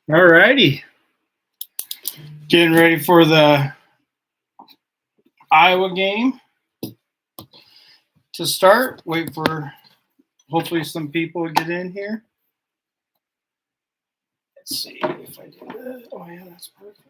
All righty. Getting ready for the Iowa game to start. Wait for hopefully some people to get in here. Let's see if I do that. Oh, yeah, that's perfect.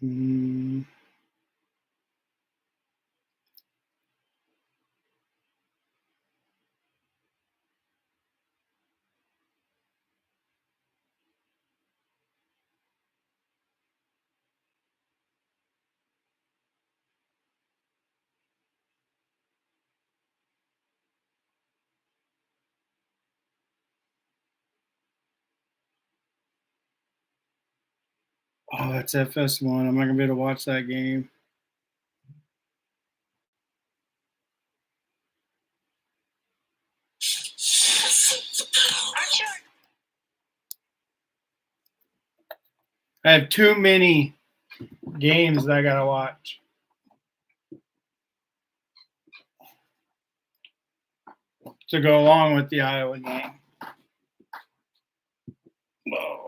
Mm. Oh, that's FS1. I'm not going to be able to watch that game. I have too many games that I got to watch. To go along with the Iowa game. Whoa.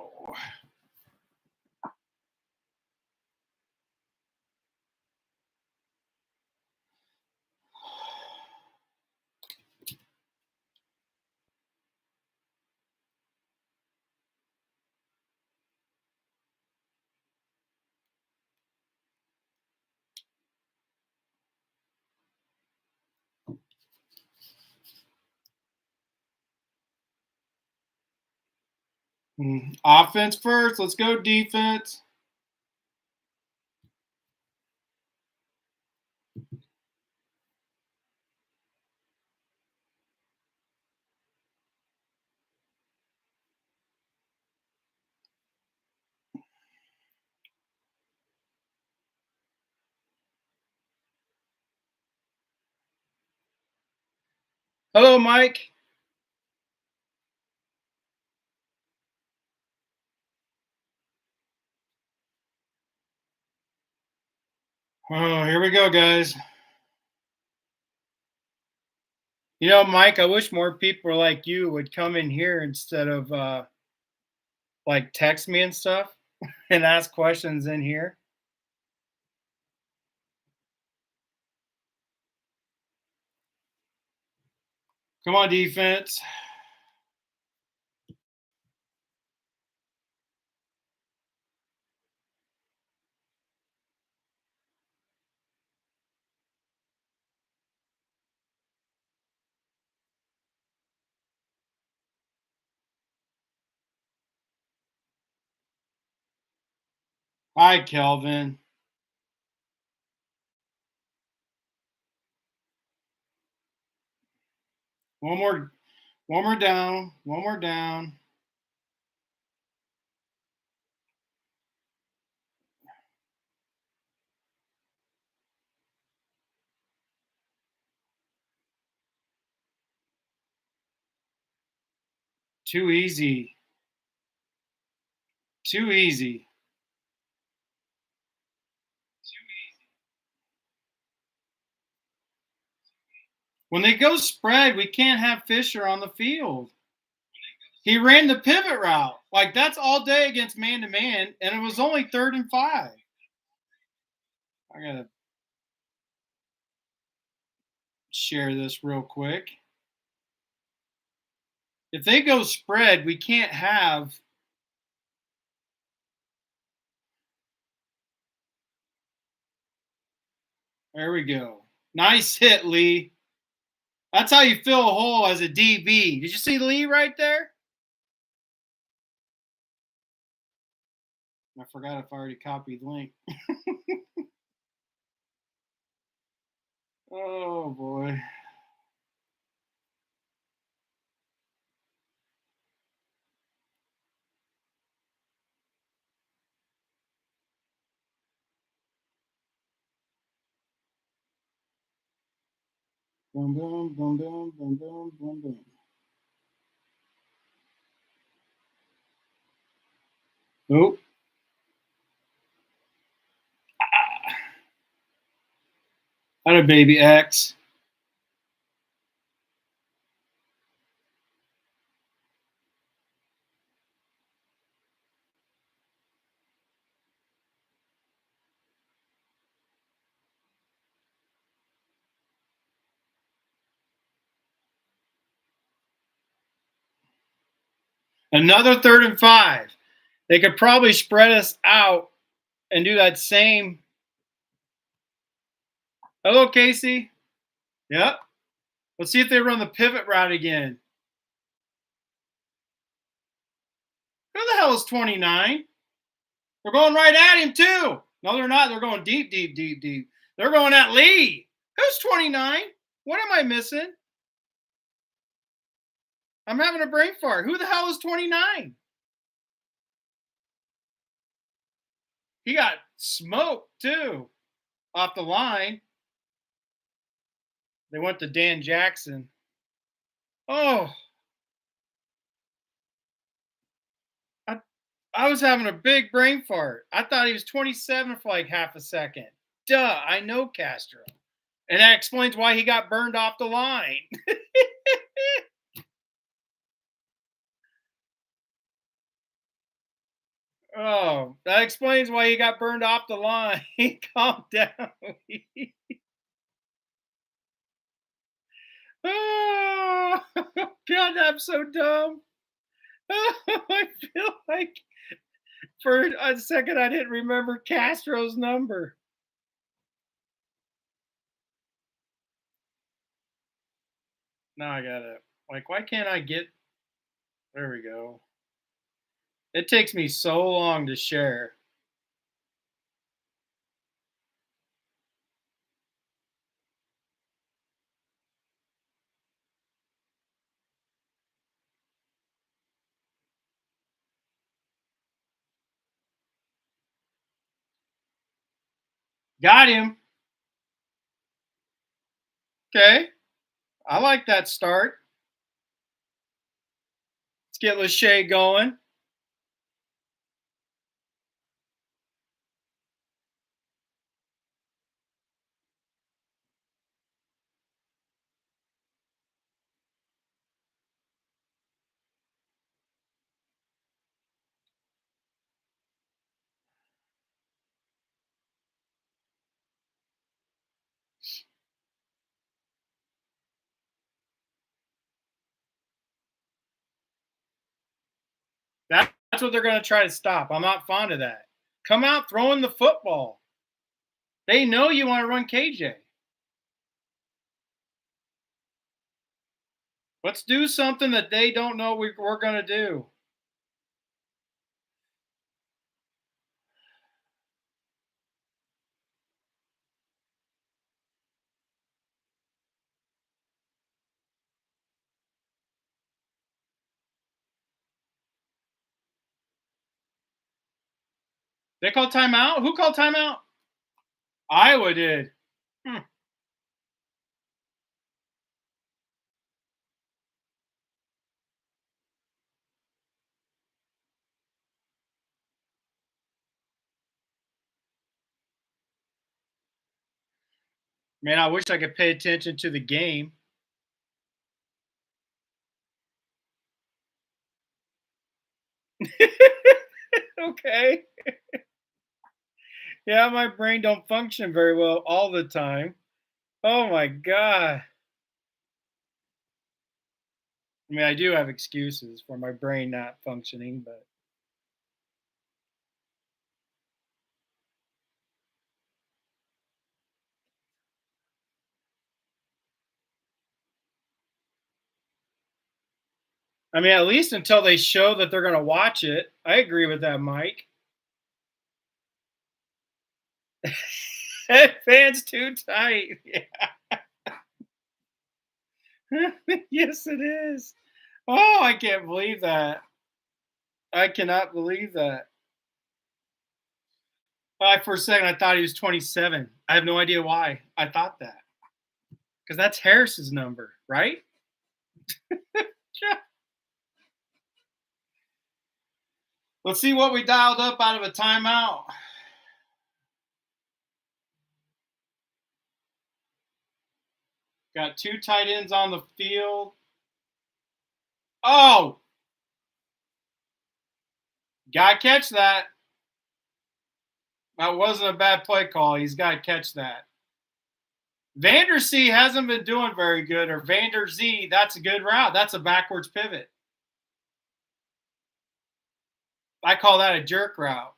Offense first. Let's go defense. Hello, Mike. Oh, here we go, guys. You know, Mike, I wish more people like you would come in here instead of like text me and stuff and ask questions in here. Come on, defense. Hi, Kelvin. One more down. One more down. Too easy. Too easy. When they go spread, we can't have Fisher on the field. He ran the pivot route. Like, that's all day against man to man, and it was only 3rd and 5. I got to share this real quick. If they go spread, we can't have. There we go. Nice hit, Lee. That's how you fill a hole as a DB. Did you see Lee right there? I forgot if I already copied the link. Oh, boy. Boom, boom, boom, boom, boom, boom, boom, boom. Nope. Had a baby X. Another 3rd and 5. They could probably spread us out and do that same. Hello, Casey. Yep. Let's see if they run the pivot route again. Who the hell is 29? They're going right at him, too. No, they're not. They're going deep, deep, deep, deep. They're going at Lee. Who's 29? What am I missing? I'm having a brain fart. Who the hell is 29? He got smoked, too, off the line. They went to Dan Jackson. Oh, I was having a big brain fart. I thought he was 27 for like half a second. Duh, I know Castro. And that explains why he got burned off the line. Oh, that explains why he got burned off the line. Calm down. Oh, God, I'm so dumb. I feel like for a second I didn't remember Castro's number. Now I gotta, like, why can't I get, there we go. It takes me so long to share. Got him. Okay. I like that start. Let's get Lachey going. That's what they're going to try to stop. I'm not fond of that. Come out throwing the football. They know you want to run KJ. Let's do something that they don't know we're going to do. They called timeout? Who called timeout? Iowa did. Hmm. Man, I wish I could pay attention to the game. Okay. Yeah, my brain don't function very well all the time. Oh my god. I mean, I do have excuses for my brain not functioning, but I mean, at least until they show that they're going to watch it. I agree with that, Mike. Fans too tight. Yeah. Yes, it is. Oh, I can't believe that. I cannot believe that. For a second, I thought he was 27. I have no idea why I thought that. Because that's Harris's number, right? Let's see what we dialed up out of a timeout. Got 2 tight ends on the field. Oh! Gotta catch that. That wasn't a bad play call. He's got to catch that. Vander C hasn't been doing very good, or Vander Z, that's a good route. That's a backwards pivot. I call that a jerk route.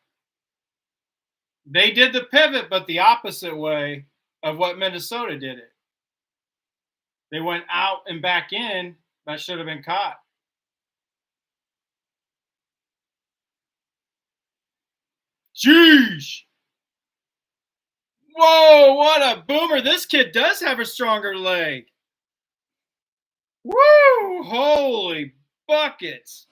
They did the pivot, but the opposite way of what Minnesota did it. They went out and back in. That should have been caught. Jeez. Whoa, what a boomer. This kid does have a stronger leg. Woo! Holy buckets.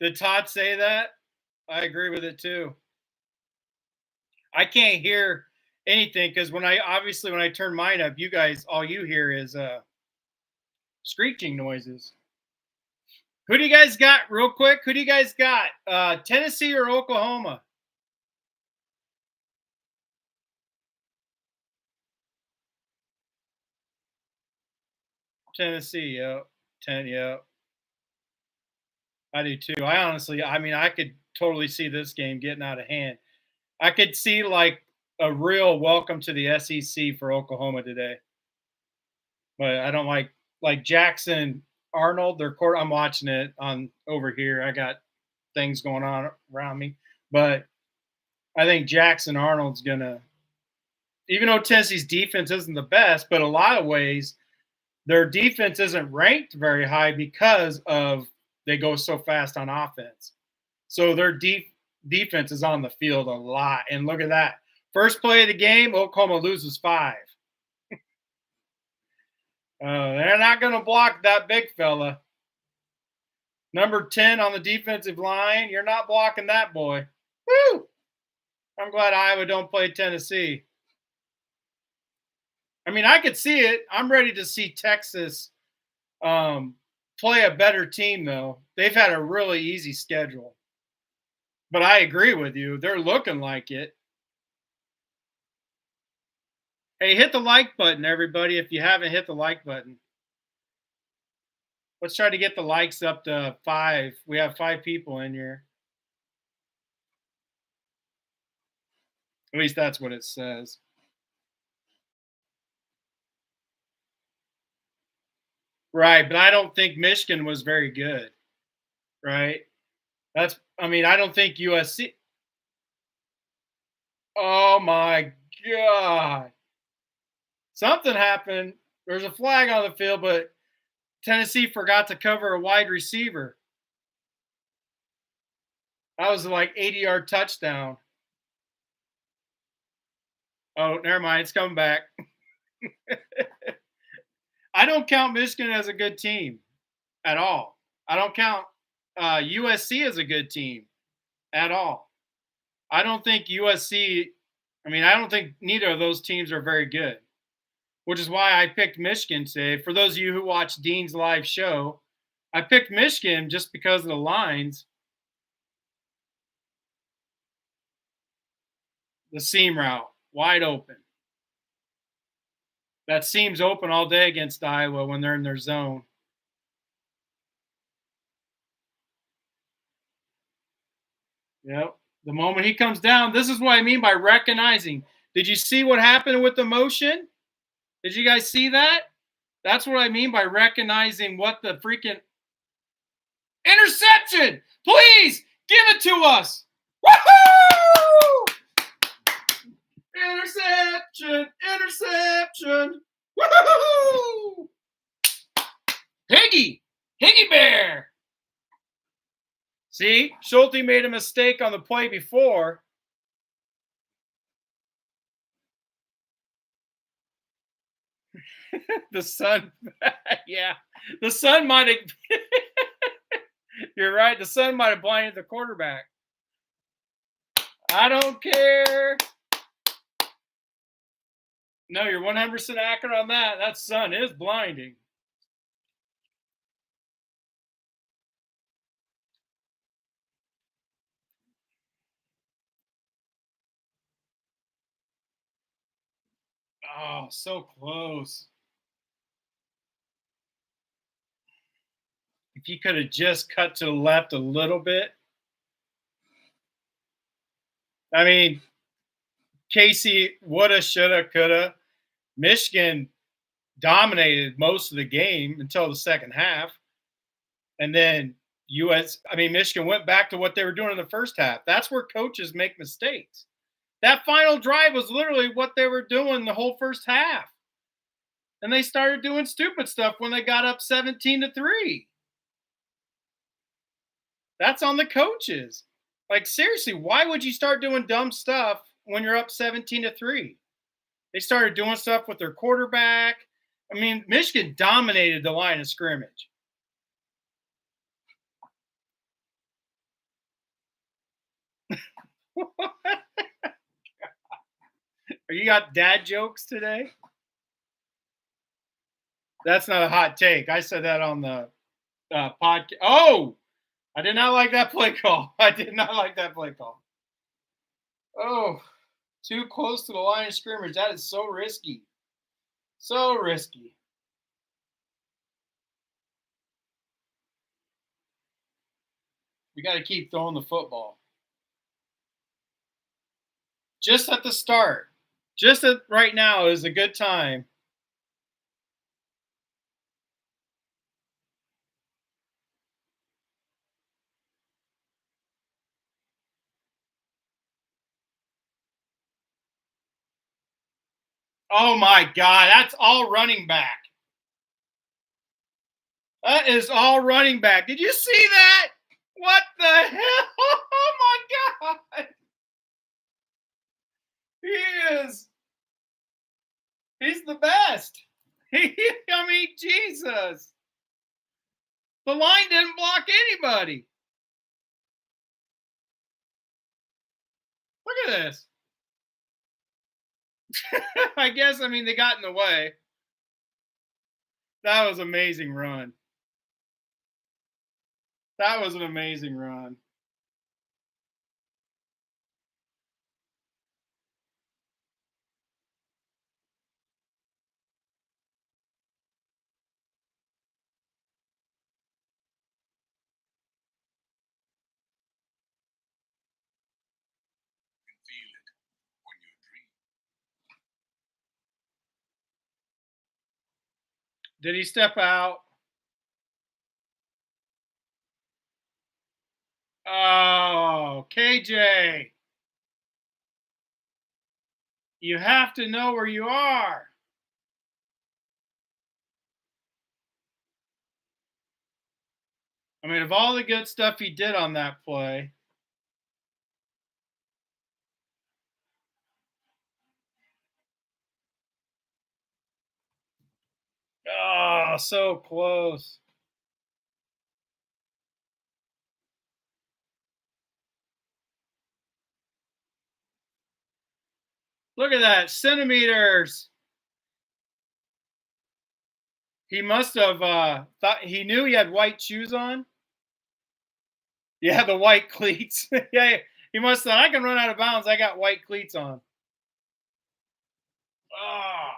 Did Todd say that? I agree with it too. I can't hear anything because when I turn mine up, you guys all you hear is screeching noises. Who do you guys got real quick? Who do you guys got? Tennessee or Oklahoma? Tennessee, yeah. Yeah. I do too. I could totally see this game getting out of hand. I could see like a real welcome to the SEC for Oklahoma today. But I don't like Jackson Arnold, their court. I'm watching it on over here. I got things going on around me. But I think Jackson Arnold's gonna, even though Tennessee's defense isn't the best, but a lot of ways their defense isn't ranked very high because of they go so fast on offense. So their defense is on the field a lot. And look at that. First play of the game, Oklahoma loses 5. They're not going to block that big fella. Number 10 on the defensive line, you're not blocking that boy. Woo! I'm glad Iowa don't play Tennessee. I mean, I could see it. I'm ready to see Texas play a better team, though. They've had a really easy schedule. But I agree with you. They're looking like it. Hey, hit the like button, everybody, if you haven't hit the like button. Let's try to get the likes up to 5. We have 5 people in here. At least that's what it says. Right, but I don't think Michigan was very good. Right? I don't think USC. Oh my God. Something happened. There's a flag on the field, but Tennessee forgot to cover a wide receiver. That was like 80-yard touchdown. Oh, never mind. It's coming back. I don't count Michigan as a good team at all. I don't count USC as a good team at all. I don't think USC, I don't think neither of those teams are very good, which is why I picked Michigan today. For those of you who watch Dean's live show, I picked Michigan just because of the lines. The seam route, wide open. That seam's open all day against Iowa when they're in their zone. Yep. The moment he comes down, this is what I mean by recognizing. Did you see what happened with the motion? Did you guys see that? That's what I mean by recognizing what the freaking interception. Please give it to us. Woohoo! Interception, interception. Woohoo! Higgy Bear. See, Schulte made a mistake on the play before. The sun, yeah, the sun might have. You're right. The sun might have blinded the quarterback. I don't care. No, you're 100% accurate on that. That sun is blinding. Oh, so close. If you could have just cut to the left a little bit. I mean, Casey woulda, shoulda, coulda. Michigan dominated most of the game until the second half. And then Michigan went back to what they were doing in the first half. That's where coaches make mistakes. That final drive was literally what they were doing the whole first half. And they started doing stupid stuff when they got up 17-3. That's on the coaches. Like, seriously, why would you start doing dumb stuff when you're up 17-3? They started doing stuff with their quarterback. I mean, Michigan dominated the line of scrimmage. You got dad jokes today? That's not a hot take. I said that on the podcast. Oh, I did not like that play call. I did not like that play call. Oh, too close to the line of scrimmage. That is so risky. So risky. We got to keep throwing the football. Just at the start. Just at right now is a good time. Oh my God, that's all running back. That is all running back. Did you see that? What the hell? Oh my God. He is. He's the best. I mean, Jesus. The line didn't block anybody. Look at this. I guess, they got in the way. That was an amazing run. That was an amazing run. Did he step out? Oh, KJ. You have to know where you are. Of all the good stuff he did on that play. Oh, so close. Look at that. Centimeters. He must have thought he knew he had white shoes on. Yeah, the white cleats. Yeah, he must have thought, I can run out of bounds. I got white cleats on. Oh.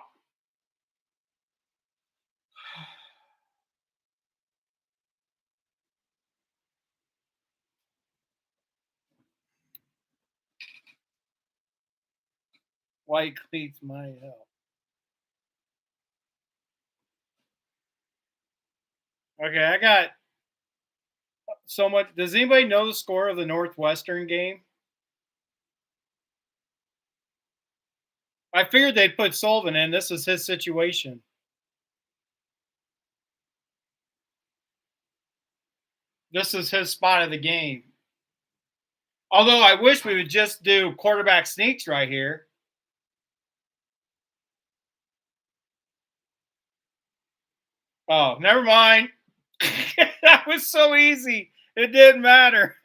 White cleats might help. Okay, I got so much. Does anybody know the score of the Northwestern game? I figured they'd put Sullivan in. This is his situation. This is his spot of the game. Although I wish we would just do quarterback sneaks right here. Oh, never mind. That was so easy. It didn't matter.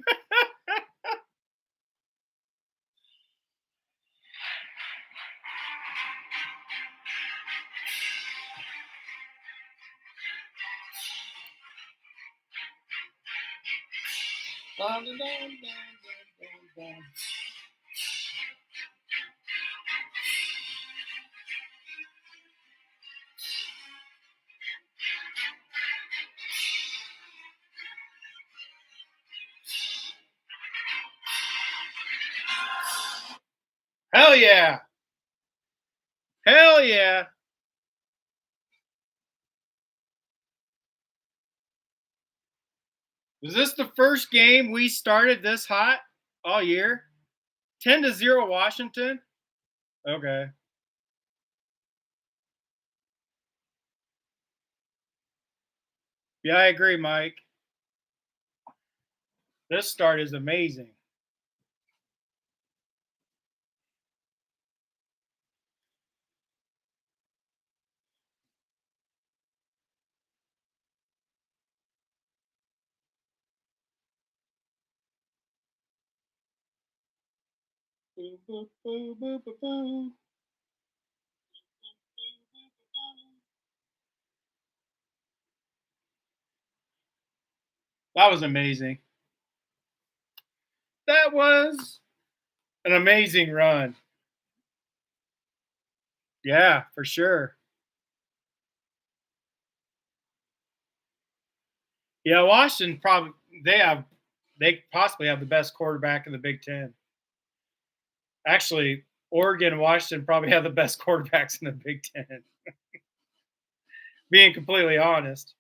Hell yeah. Hell yeah. Was this the first game we started this hot all year? 10-0 Washington? Okay. Yeah, I agree, Mike. This start is amazing. Boo, boo, boo, boo, boo, boo. That was amazing. That was an amazing run. Yeah, for sure. Yeah, Washington probably they possibly have the best quarterback in the Big Ten. Actually, Oregon and Washington probably have the best quarterbacks in the Big Ten. Being completely honest,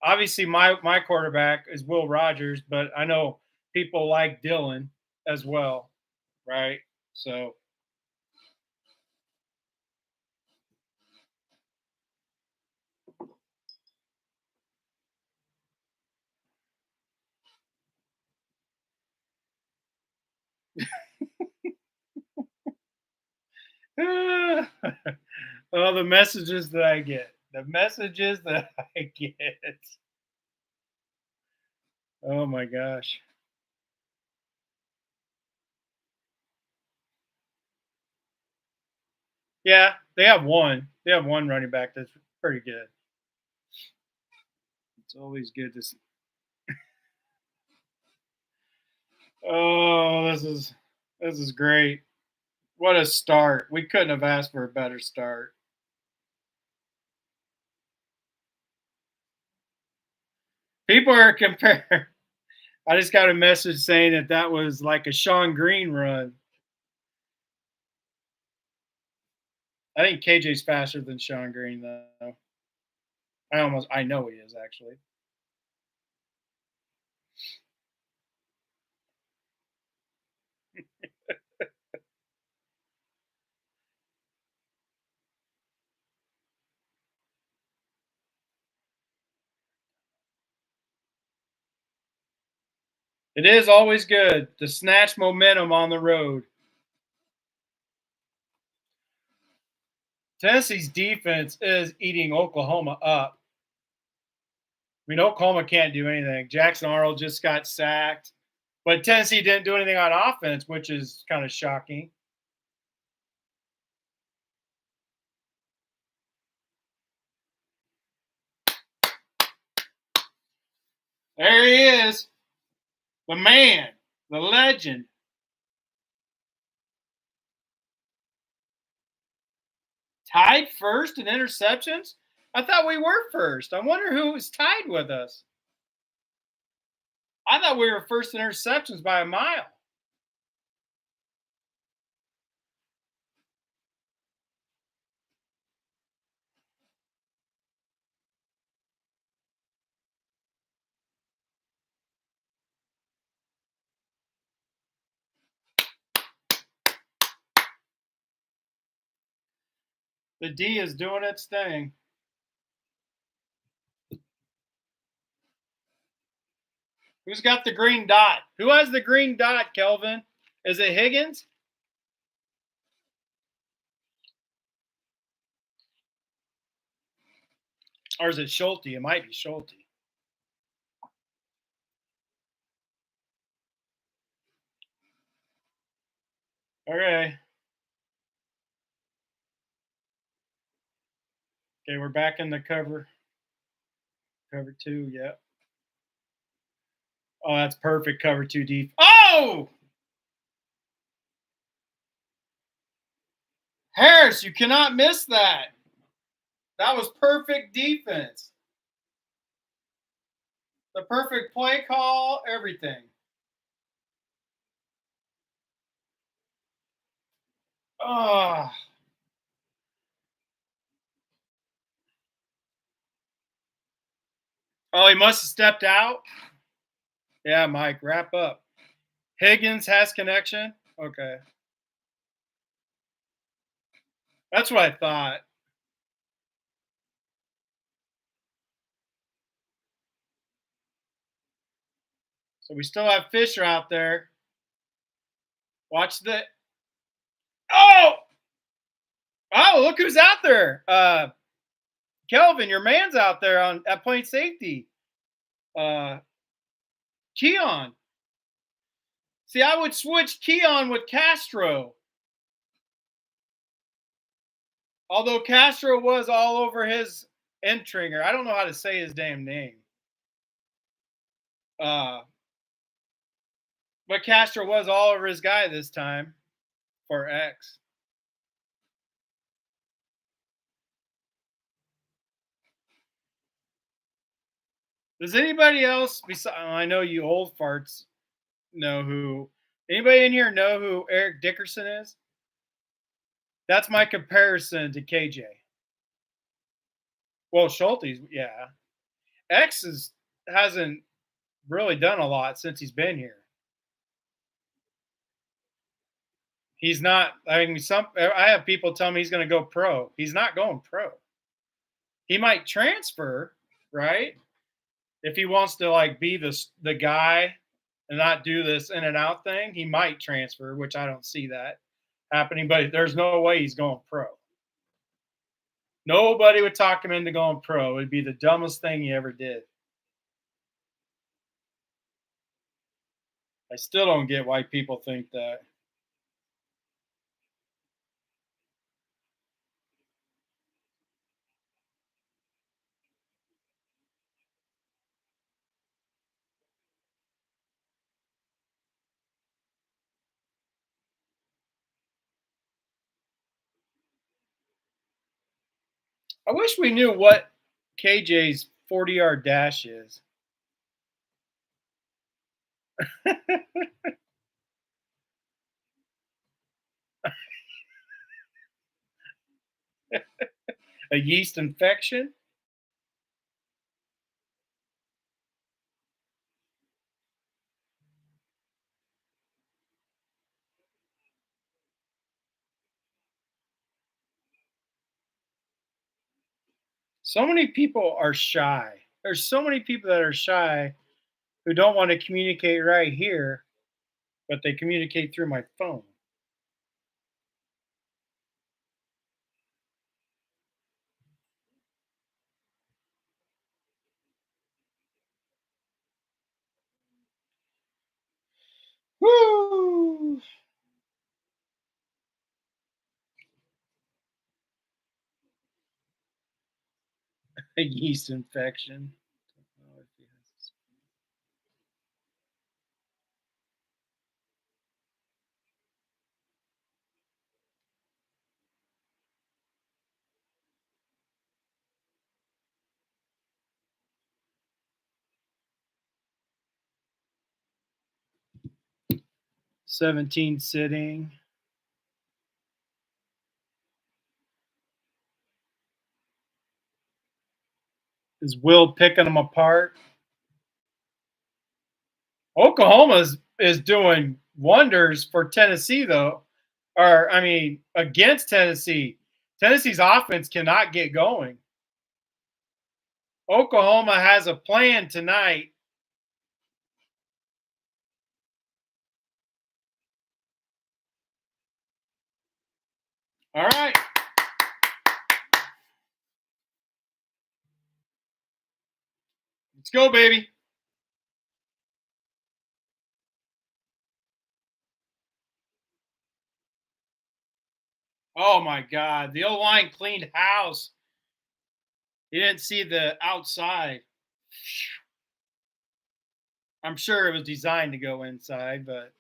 obviously my quarterback is Will Rogers, but I know people like Dylan as well, right? So oh, the messages that I get, the messages that I get. Oh my gosh. Yeah, they have one. They have one running back that's pretty good. It's always good to. Oh, this is great. What a start. We couldn't have asked for a better start. People are comparing. I just got a message saying that that was like a Sean Green run. I think KJ's faster than Sean Green though. I know he is actually. It is always good to snatch momentum on the road. Tennessee's defense is eating Oklahoma up. I mean, Oklahoma can't do anything. Jackson Arnold just got sacked, but Tennessee didn't do anything on offense, which is kind of shocking. There he is, the man, the legend. Tied first in interceptions? I thought we were first. I wonder who was tied with us. I thought we were first in interceptions by a mile. The D is doing its thing. Who's got the green dot? Who has the green dot, Kelvin? Is it Higgins? Or is it Schulte? It might be Schulte. Okay. Okay, we're back in the cover. Cover two, yep. Oh, that's perfect. Cover two deep. Oh! Harris, you cannot miss that. That was perfect defense. The perfect play call, everything. Oh, oh, he must have stepped out. Yeah, Mike, wrap up. Higgins has connection. Okay, that's what I thought. So we still have Fisher out there. Watch the. Oh, oh, look who's out there. Kelvin, your man's out there on at point safety. Uh, Keon. See, I would switch Keon with Castro. Although Castro was all over his Entringer. I don't know how to say his damn name. Uh, but Castro was all over his guy this time for X. Does anybody else, besides, I know you old farts know who, anybody in here know who Eric Dickerson is? That's my comparison to KJ. Well, Schulte's, yeah. X hasn't really done a lot since he's been here. He's not. I mean, I have people tell me he's going to go pro. He's not going pro. He might transfer, right? If he wants to like be the guy and not do this in and out thing, he might transfer, which I don't see that happening. But there's no way he's going pro. Nobody would talk him into going pro. It'd be the dumbest thing he ever did. I still don't get why people think that. I wish we knew what KJ's 40-yard dash is. A yeast infection? So many people are shy. There's so many people that are shy who don't want to communicate right here, but they communicate through my phone. Woo! A yeast infection. 17 sitting. Is Will picking them apart? Oklahoma is doing wonders for Tennessee, though. Or, I mean, against Tennessee. Tennessee's offense cannot get going. Oklahoma has a plan tonight. All right. Let's go, baby. Oh, my God. The O line cleaned house. You didn't see the outside. I'm sure it was designed to go inside, but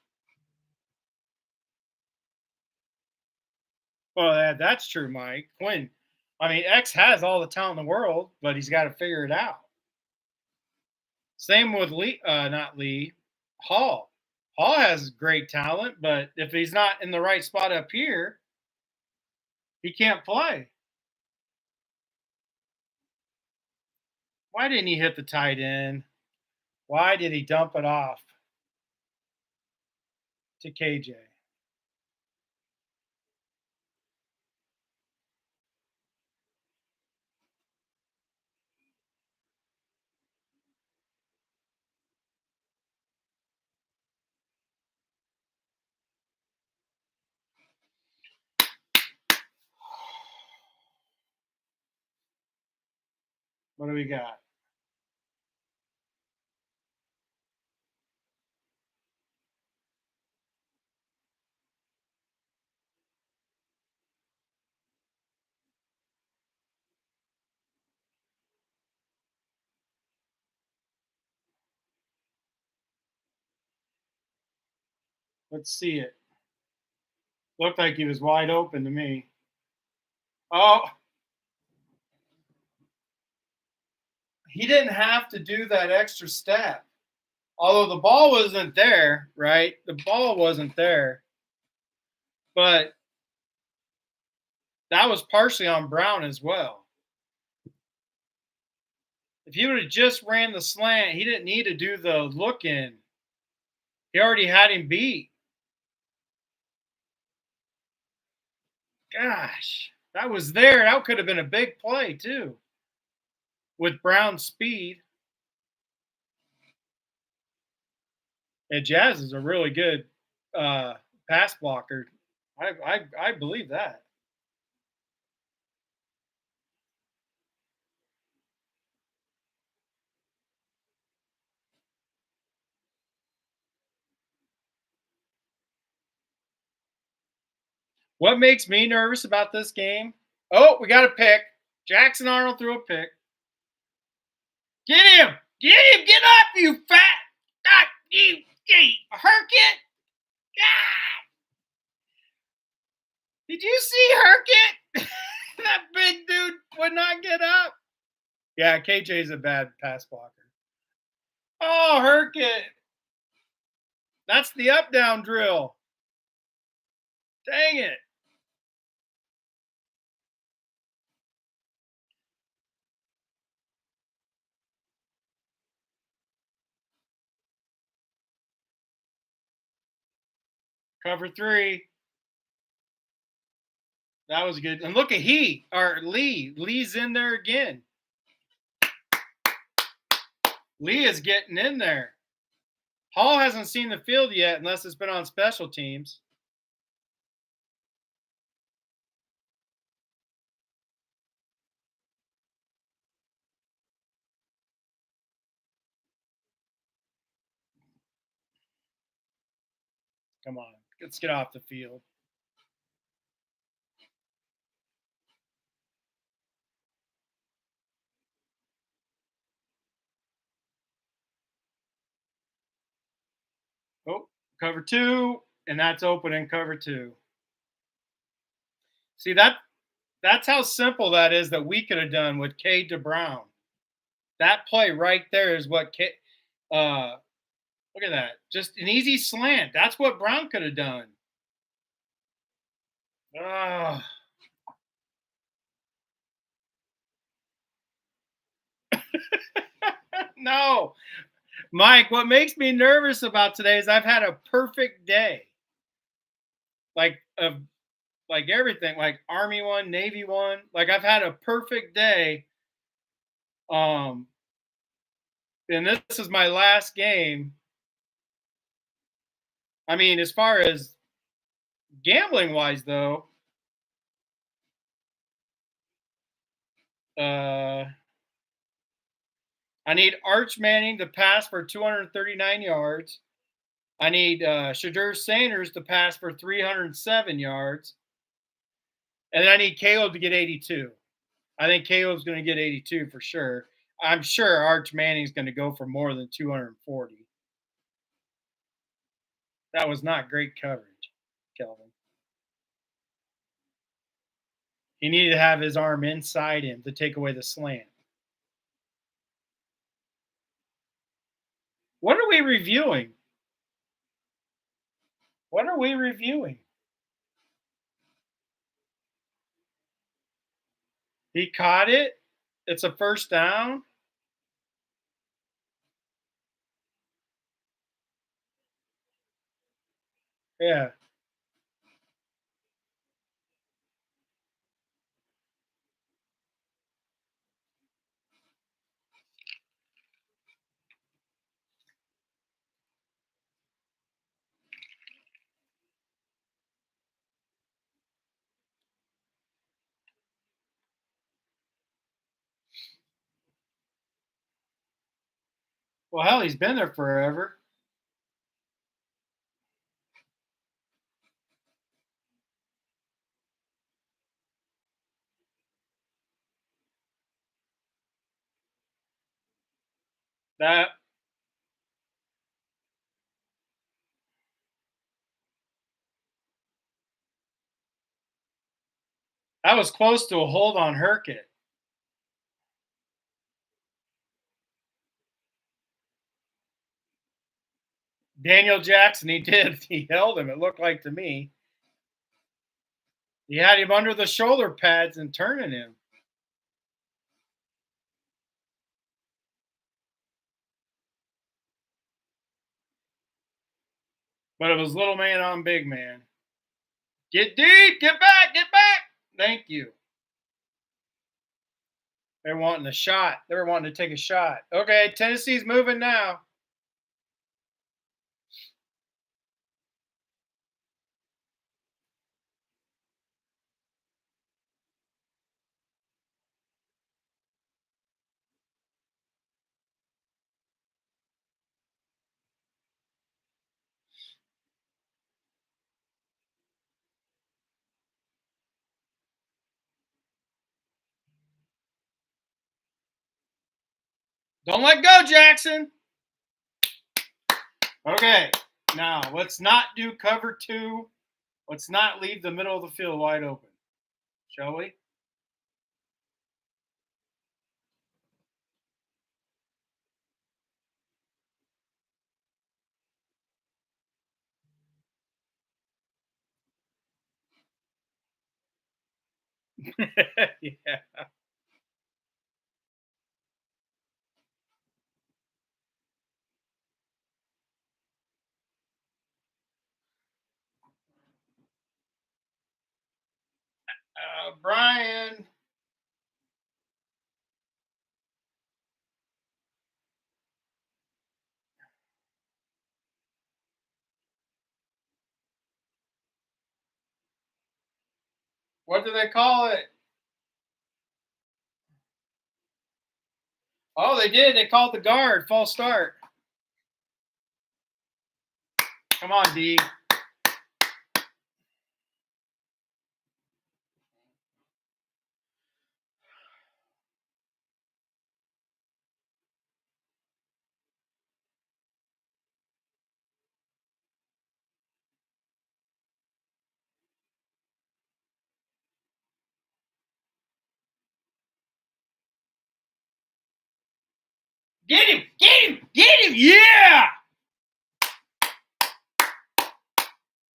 well, that's true, Mike. Quinn, I mean, X has all the talent in the world, but he's got to figure it out. Same with Lee, not Lee, Hall. Hall has great talent, but if he's not in the right spot up here, He can't play. Why didn't he hit the tight end? Why did he dump it off to KJ? What do we got? Let's see it. Looked like he was wide open to me. Oh, he didn't have to do that extra step. Although the ball wasn't there, right? The ball wasn't there. But that was partially on Brown as well. If he would have just ran the slant, he didn't need to do the look in. He already had him beat. Gosh, that was there. That could have been a big play, too, with Brown's speed. And Jazz is a really good uh, pass blocker. I believe that. What makes me nervous about this game? Oh, we got a pick. Jackson Arnold threw a pick. Get him! Get him! Get up, you fat! God, you Herkit! God! Did you see Herkit? That big dude would not get up. Yeah, KJ's a bad pass blocker. Oh, Herkit! That's the up down drill. Dang it. Cover three. That was good. And look at Lee. Lee's in there again. Lee is getting in there. Hall hasn't seen the field yet unless it's been on special teams. Come on. Let's get off the field. Oh, cover two, and that's open in cover two. See that's how simple that is that we could have done with Cade to Brown. That play right there is what look at that. Just an easy slant. That's what Brown could have done. Ah. No. Mike, what makes me nervous about today is I've had a perfect day. Like of like everything, like Army one, Navy one. Like I've had a perfect day. Um, and this is my last game. I mean, as far as gambling wise, though, uh, I need Arch Manning to pass for 239 yards. I need Shadur Sanders to pass for 307 yards. And then I need Caleb to get 82. I think Caleb's going to get 82 for sure. I'm sure Arch Manning's going to go for more than 240. That was not great coverage, Kelvin. He needed to have his arm inside him to take away the slant. What are we reviewing? What are we reviewing? He caught it. It's a first down. Yeah. Well, hell, he's been there forever. That that was close to a hold on Herkett. Daniel Jackson, he did. He held him. It looked like to me. He had him under the shoulder pads and turning him. But it was little man on big man. Get deep, get back, get back. Thank you. They're wanting a shot. They were wanting to take a shot. Okay, Tennessee's moving now. Don't let go, Jackson. Okay, now let's not do cover two. Let's not leave the middle of the field wide open, shall we? Yeah. Brian, what do they call it? Oh, they did. They called the guard. False start. Come on, D. Get him! Get him! Get him! Yeah!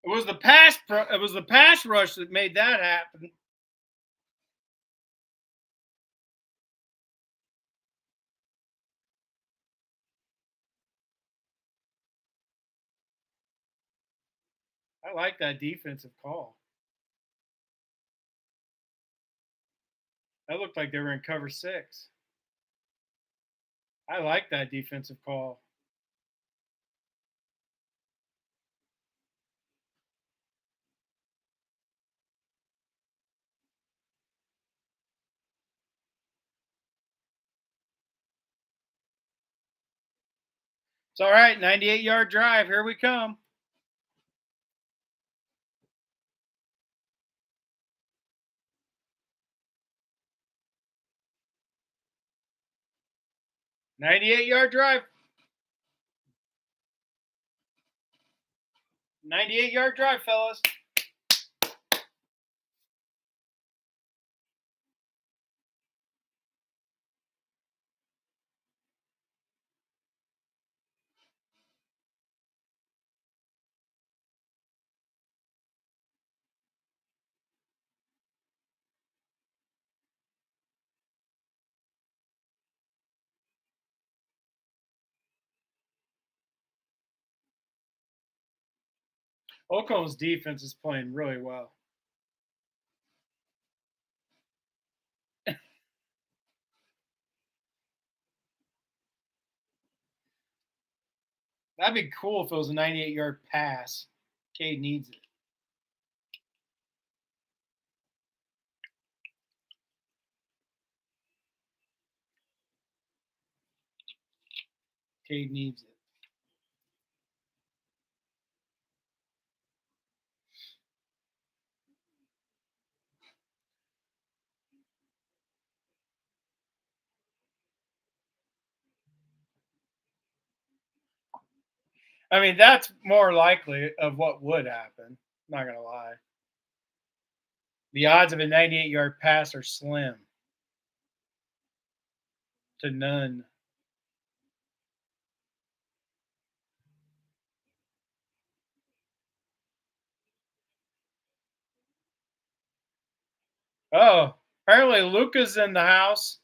It was the pass. It was the pass rush that made that happen. I like that defensive call. That looked like they were in cover six. I like that defensive call. It's all right. 98-yard drive. Here we come. 98-yard drive. 98-yard drive, fellas. Oklahoma defense is playing really well. That'd be cool if it was a 98-yard pass. Cade needs it. Cade needs it. I mean, that's more likely of what would happen. Not gonna lie. The odds of a 98-yard pass are slim to none. Oh, apparently Luca's in the house.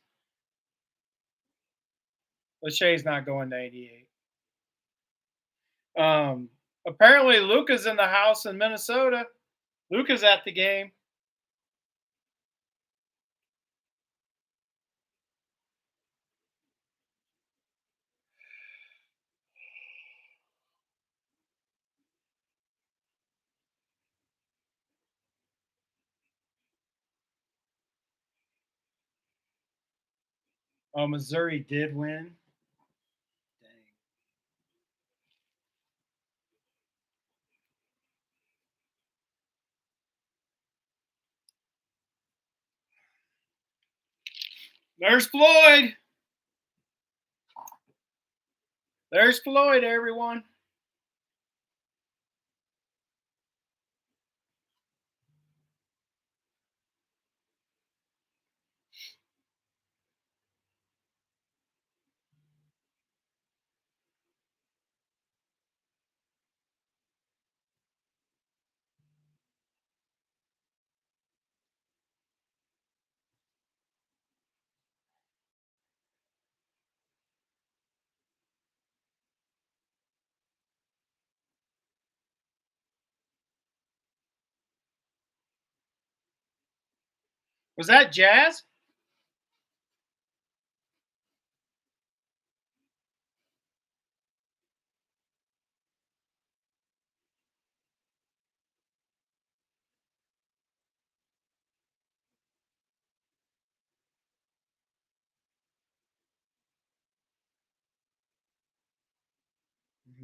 Lachey's not going 98. Apparently Luca's in the house in Minnesota. Luca's at the game. Oh, Missouri did win. Dang. There's Floyd. There's Floyd, everyone. Was that Jazz?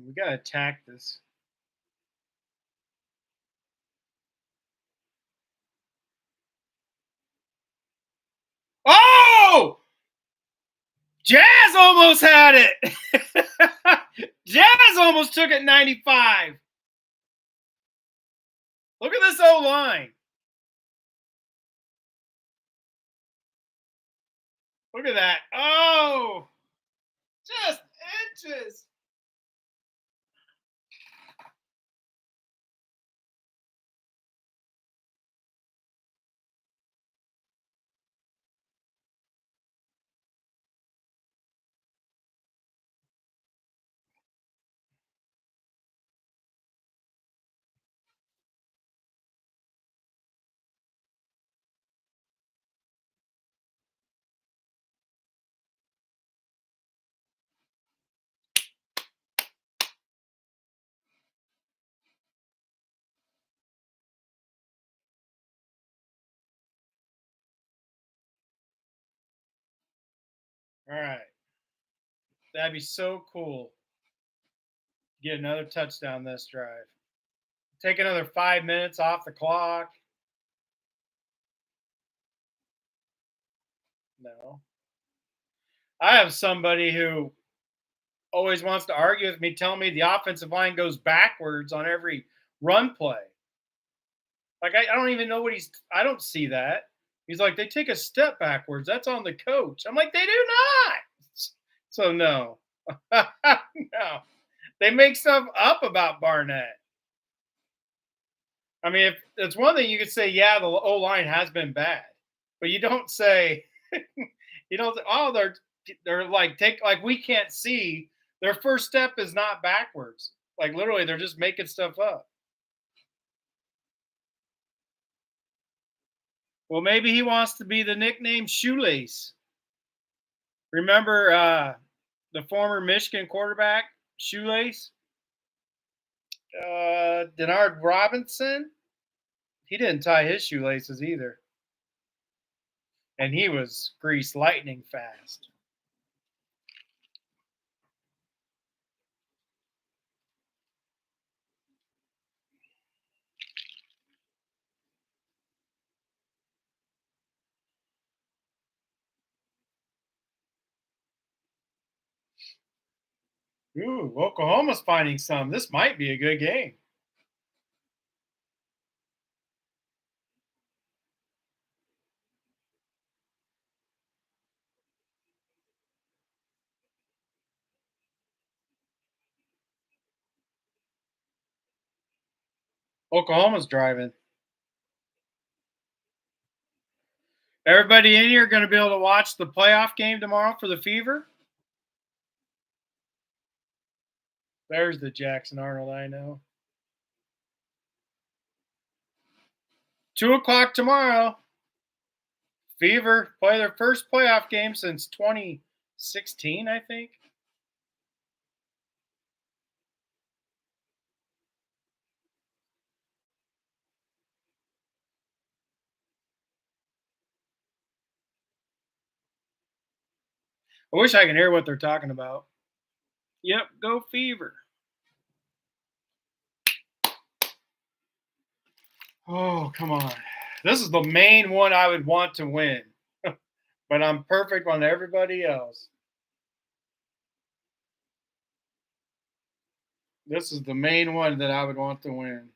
We gotta attack this. Oh! Jazz almost had it. Jazz almost took it 95. Look at this O line. Look at that. Oh, just inches. All right. That'd be so cool. Get another touchdown this drive. Take another 5 minutes off the clock. No. I have somebody who always wants to argue with me, telling me the offensive line goes backwards on every run play. Like, I don't even know what I don't see that. He's like, they take a step backwards. That's on the coach. I'm like, they do not. So, no. No. They make stuff up about Barnett. I mean, if it's one thing you could say, yeah, the O line has been bad, but you don't say, you don't. Oh, they're like we can't see. Their first step is not backwards. Like literally, they're just making stuff up. Well, maybe he wants to be the nickname Shoelace. Remember the former Michigan quarterback, Shoelace? Denard Robinson? He didn't tie his shoelaces either. And he was greased lightning fast. Ooh, Oklahoma's finding some. This might be a good game. Oklahoma's driving. Everybody in here going to be able to watch the playoff game tomorrow for the Fever? There's the Jackson Arnold I know. 2 o'clock tomorrow. Fever play their first playoff game since 2016, I think. I wish I could hear what they're talking about. Yep, go Fever. Oh, come on. This is the main one I would want to win, but I'm perfect on everybody else. This is the main one that I would want to win.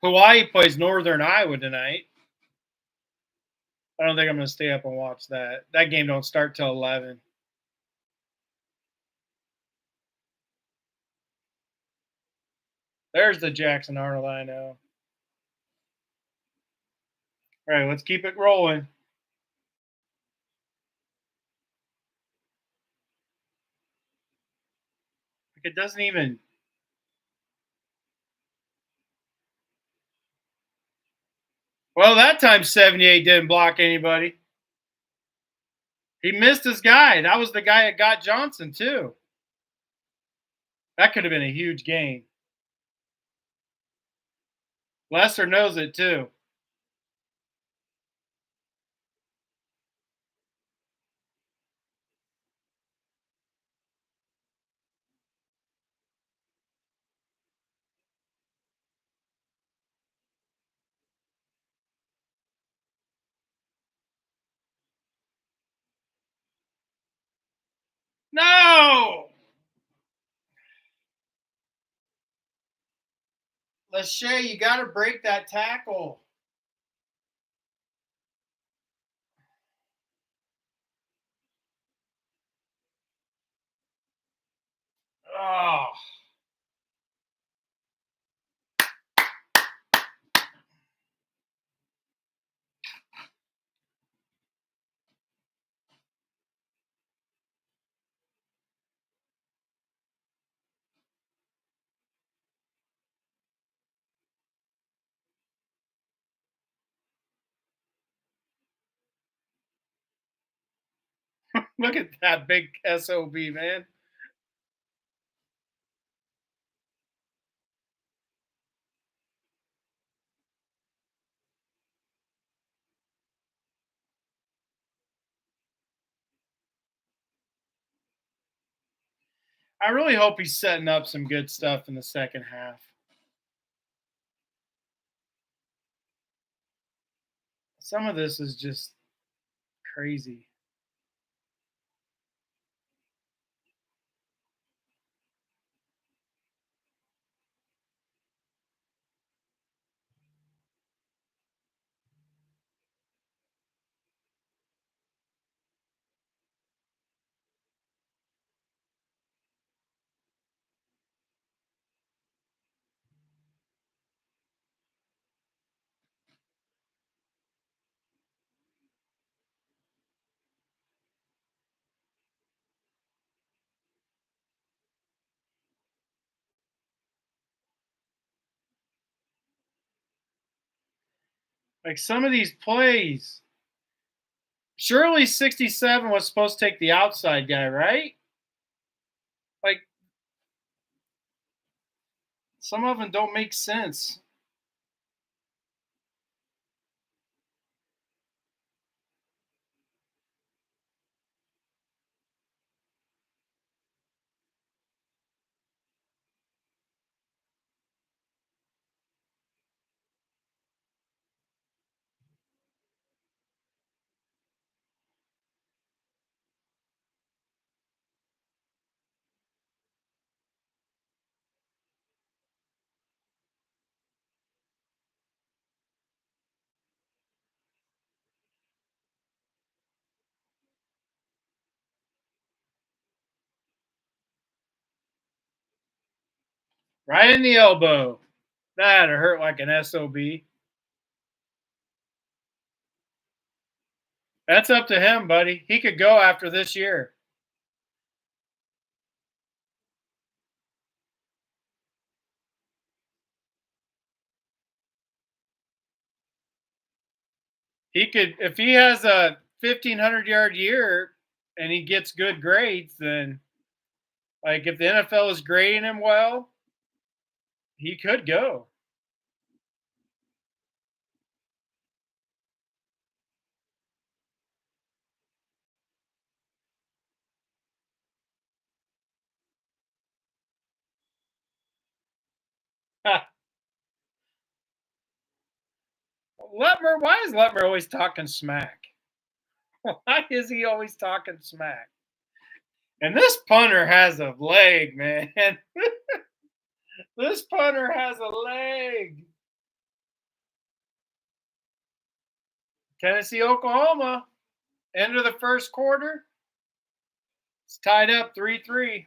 Hawaii plays Northern Iowa tonight. I don't think I'm going to stay up and watch that. That game don't start till 11. There's the Jackson Arnold I know. All right, let's keep it rolling. Like it doesn't even. Well, that time 78 didn't block anybody. He missed his guy. That was the guy that got Johnson too. That could have been a huge game. Lester knows it too. No, Lachey, you got to break that tackle. Oh, look at that big SOB, man. I really hope he's setting up some good stuff in the second half. Some of this is just crazy. Like some of these plays. Surely 67 was supposed to take the outside guy, right? Like some of them don't make sense. Right in the elbow. That'd hurt like an SOB. That's up to him, buddy. He could go after this year. He could if he has a 1,500-yard year and he gets good grades, then like if the NFL is grading him well, he could go. Lutmer, why is Lutmer always talking smack? Why is he always talking smack? And this punter has a leg, man. This punter has a leg. Tennessee, Oklahoma. End of the first quarter. It's tied up 3-3.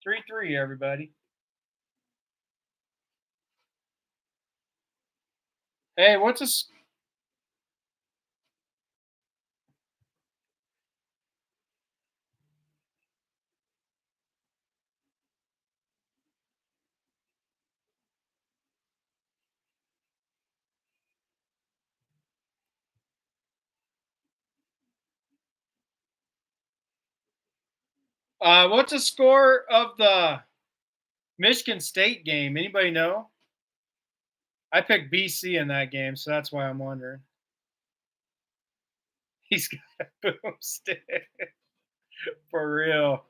3-3, everybody. Hey, what's the score of the Michigan State game? Anybody know? I picked BC in that game, so that's why I'm wondering. He's got a boomstick. For real.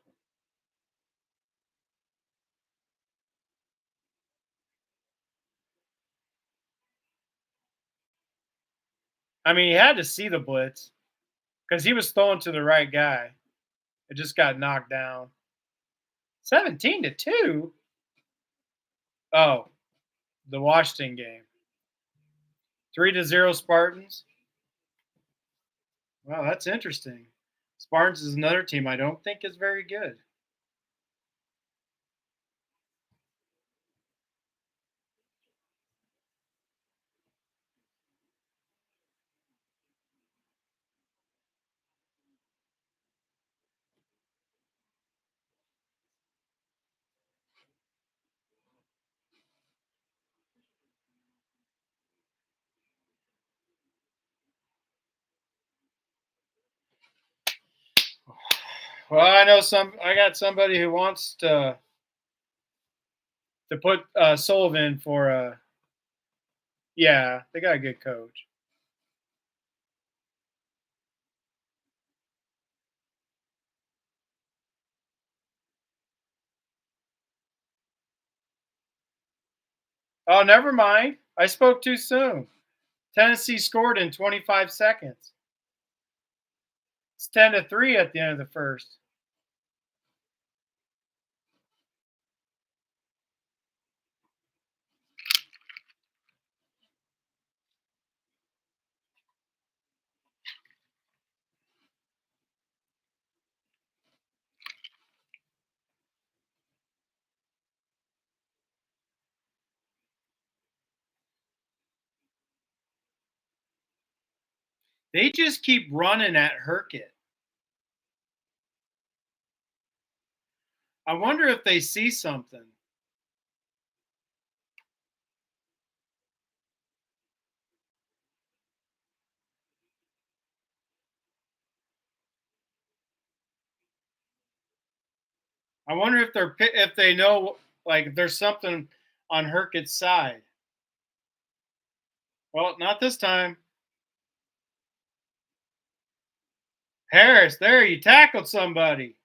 I mean, he had to see the blitz because he was throwing to the right guy. It just got knocked down. 17-2. Oh, the Washington game. 3-0 Spartans. Wow, that's interesting. Spartans is another team I don't think is very good. Well, I know some. I got somebody who wants to put Sullivan for a. Yeah, they got a good coach. Oh, never mind. I spoke too soon. Tennessee scored in 25 seconds. It's 10-3 at the end of the first. They just keep running at Herkett. I wonder if they see something. I wonder if they know, like, if there's something on Herket's side. Well, not this time. Harris, there you tackled somebody.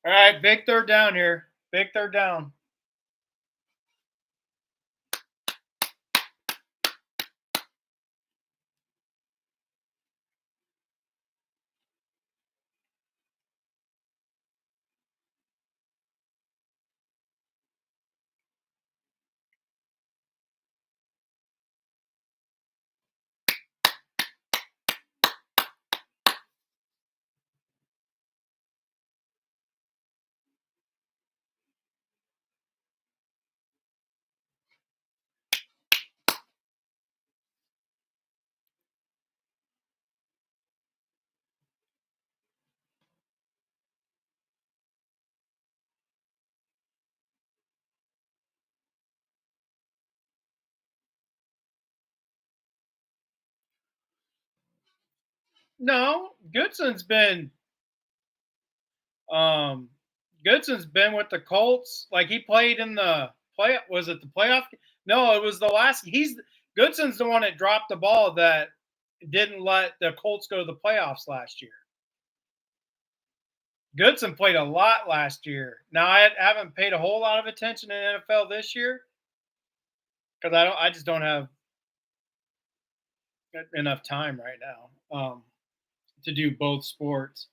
All right, big third down here. Big third down. No, um Goodson's been with the Colts. Like, he played in the play. Was it the playoff? No, it was the last. Goodson's the one that dropped the ball that didn't let the Colts go to the playoffs last year. Goodson played a lot last year. Now haven't paid a whole lot of attention in NFL this year because I just don't have enough time right now to do both sports.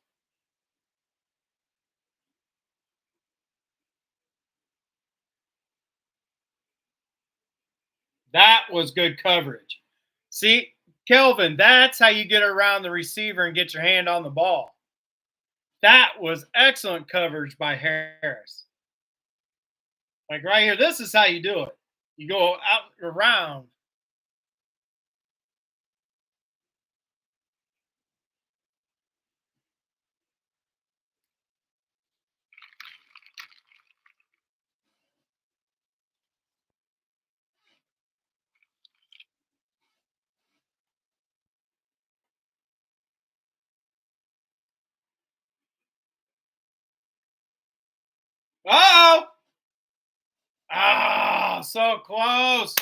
That was good coverage. See, Kelvin, that's how you get around the receiver and get your hand on the ball. That was excellent coverage by Harris. Like right here, this is how you do it. You go out around. Oh, ah, so close.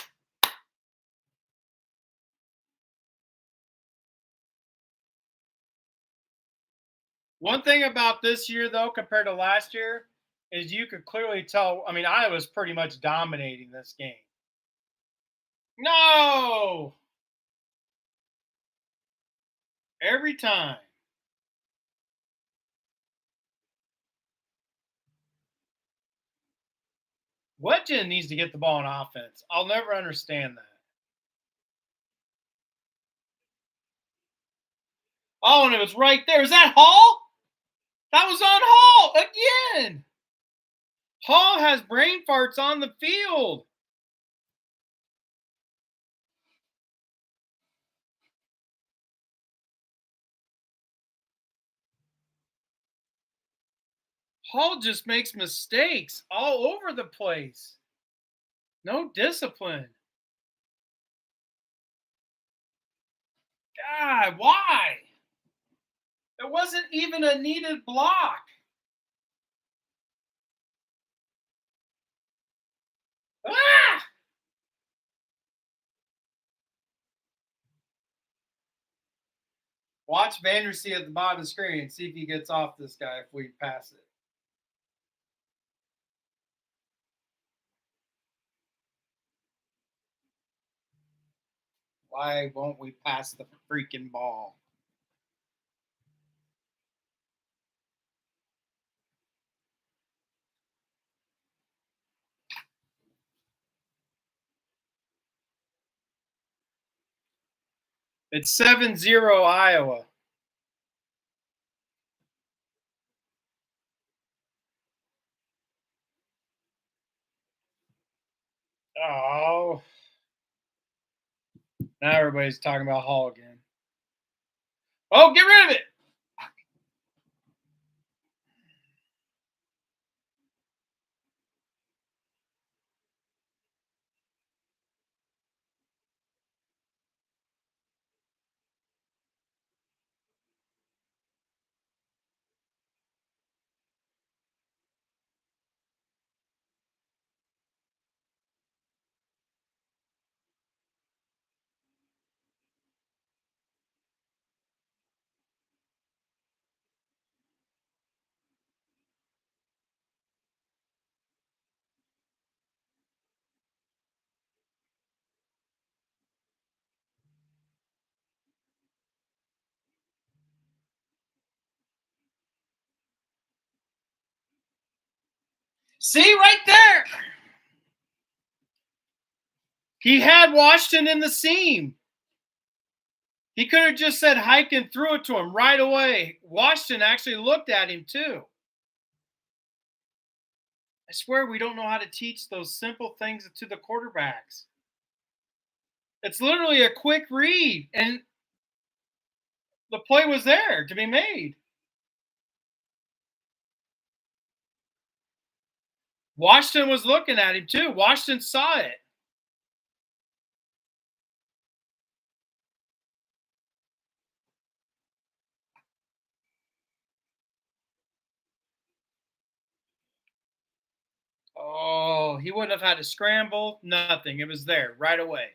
One thing about this year, though, compared to last year, is you could clearly tell. I mean, I was pretty much dominating this game. No, every time. Wedgen needs to get the ball on offense. I'll never understand that. Oh, and it was right there. Is that Hall? That was on Hall again. Hall has brain farts on the field. Hall just makes mistakes all over the place. No discipline. God, why? It wasn't even a needed block. Ah! Watch Vandersea at the bottom of the screen and see if he gets off this guy if we pass it. Why won't we pass the freaking ball? It's 7-0 Iowa. Oh. Now everybody's talking about Hall again. Oh, get rid of it. See right there. He had Washington in the seam. He could have just said hike and threw it to him right away. Washington actually looked at him too. I swear we don't know how to teach those simple things to the quarterbacks. It's literally a quick read, and the play was there to be made. Washington was looking at him too. Washington saw it. Oh, he wouldn't have had to scramble, nothing. It was there right away.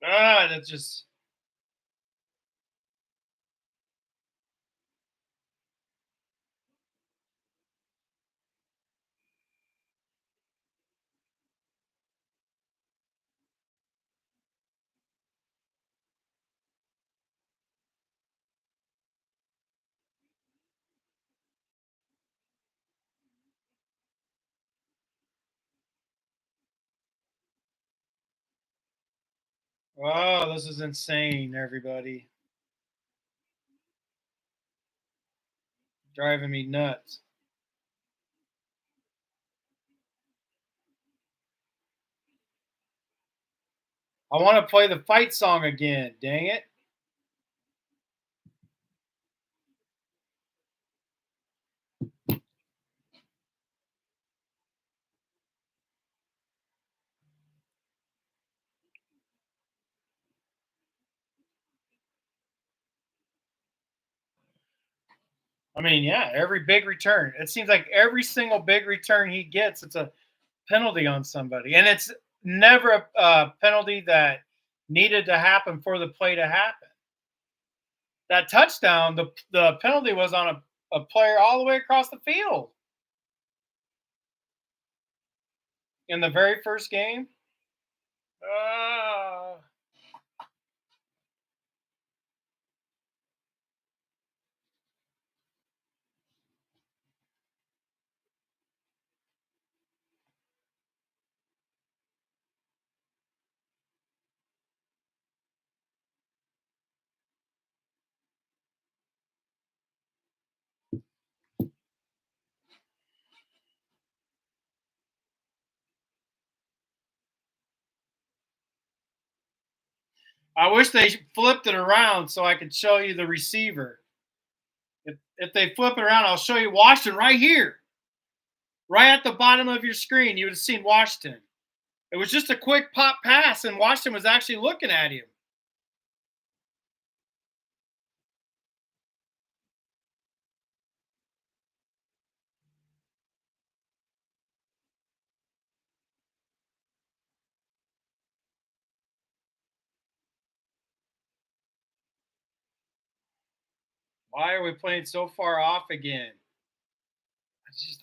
That's just. Oh, this is insane, everybody. Driving me nuts. I want to play the fight song again. Dang it. I mean, yeah, every big return. It seems like every single big return he gets, it's a penalty on somebody. And it's never a penalty that needed to happen for the play to happen. That touchdown, the penalty was on a player all the way across the field in the very first game. Uh, I wish they flipped it around so I could show you the receiver. If they flip it around, I'll show you Washington right here, right at the bottom of your screen. You would have seen Washington. It was just a quick pop pass, and Washington was actually looking at him. Why are we playing so far off again?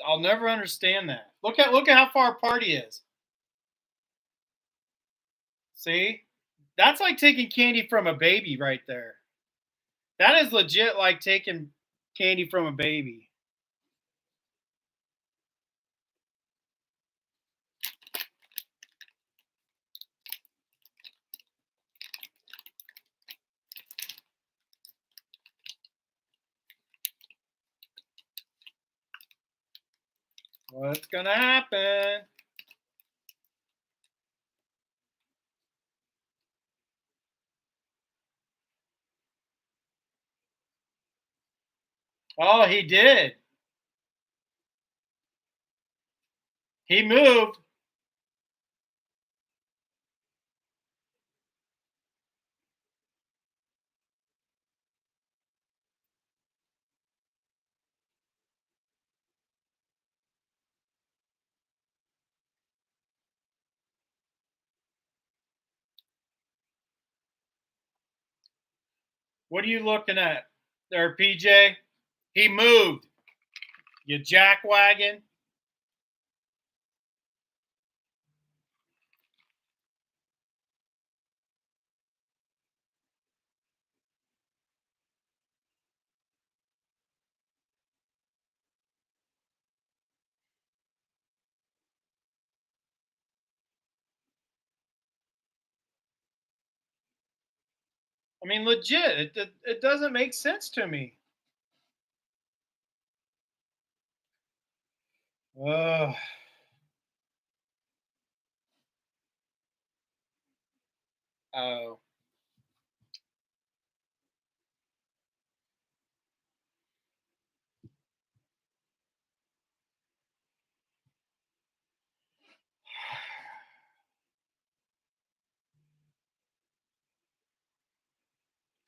I'll never understand that. Look at how far apart he is. See, that's like taking candy from a baby right there. That is legit like taking candy from a baby. What's gonna happen? Oh, he did. He moved. What are you looking at there, PJ? He moved. You jackwagon. I mean, legit, it doesn't make sense to me. Ugh. Oh,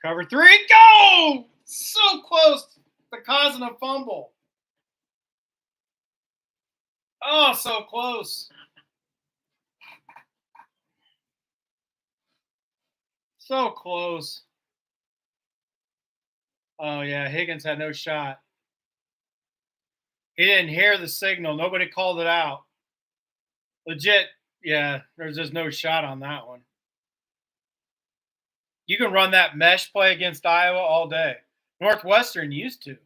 cover three, go! So close to causing a fumble. Oh, so close. So close. Oh, yeah. Higgins had no shot. He didn't hear the signal. Nobody called it out. Legit. Yeah, there's just no shot on that one. You can run that mesh play against Iowa all day. Northwestern used to.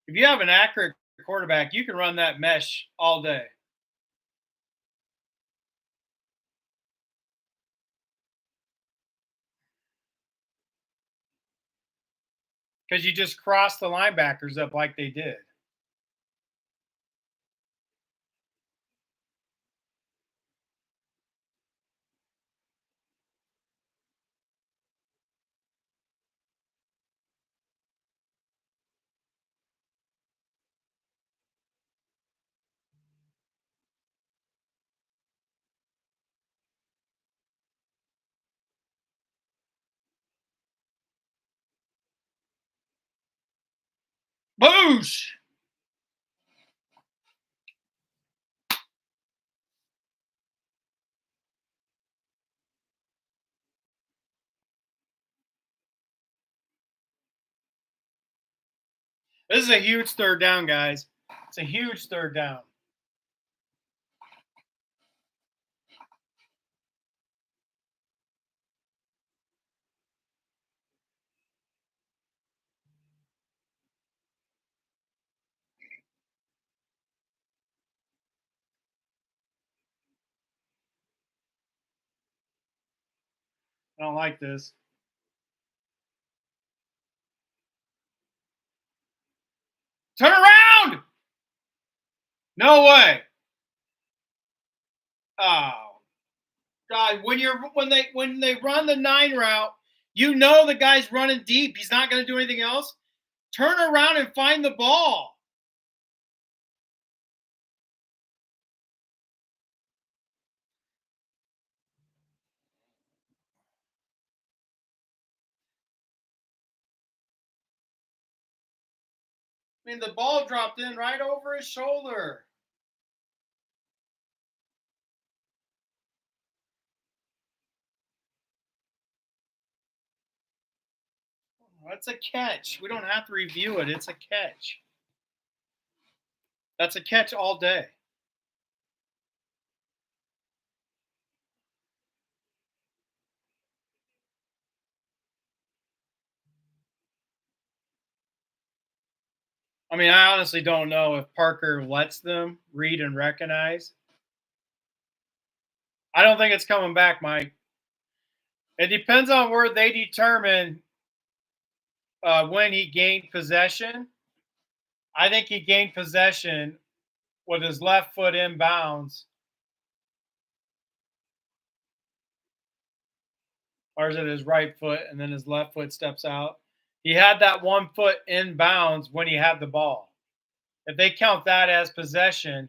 If you have an accurate quarterback, you can run that mesh all day. Because you just cross the linebackers up like they did. Boosh! This is a huge third down, guys. It's a huge third down. I don't like this. Turn around! No way. Oh God! When they run the 9 route, you know the guy's running deep. He's not going to do anything else. Turn around and find the ball. I mean, the ball dropped in right over his shoulder. That's a catch. We don't have to review it. It's a catch. That's a catch all day. I mean, I honestly don't know if Parker lets them read and recognize. I don't think it's coming back, Mike. It depends on where they determine when he gained possession. I think he gained possession with his left foot inbounds, or is it his right foot and then his left foot steps out? He had that 1 foot inbounds when he had the ball. If they count that as possession,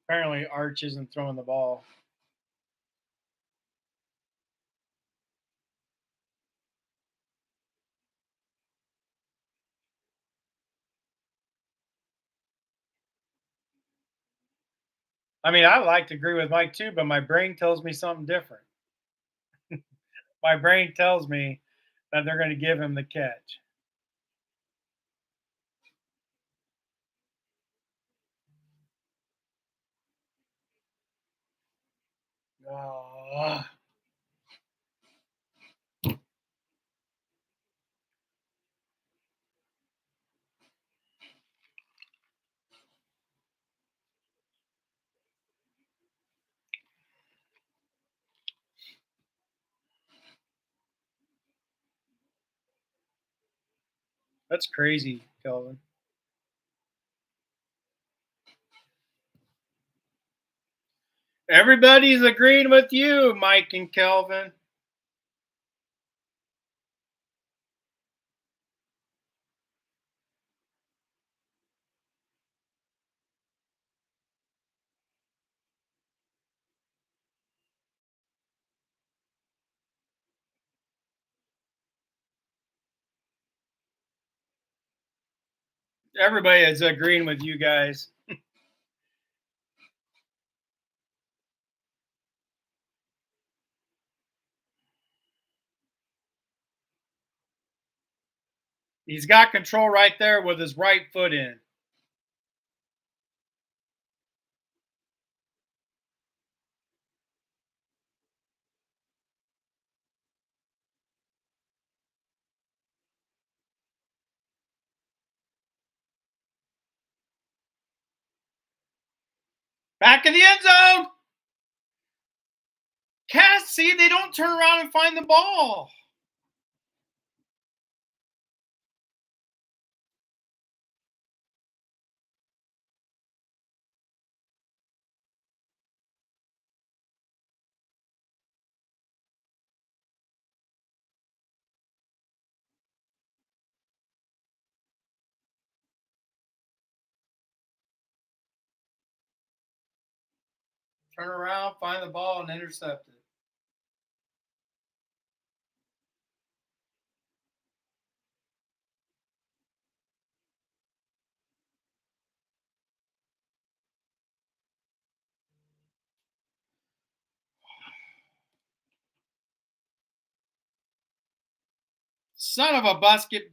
apparently Arch isn't throwing the ball. I mean, I like to agree with Mike too, but my brain tells me something different. My brain tells me that they're going to give him the catch. Oh, that's crazy, Kelvin. Everybody's agreeing with you, Mike and Kelvin. Everybody is agreeing with you guys. He's got control right there with his right foot in. Back in the end zone. Cass, see, they don't turn around and find the ball. Turn around, find the ball, and intercept it. Son of a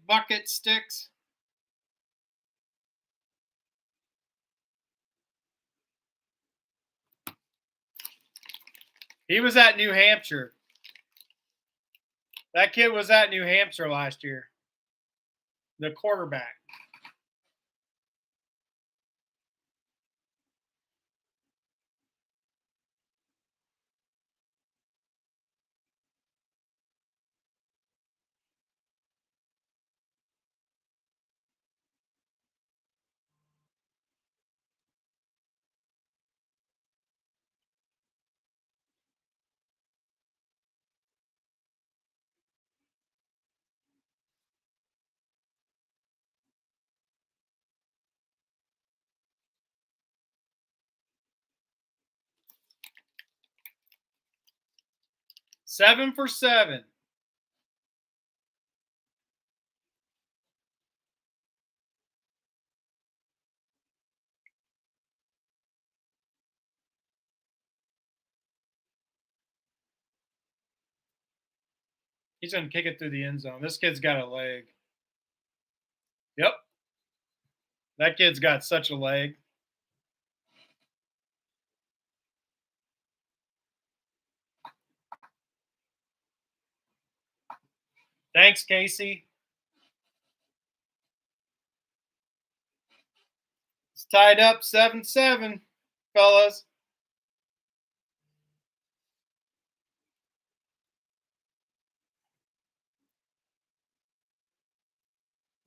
bucket sticks. He was at New Hampshire. That kid was at New Hampshire last year. The quarterback. Seven for seven. He's going to kick it through the end zone. This kid's got a leg. Yep. That kid's got such a leg. Thanks, Casey. It's tied up 7-7, fellas.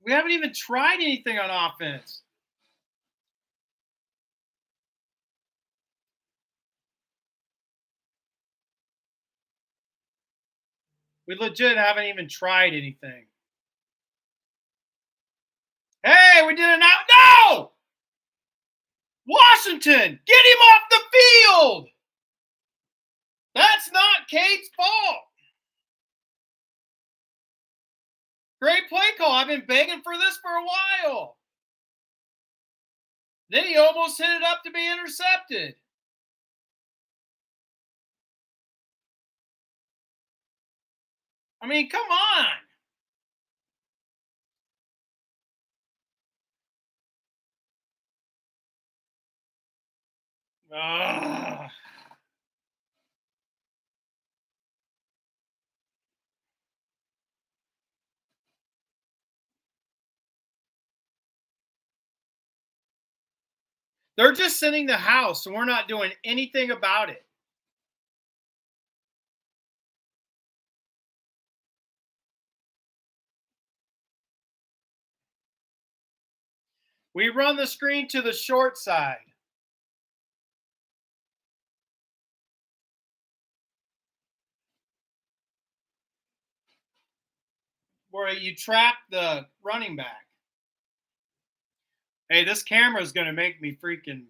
We haven't even tried anything on offense. We legit haven't even tried anything. Hey, we did it now. No! Washington, get him off the field. That's not Kate's fault. Great play call. I've been begging for this for a while. Then he almost hit it up to be intercepted. I mean, come on. Ugh. They're just sending the house, and we're not doing anything about it. We run the screen to the short side where you trap the running back. Hey, this camera is going to make me freaking.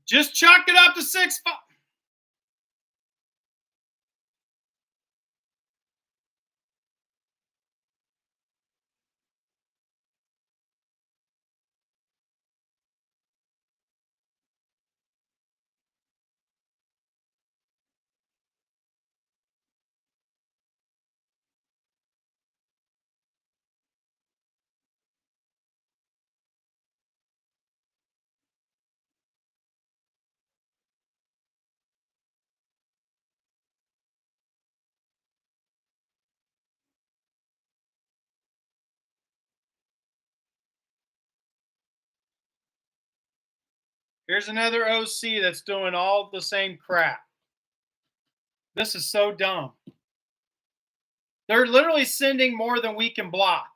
Just chuck it up to 6-5. Here's another OC that's doing all the same crap. This is so dumb. They're literally sending more than we can block.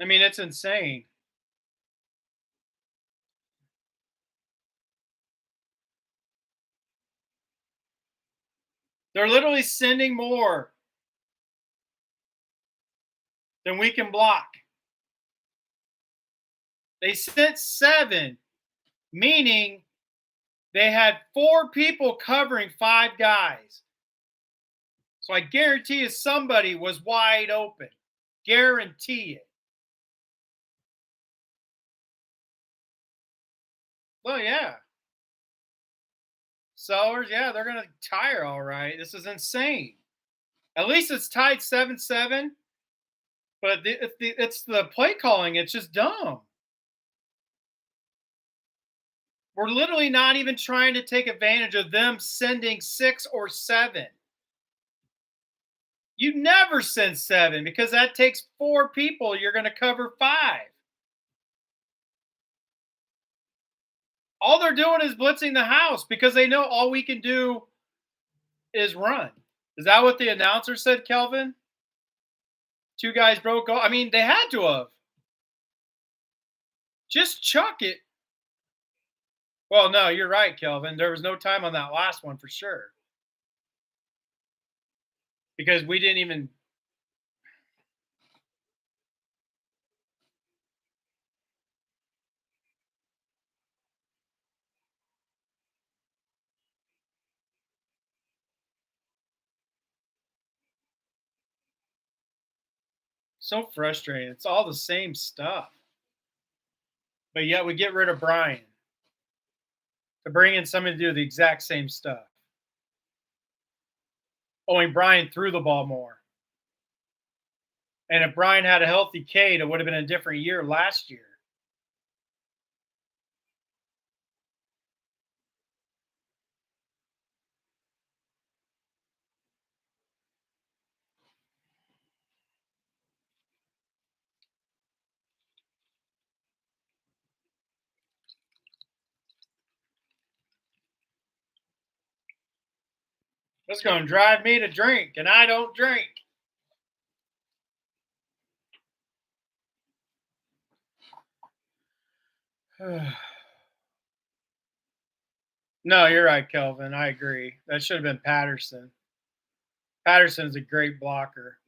I mean, it's insane. They're literally sending more than we can block. They sent 7, meaning they had 4 people covering 5 guys. So I guarantee you somebody was wide open. Guarantee it. Well, yeah. Sellers, yeah, they're going to tire all right. This is insane. At least it's tied 7-7, but it's the play calling. It's just dumb. We're literally not even trying to take advantage of them sending 6 or 7. You never send 7 because that takes 4 people. You're going to cover 5. All they're doing is blitzing the house because they know all we can do is run. Is that what the announcer said, Kelvin? 2 guys broke off. I mean, they had to have. Just chuck it. Well, no, you're right, Kelvin. There was no time on that last one for sure. Because we didn't even. So frustrating. It's all the same stuff. But yet we get rid of Brian to bring in somebody to do the exact same stuff. Only Brian threw the ball more. And if Brian had a healthy Cade, it would have been a different year last year. That's going to drive me to drink, and I don't drink. No, you're right, Kelvin. I agree. That should have been Patterson. Patterson is a great blocker.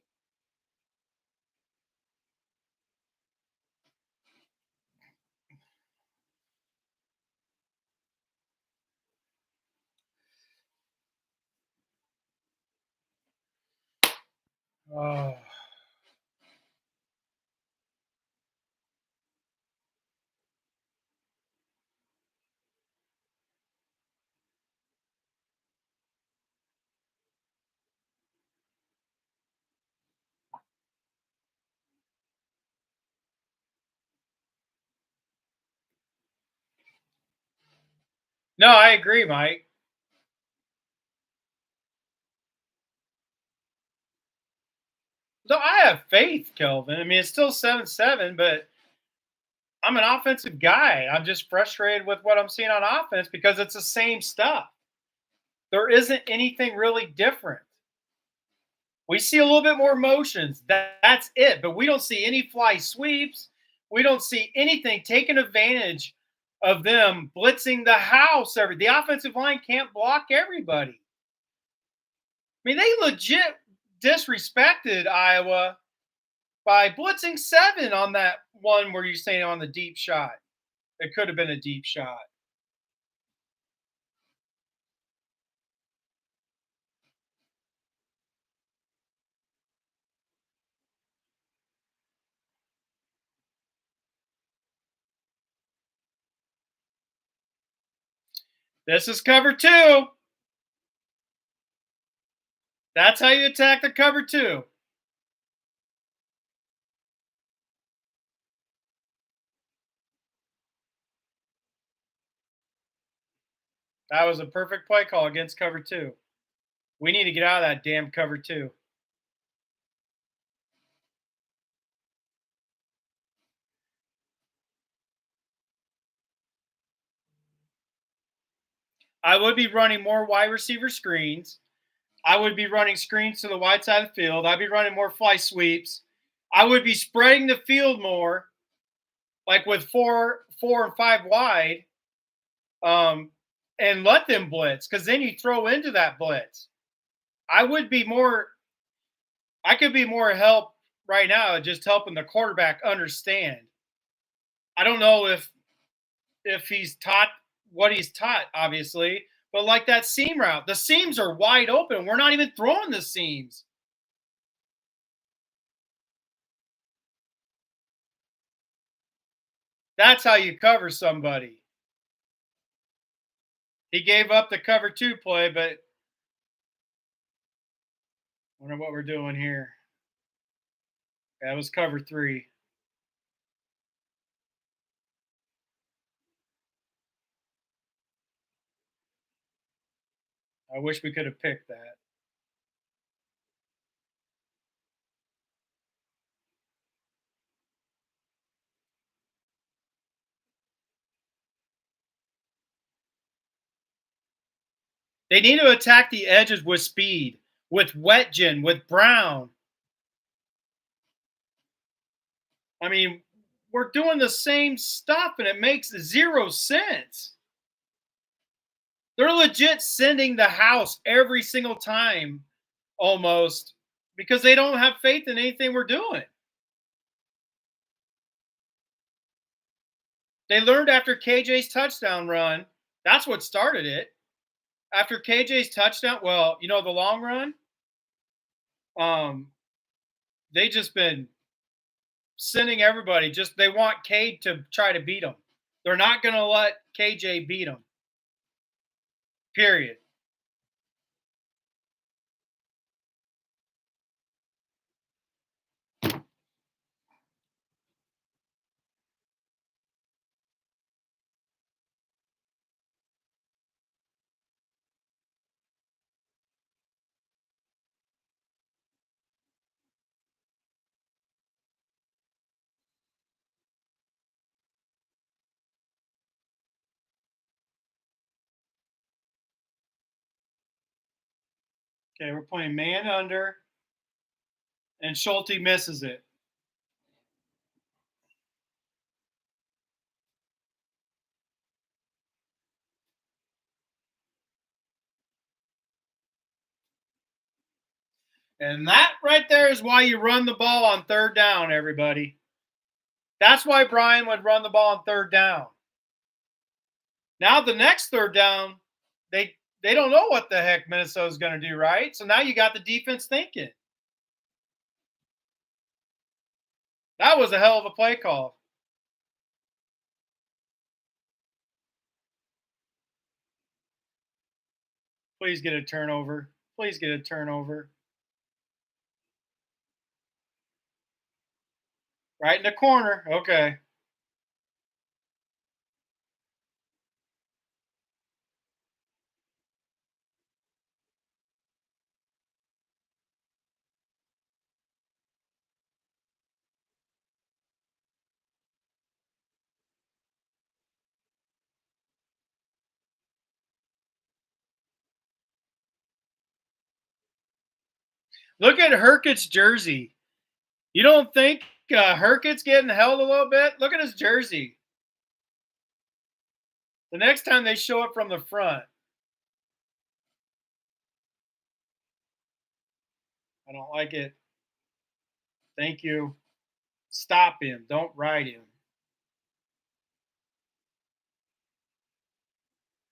Oh. No, I agree, Mike. No, I have faith, Kelvin. I mean, it's still 7-7, but I'm an offensive guy. I'm just frustrated with what I'm seeing on offense because it's the same stuff. There isn't anything really different. We see a little bit more motions. That's it. But we don't see any fly sweeps. We don't see anything taking advantage of them blitzing the house. The offensive line can't block everybody. I mean, they legit disrespected Iowa by blitzing 7 on that one where you're saying on the deep shot. It could have been a deep shot. This is cover 2. That's how you attack the cover 2. That was a perfect play call against cover 2. We need to get out of that damn cover 2. I would be running more wide receiver screens. I would be running screens to the wide side of the field. I'd be running more fly sweeps. I would be spreading the field more, like with four and five wide, um, and let them blitz because then you throw into that blitz. I would be more. I could be more help right now, just helping the quarterback understand. I don't know if he's taught what he's taught, obviously, but like that seam route, the seams are wide open. We're not even throwing the seams. That's how you cover somebody. He gave up the cover 2 play, but I wonder what we're doing here. That was cover 3. I wish we could have picked that. They need to attack the edges with speed, with Wetgen, with Brown. I mean, we're doing the same stuff and it makes 0 sense. They're legit sending the house every single time almost because they don't have faith in anything we're doing. They learned after KJ's touchdown run. That's what started it. After KJ's touchdown, well, the long run, um, they just been sending everybody. Just they want Cade to try to beat them. They're not going to let KJ beat them. Period. Okay, we're playing man under, and Schulte misses it. And that right there is why you run the ball on third down, everybody. That's why Brian would run the ball on third down. Now the next third down, they don't know what the heck Minnesota's going to do, right? So now you got the defense thinking. That was a hell of a play call. Please get a turnover. Please get a turnover. Right in the corner. Okay. Look at Herkitt's jersey. You don't think Herkitt's getting held a little bit? Look at his jersey. The next time they show it from the front, I don't like it. Thank you. Stop him. Don't ride him.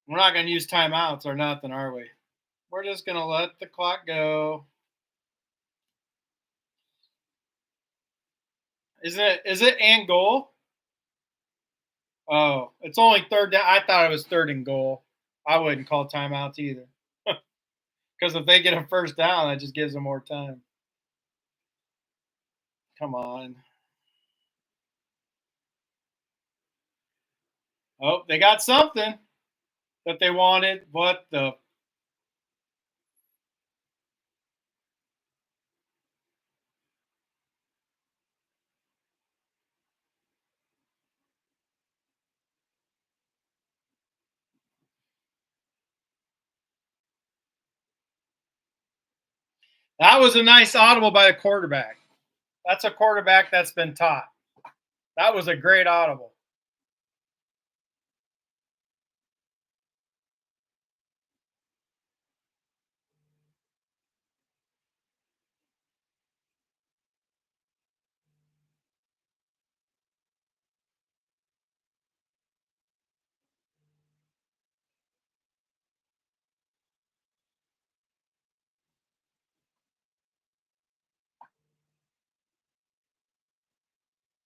We're not going to use timeouts or nothing, are we? We're just going to let the clock go. Is it and goal? Oh, it's only third down. I thought it was third and goal. I wouldn't call timeouts either. Because if they get a first down, that just gives them more time. Come on. Oh, they got something that they wanted. What the? That was a nice audible by the quarterback. That's a quarterback that's been taught. That was a great audible.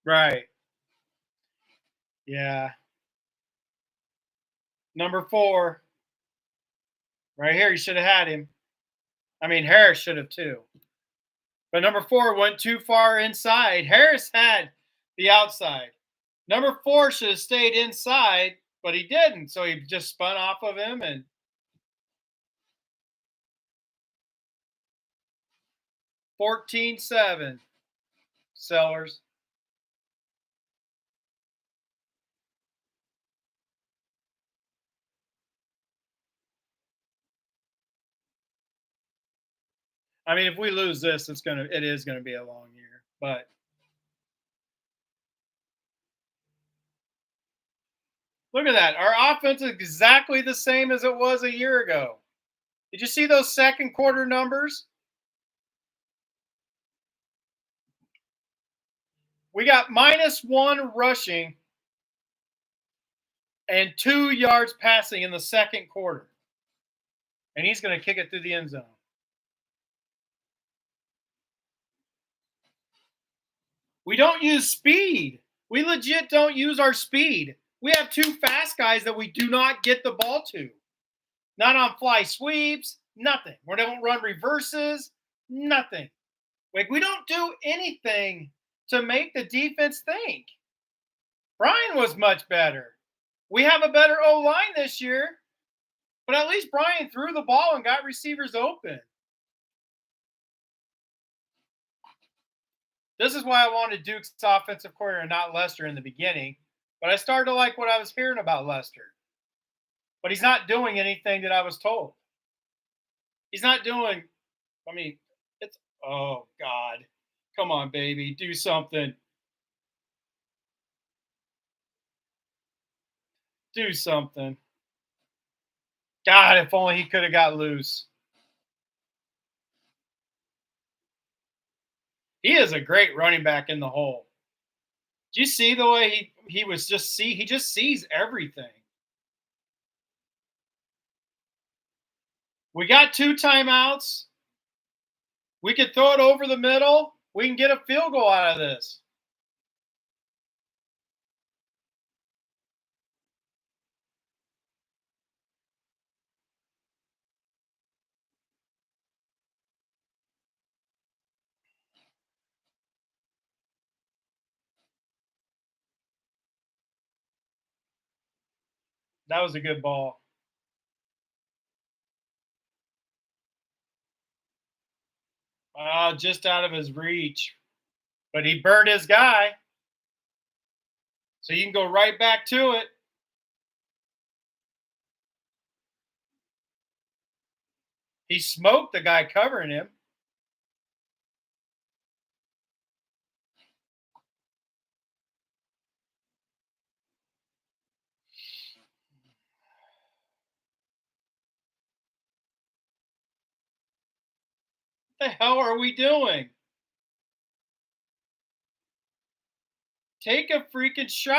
Right. Yeah. Number 4. Right here. You should have had him. I mean, Harris should have too. But number 4 went too far inside. Harris had the outside. Number 4 should have stayed inside, but he didn't. So he just spun off of him and 14-7. Sellers. I mean, if we lose this, it is gonna be a long year. But look at that. Our offense is exactly the same as it was a year ago. Did you see those second quarter numbers? We got -1 rushing and 2 yards passing in the second quarter. And he's going to kick it through the end zone. We don't use speed. We legit don't use our speed. We have 2 fast guys that we do not get the ball to. Not on fly sweeps, nothing. We don't run reverses, nothing. Like, we don't do anything to make the defense think. Brian was much better. We have a better O line this year, but at least Brian threw the ball and got receivers open. This is why I wanted Duke's offensive coordinator and not Lester in the beginning. But I started to like what I was hearing about Lester. But he's not doing anything that I was told. He's not doing, I mean, it's, oh, God. Come on, baby. Do something. Do something. God, if only he could have got loose. He is a great running back in the hole. Do you see the way he just sees everything. We got 2 timeouts. We could throw it over the middle. We can get a field goal out of this. That was a good ball. Just out of his reach. But he burned his guy. So you can go right back to it. He smoked the guy covering him. What the hell are we doing? Take a freaking shot.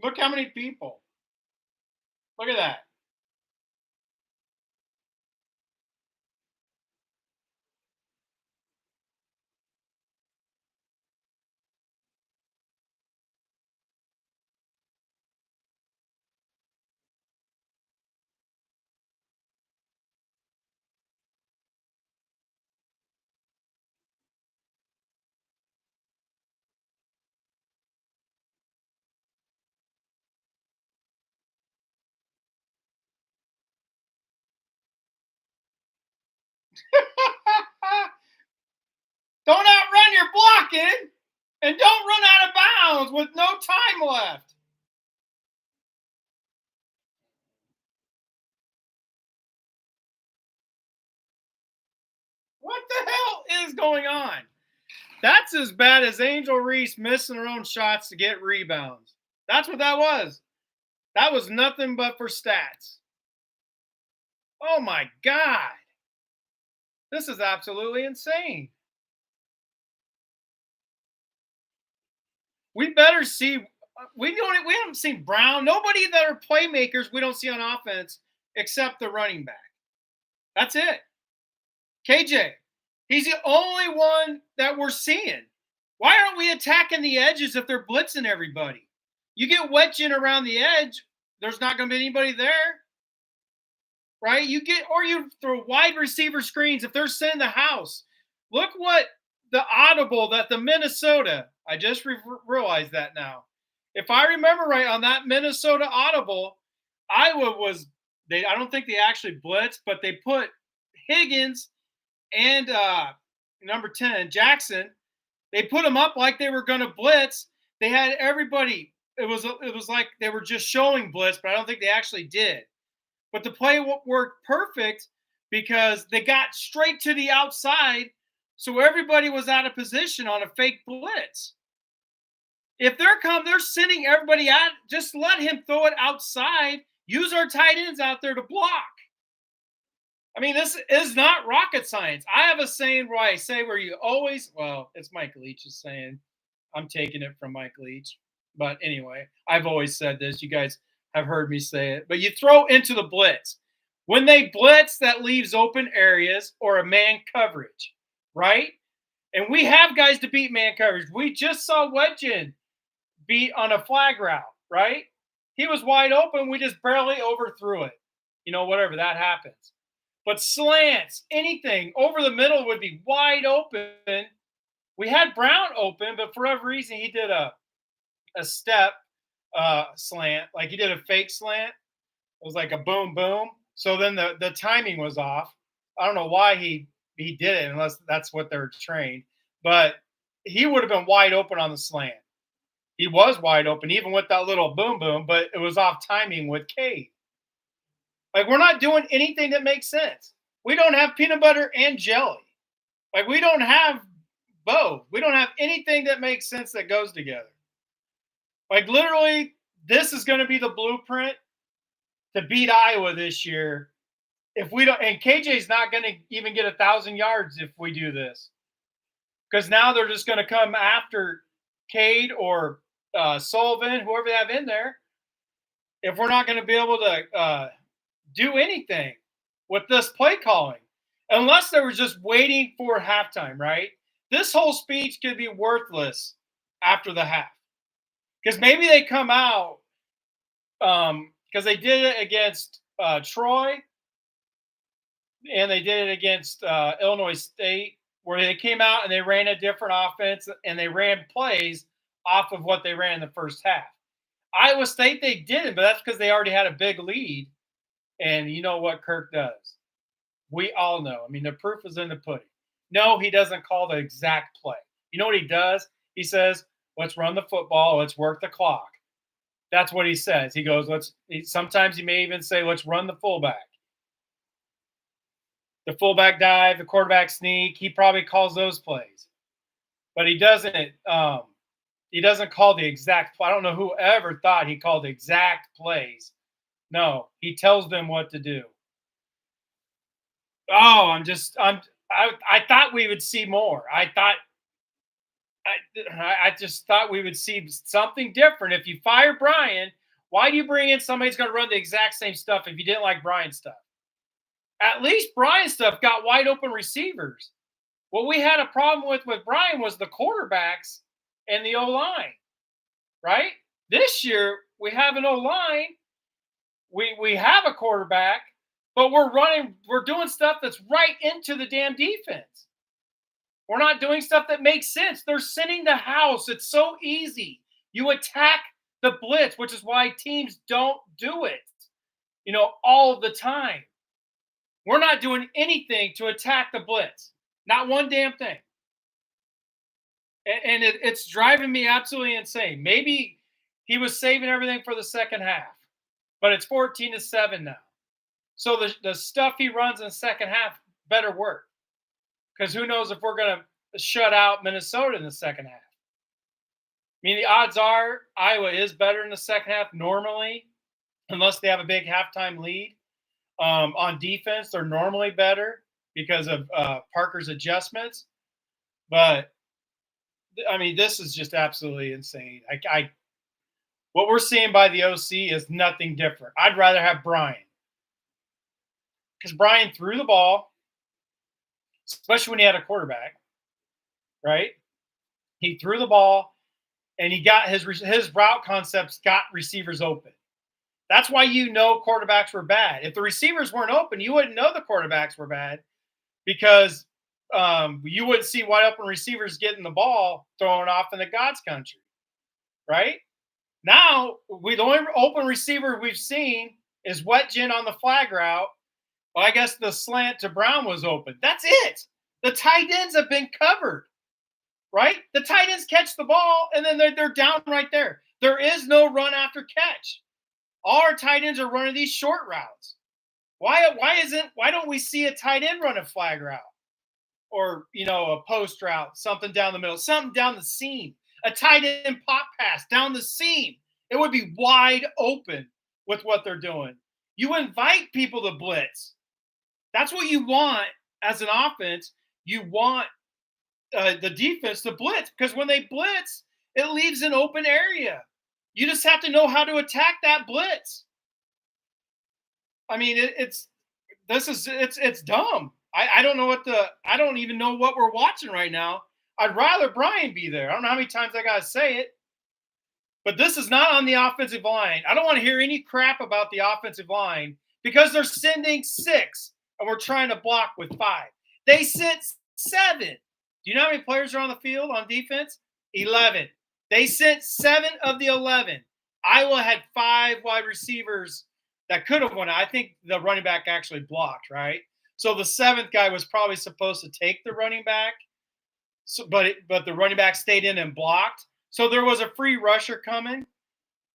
Look how many people. Look at that. Don't outrun your blocking and don't run out of bounds with no time left. What the hell is going on? That's as bad as Angel Reese missing her own shots to get rebounds. That's what that was. That was nothing but for stats. Oh my God. This is absolutely insane. We better see. We haven't seen Brown. Nobody that are playmakers we don't see on offense except the running back. That's it. KJ. He's the only one that we're seeing. Why aren't we attacking the edges if they're blitzing everybody? You get wedging around the edge, there's not going to be anybody there, right? You throw wide receiver screens if they're sending the house. Look what the audible that the Minnesota, I just realized that now. If I remember right on that Minnesota audible, Iowa was, I don't think they actually blitzed, but they put Higgins and number 10, Jackson, they put them up like they were going to blitz. They had everybody. It was like they were just showing blitz, but I don't think they actually did. But the play worked perfect because they got straight to the outside, so everybody was out of position on a fake blitz. If they're sending everybody out, just let him throw it outside. Use our tight ends out there to block. I mean, this is not rocket science. I have a saying where I say where you always, well, it's Mike Leach's saying. I'm taking it from Mike Leach. But anyway, I've always said this. You guys have heard me say it. But you throw into the blitz. When they blitz, that leaves open areas or a man coverage, right? And we have guys to beat man coverage. We just saw Wedgen beat on a flag route, right? He was wide open. We just barely overthrew it. Whatever that happens. But slants, anything over the middle would be wide open. We had Brown open, but for whatever reason, he did a step slant, like he did a fake slant. It was like a boom, boom. So then the timing was off. I don't know why he did it unless that's what they're trained. But he would have been wide open on the slant. He was wide open, even with that little boom, boom, but it was off timing with Cade. Like, we're not doing anything that makes sense. We don't have peanut butter and jelly. Like, we don't have both. We don't have anything that makes sense that goes together. Like, literally, this is going to be the blueprint to beat Iowa this year. If we don't, and KJ's not going to even get 1,000 yards if we do this, because now they're just going to come after Cade or Sullivan, whoever they have in there. If we're not going to be able to do anything with this play calling, unless they were just waiting for halftime, right? This whole speech could be worthless after the half, because maybe they come out because they did it against Troy and they did it against Illinois State, where they came out and they ran a different offense and they ran plays off of what they ran in the first half. Iowa State, they didn't, but that's because they already had a big lead. And you know what Kirk does? We all know. I mean, the proof is in the pudding. No, he doesn't call the exact play. You know what he does? He says, let's run the football. Let's work the clock. That's what he says. He goes, sometimes he may even say, let's run the fullback. The fullback dive, the quarterback sneak. He probably calls those plays. But he doesn't call the exact play. I don't know who ever thought he called the exact plays. No, he tells them what to do. Oh, I thought we would see more. I just thought we would see something different. If you fire Brian, why do you bring in somebody who's going to run the exact same stuff if you didn't like Brian's stuff? At least Brian's stuff got wide open receivers. What we had a problem with Brian was the quarterbacks and the O-line, right? This year, we have an O-line. We have a quarterback, but we're doing stuff that's right into the damn defense. We're not doing stuff that makes sense. They're sending the house. It's so easy. You attack the blitz, which is why teams don't do it, all the time. We're not doing anything to attack the blitz. Not one damn thing. And it's driving me absolutely insane. Maybe he was saving everything for the second half, but it's 14-7 now. So the stuff he runs in the second half better work, because who knows if we're going to shut out Minnesota in the second half. I mean, the odds are Iowa is better in the second half normally, unless they have a big halftime lead. On defense, they're normally better because of Parker's adjustments. But, I mean, this is just absolutely insane. What we're seeing by the OC is nothing different. I'd rather have Brian, because Brian threw the ball, especially when he had a quarterback, right? He threw the ball, and he got his route concepts got receivers open. That's why quarterbacks were bad. If the receivers weren't open, you wouldn't know the quarterbacks were bad, because you wouldn't see wide open receivers getting the ball thrown off in the God's country, right? Now, the only open receiver we've seen is Wedgen on the flag route. Well, I guess the slant to Brown was open. That's it. The tight ends have been covered, right? The tight ends catch the ball, and then they're down right there. There is no run after catch. All our tight ends are running these short routes. Why don't we see a tight end run a flag route, or a post route, something down the middle, something down the seam, a tight end pop pass down the seam? It would be wide open with what they're doing. You invite people to blitz. That's what you want as an offense. You want the defense to blitz, because when they blitz, it leaves an open area. You just have to know how to attack that blitz. I mean, it's dumb. I don't know I don't even know what we're watching right now. I'd rather Brian be there. I don't know how many times I gotta say it, but this is not on the offensive line. I don't want to hear any crap about the offensive line because they're sending six and we're trying to block with five. They sent seven. Do you know how many players are on the field on defense? 11. They sent seven of the 11. Iowa had five wide receivers that could have won. I think the running back actually blocked, right? So the seventh guy was probably supposed to take the running back, but the running back stayed in and blocked. So there was a free rusher coming,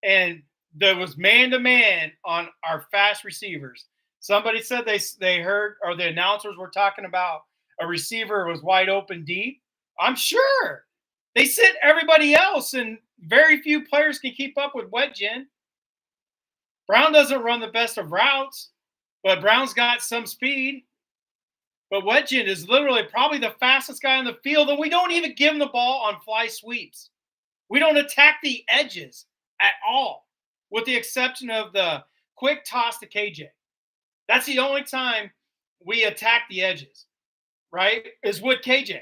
and there was man to man on our fast receivers. Somebody said they heard, or the announcers were talking about a receiver was wide open deep. I'm sure they sent everybody else, and very few players can keep up with Wedgen. Brown doesn't run the best of routes, but Brown's got some speed. But Wedgen is literally probably the fastest guy on the field, and we don't even give him the ball on fly sweeps. We don't attack the edges at all, with the exception of the quick toss to KJ. That's the only time we attack the edges, right? Is with KJ.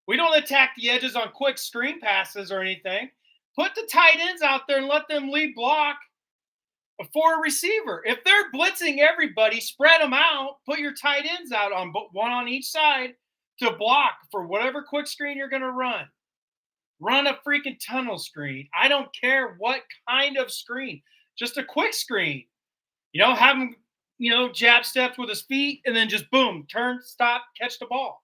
We don't attack the edges on quick screen passes or anything. Put the tight ends out there and let them lead block for a receiver. If they're blitzing everybody, spread them out. Put your tight ends out on one on each side to block for whatever quick screen you're going to run. Run a freaking tunnel screen. I don't care what kind of screen. Just a quick screen. Have him, jab steps with his feet and then just boom, turn, stop, catch the ball.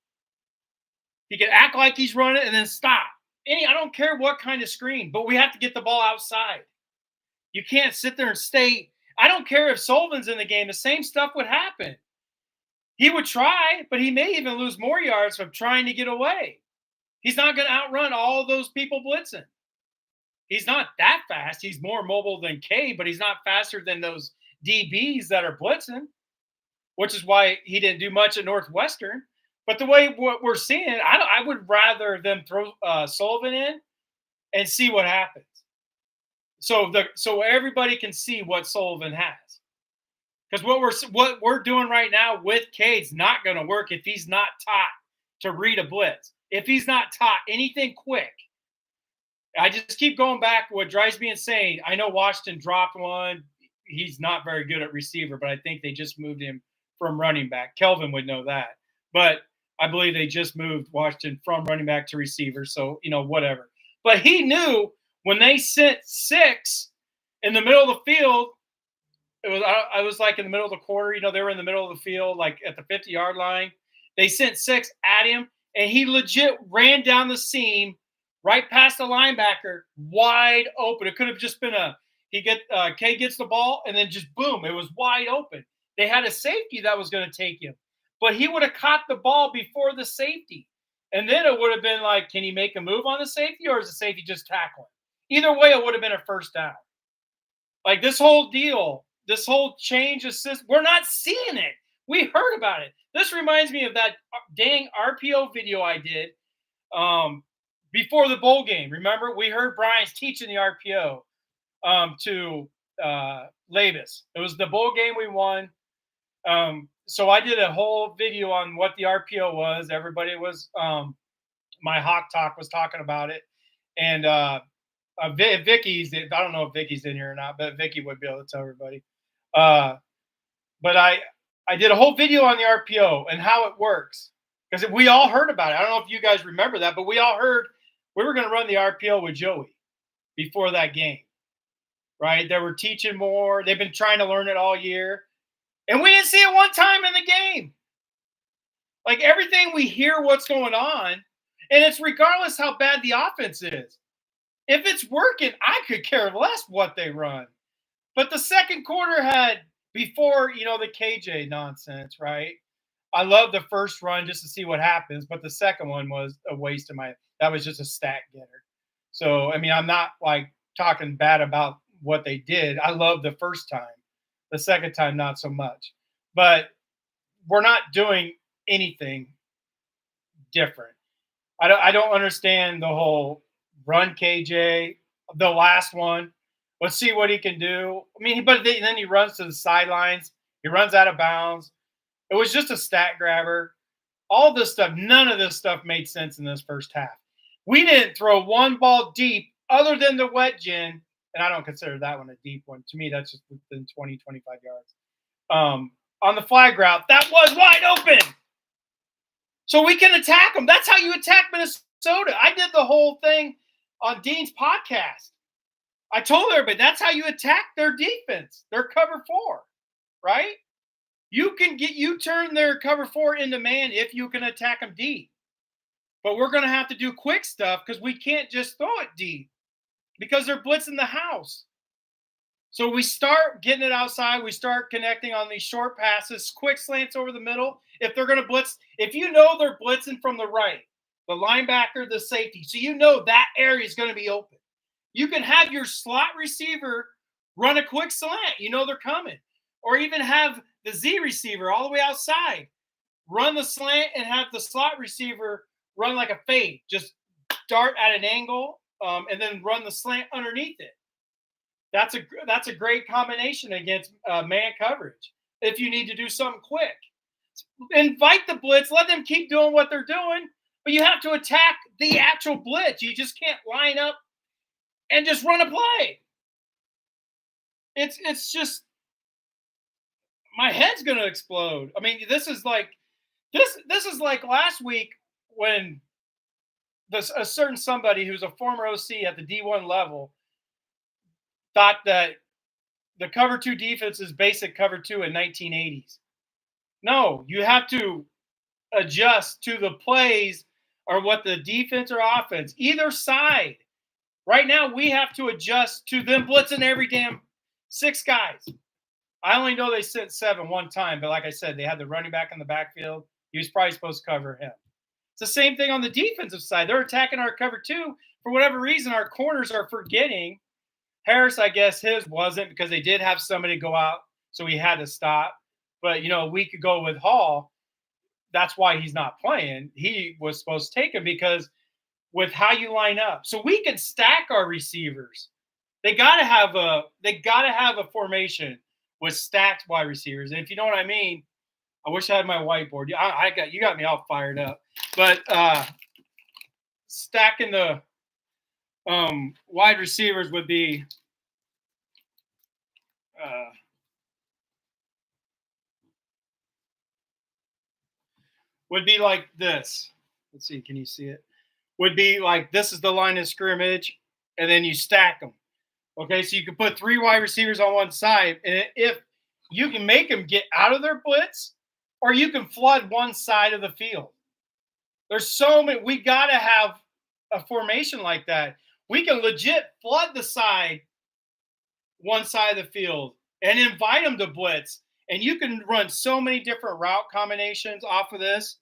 He can act like he's running and then stop. I don't care what kind of screen, but we have to get the ball outside. You can't sit there and stay. I don't care if Sullivan's in the game. The same stuff would happen. He would try, but he may even lose more yards from trying to get away. He's not going to outrun all those people blitzing. He's not that fast. He's more mobile than K, but he's not faster than those DBs that are blitzing, which is why he didn't do much at Northwestern. But the way what we're seeing, I would rather them throw Sullivan in and see what happens. So everybody can see what Sullivan has. Because what we're doing right now with Cade's not going to work if he's not taught to read a blitz. If he's not taught anything quick. I just keep going back to what drives me insane. I know Washington dropped one. He's not very good at receiver, but I think they just moved him from running back. Kelvin would know that. But I believe they just moved Washington from running back to receiver. So, whatever. But he knew when they sent six in the middle of the field, I was like in the middle of the quarter, they were in the middle of the field, like at the 50-yard line. They sent six at him, and he legit ran down the seam right past the linebacker, wide open. It could have just been K gets the ball, and then just boom, it was wide open. They had a safety that was going to take him, but he would have caught the ball before the safety. And then it would have been like, can he make a move on the safety, or is the safety just tackling? Either way, it would have been a first down. Like this whole deal, this whole change of system, we're not seeing it. We heard about it. This reminds me of that dang RPO video I did before the bowl game. Remember, we heard Brian's teaching the RPO to Labus. It was the bowl game we won. So I did a whole video on what the RPO was. Everybody was, my Hawk Talk was talking about it. And Vicky's, I don't know if Vicky's in here or not, but Vicky would be able to tell everybody. But I did a whole video on the RPO and how it works, because we all heard about it. I don't know if you guys remember that, but we all heard we were going to run the RPO with Joey before that game, right? They were teaching more. They've been trying to learn it all year. And we didn't see it one time in the game. Like everything we hear what's going on, and it's regardless how bad the offense is. If it's working, I could care less what they run. But the second quarter had, before, the KJ nonsense, right? I love the first run just to see what happens, but the second one was a waste of that was just a stat getter. So, I mean, I'm not like talking bad about what they did. I love the first time. The second time, not so much. But we're not doing anything different. I don't understand the whole run KJ, the last one. Let's see what he can do. I mean, but then he runs to the sidelines. He runs out of bounds. It was just a stat grabber. All this stuff, none of this stuff made sense in this first half. We didn't throw one ball deep other than the wet gin, and I don't consider that one a deep one. To me, that's just within 20, 25 yards. On the flag route, that was wide open. So we can attack them. That's how you attack Minnesota. I did the whole thing on Dean's podcast. I told everybody that's how you attack their defense, their cover four, right? You turn their cover four into man if you can attack them deep. But we're going to have to do quick stuff because we can't just throw it deep because they're blitzing the house. So we start getting it outside. We start connecting on these short passes, quick slants over the middle. If they're going to blitz, if you know they're blitzing from the right, the linebacker, the safety, so you know that area is going to be open. You can have your slot receiver run a quick slant. You know they're coming. Or even have the Z receiver all the way outside. Run the slant and have the slot receiver run like a fade. Just dart at an angle and then run the slant underneath it. That's a great combination against man coverage if you need to do something quick. Invite the blitz. Let them keep doing what they're doing. But you have to attack the actual blitz. You just can't line up and just run a play. It's just my head's going to explode. I mean, this is like last week when a certain somebody who's a former OC at the D1 level thought that the cover two defense is basic cover two in 1980s. No, you have to adjust to the plays or what the defense or offense, either side. Right now, we have to adjust to them blitzing every damn 6 guys. I only know they sent 7 one time, but like I said, they had the running back in the backfield. He was probably supposed to cover him. It's the same thing on the defensive side. They're attacking our cover two. For whatever reason, our corners are forgetting. Harris, I guess his wasn't because they did have somebody go out, so he had to stop. But, a week ago with Hall, that's why he's not playing. He was supposed to take him because with how you line up. So we can stack our receivers. They got to have a formation with stacked wide receivers. And if you know what I mean, I wish I had my whiteboard. You got me all fired up. But stacking the wide receivers would be like this. Let's see, can you see it? Would be like this is the line of scrimmage, and then you stack them. Okay, so you can put 3 wide receivers on one side, and if you can make them get out of their blitz, or you can flood one side of the field. There's so many. We got to have a formation like that. We can legit flood the side, one side of the field, and invite them to blitz. And you can run so many different route combinations off of this.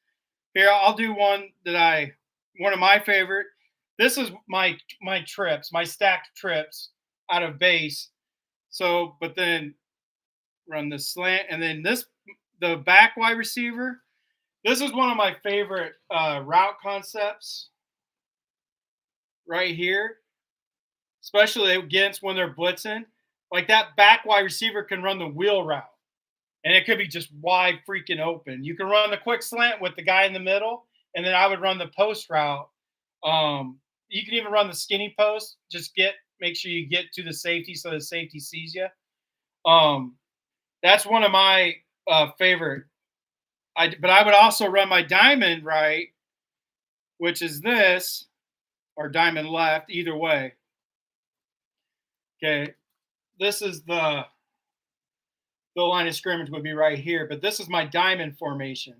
Here, I'll do one of my favorite. This is my trips, my stacked trips out of base. So, but then run the slant, and then the back wide receiver. This is one of my favorite route concepts right here, especially against when they're blitzing. Like that back wide receiver can run the wheel route, and it could be just wide freaking open. You can run the quick slant with the guy in the middle, and then I would run the post route. You can even run the skinny post. Just make sure you get to the safety so the safety sees you. That's one of my favorite. But I would also run my diamond right, which is this, or diamond left, either way. Okay, this is the line of scrimmage would be right here, but this is my diamond formation.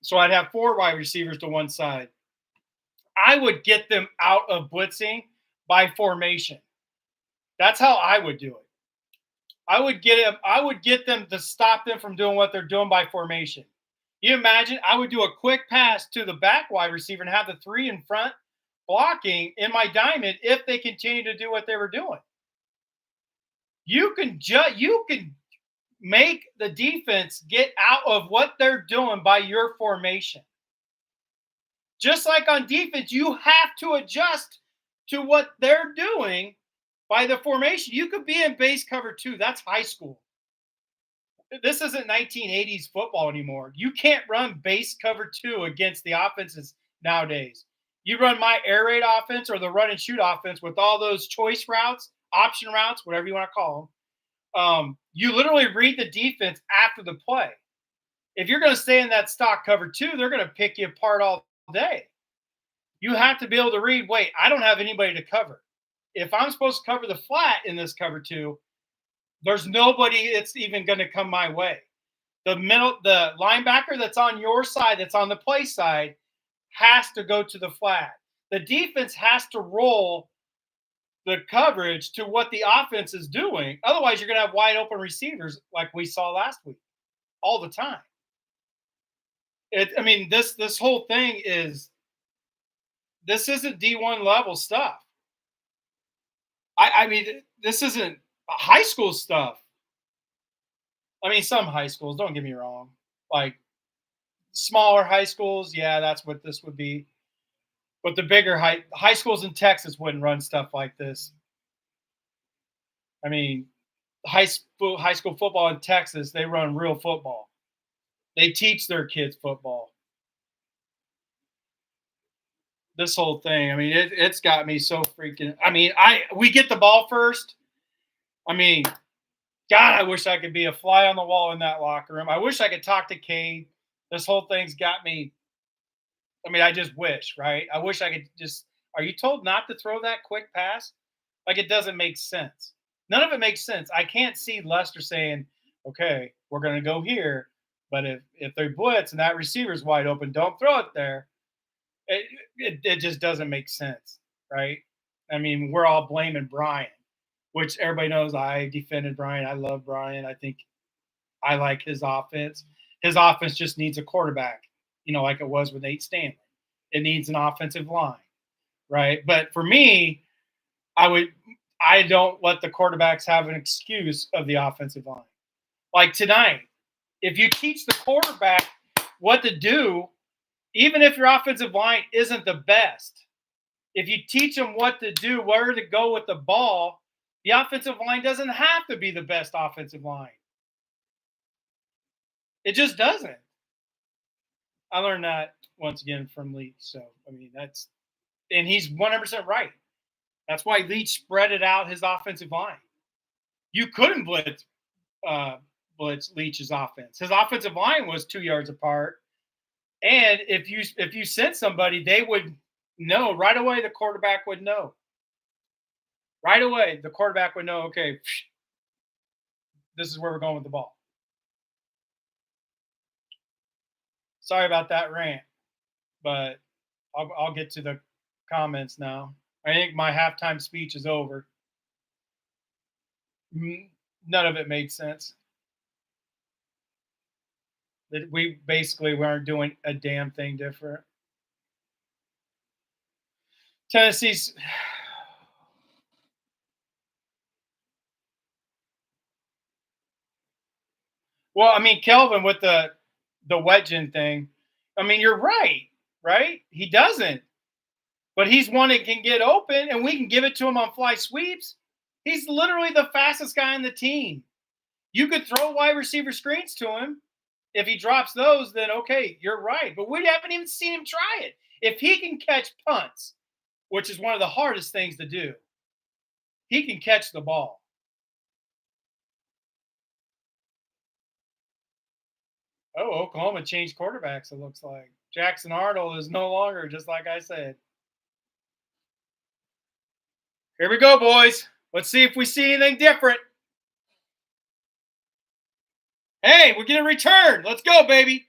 So I'd have 4 wide receivers to one side. I would get them out of blitzing by formation. That's how I would do it. I would get them to stop them from doing what they're doing by formation. You imagine I would do a quick pass to the back wide receiver and have the 3 in front blocking in my diamond if they continue to do what they were doing. You can make the defense get out of what they're doing by your formation. Just like on defense, you have to adjust to what they're doing By the formation, you could be in base cover two. That's high school. This isn't 1980s football anymore. You can't run base cover two against the offenses nowadays. You run my air raid offense or the run and shoot offense with all those choice routes, option routes, whatever you want to call them. You literally read the defense after the play. If you're going to stay in that stock cover two, they're going to pick you apart all day. You have to be able to read, wait, I don't have anybody to cover. If I'm supposed to cover the flat in this cover two, there's nobody that's even going to come my way. The linebacker that's on your side, that's on the play side, has to go to the flat. The defense has to roll the coverage to what the offense is doing. Otherwise, you're going to have wide open receivers like we saw last week all the time. I mean, this whole thing this isn't D1 level stuff. I mean, this isn't high school stuff. I mean, some high schools, don't get me wrong. Like smaller high schools, yeah, that's what this would be. But the bigger high schools in Texas wouldn't run stuff like this. I mean, high school football in Texas, they run real football. They teach their kids football. This whole thing, I mean, it's got me so freaking. I mean, we get the ball first. I mean, God, I wish I could be a fly on the wall in that locker room. I wish I could talk to Cade. This whole thing's got me. I mean, I just wish, right? I wish I could just. Are you told not to throw that quick pass? Like it doesn't make sense. None of it makes sense. I can't see Lester saying, "Okay, we're going to go here," but if they blitz and that receiver's wide open, don't throw it there. It just doesn't make sense, right? I mean, we're all blaming Brian, which everybody knows I defended Brian. I love Brian. I think I like his offense. His offense just needs a quarterback, like it was with Nate Stanley. It needs an offensive line, right? But for me, I don't let the quarterbacks have an excuse of the offensive line. Like tonight, if you teach the quarterback what to do, even if your offensive line isn't the best, if you teach them what to do, where to go with the ball, the offensive line doesn't have to be the best offensive line. It just doesn't. I learned that once again from Leach. So, I mean, and he's 100% right. That's why Leach spread it out his offensive line. You couldn't blitz Leach's offense. His offensive line was 2 yards apart. And if you sent somebody, they would know right away. The quarterback would know right away. The quarterback would know. Okay, this is where we're going with the ball. Sorry about that rant, but I'll get to the comments now. I think my halftime speech is over. None of it made sense. We basically weren't doing a damn thing different. Tennessee's. Well, I mean, Kelvin with the wedging thing. I mean, you're right? He doesn't, but he's one that can get open, and we can give it to him on fly sweeps. He's literally the fastest guy on the team. You could throw wide receiver screens to him. If he drops those, then okay, you're right. But we haven't even seen him try it. If he can catch punts, which is one of the hardest things to do, he can catch the ball. Oh, Oklahoma changed quarterbacks, it looks like. Jackson Arnold is no longer, just like I said. Here we go, boys. Let's see if we see anything different. Hey, we're getting a return. Let's go, baby.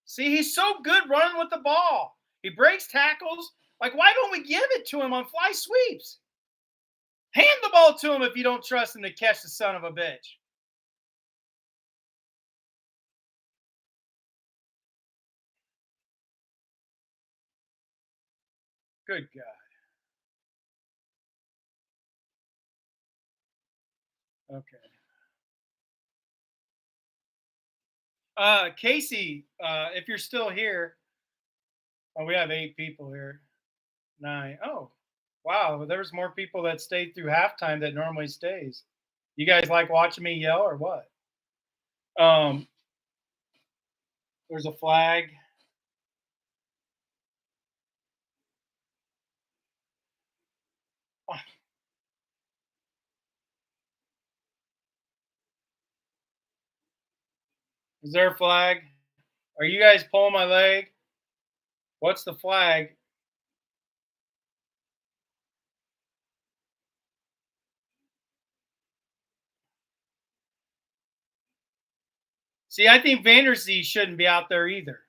See, he's so good running with the ball. He breaks tackles. Like, why don't we give it to him on fly sweeps? Hand the ball to him if you don't trust him to catch the son of a bitch. Good God. Okay. Casey, if you're still here, we have 8 people here. 9. Oh, wow. Well, there's more people that stayed through halftime that normally stays. You guys like watching me yell or what? Um, there's a flag. Is there a flag? Are you guys pulling my leg? What's the flag? See, I think Vandersea shouldn't be out there either.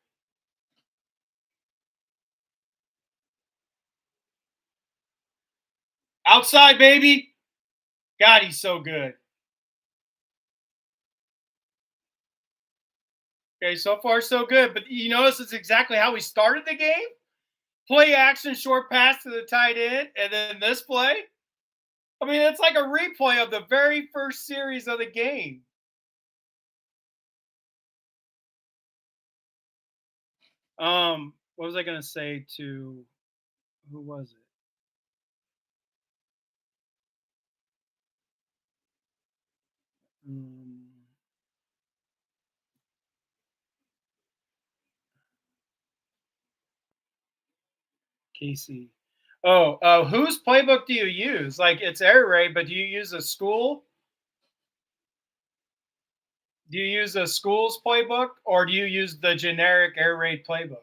Outside, baby. God, he's so good. Okay, so far so good. But you notice it's exactly how we started the game. Play action, short pass to the tight end, and then this play. I mean, it's like a replay of the very first series of the game. What was I gonna say to who was it? Um, Casey. Oh, whose playbook do you use? Like it's air raid, but do you use a school? Do you use a school's playbook or do you use the generic air raid playbook?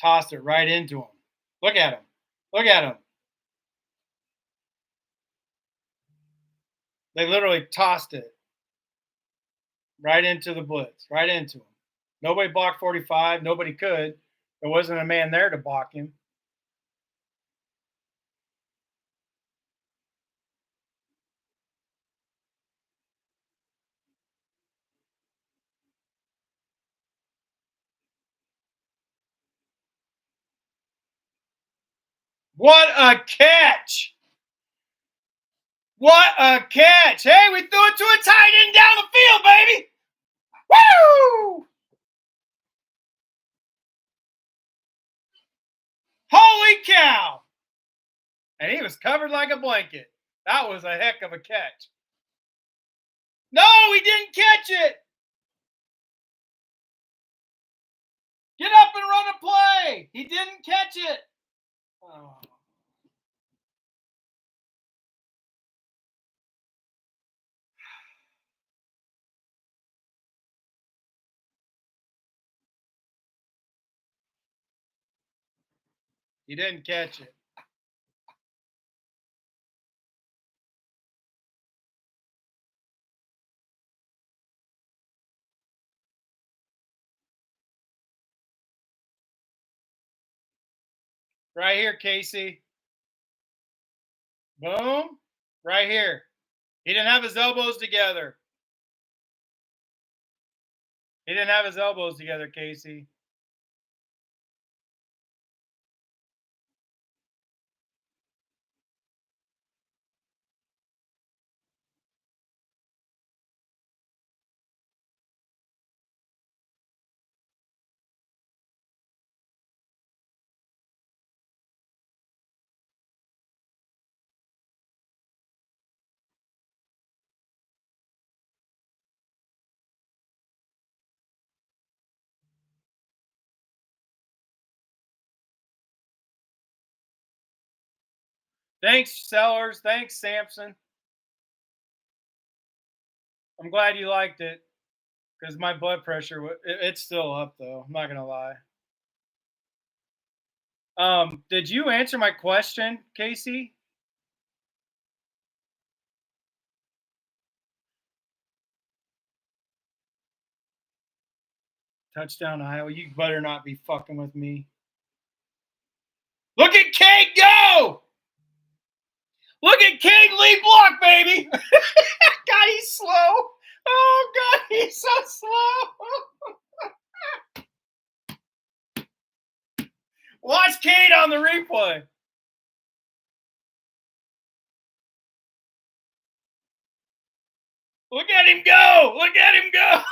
Tossed it right into him. Look at him. Look at him. They literally tossed it right into the blitz, right into him. Nobody blocked 45. Nobody could. There wasn't a man there to block him. What a catch! What a catch! Hey, we threw it to a tight end down the field, baby! Woo! Holy cow! And he was covered like a blanket. That was a heck of a catch. No, he didn't catch it. Get up and run a play. He didn't catch it. Oh. He didn't catch it. Right here, Casey. Boom. Right here. He didn't have his elbows together. He didn't have his elbows together, Casey. Thanks, Sellers. Thanks, Sampson. I'm glad you liked it because my blood pressure, it's still up, though. I'm not going to lie. Did you answer my question, Casey? Touchdown, Iowa. You better not be fucking with me. Look at Cade go! Look at Cade lead block, baby! God, he's slow. Oh, God, he's so slow. Watch Kate on the replay. Look at him go! Look at him go!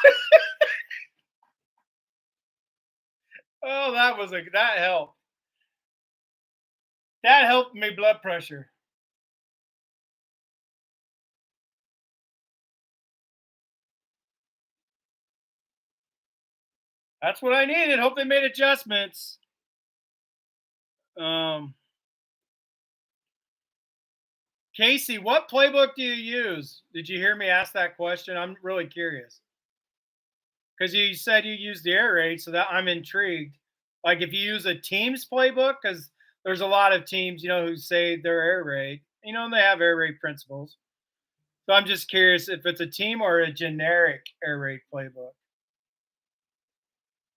Oh, that helped. That helped me blood pressure. That's what I needed. Hope they made adjustments. Um, Casey, what playbook do you use? Did you hear me ask that question? I'm really curious because you said you use the air raid, so that I'm intrigued. Like if you use a team's playbook, because there's a lot of teams, who say they're air raid, and they have air raid principles. So I'm just curious if it's a team or a generic air raid playbook.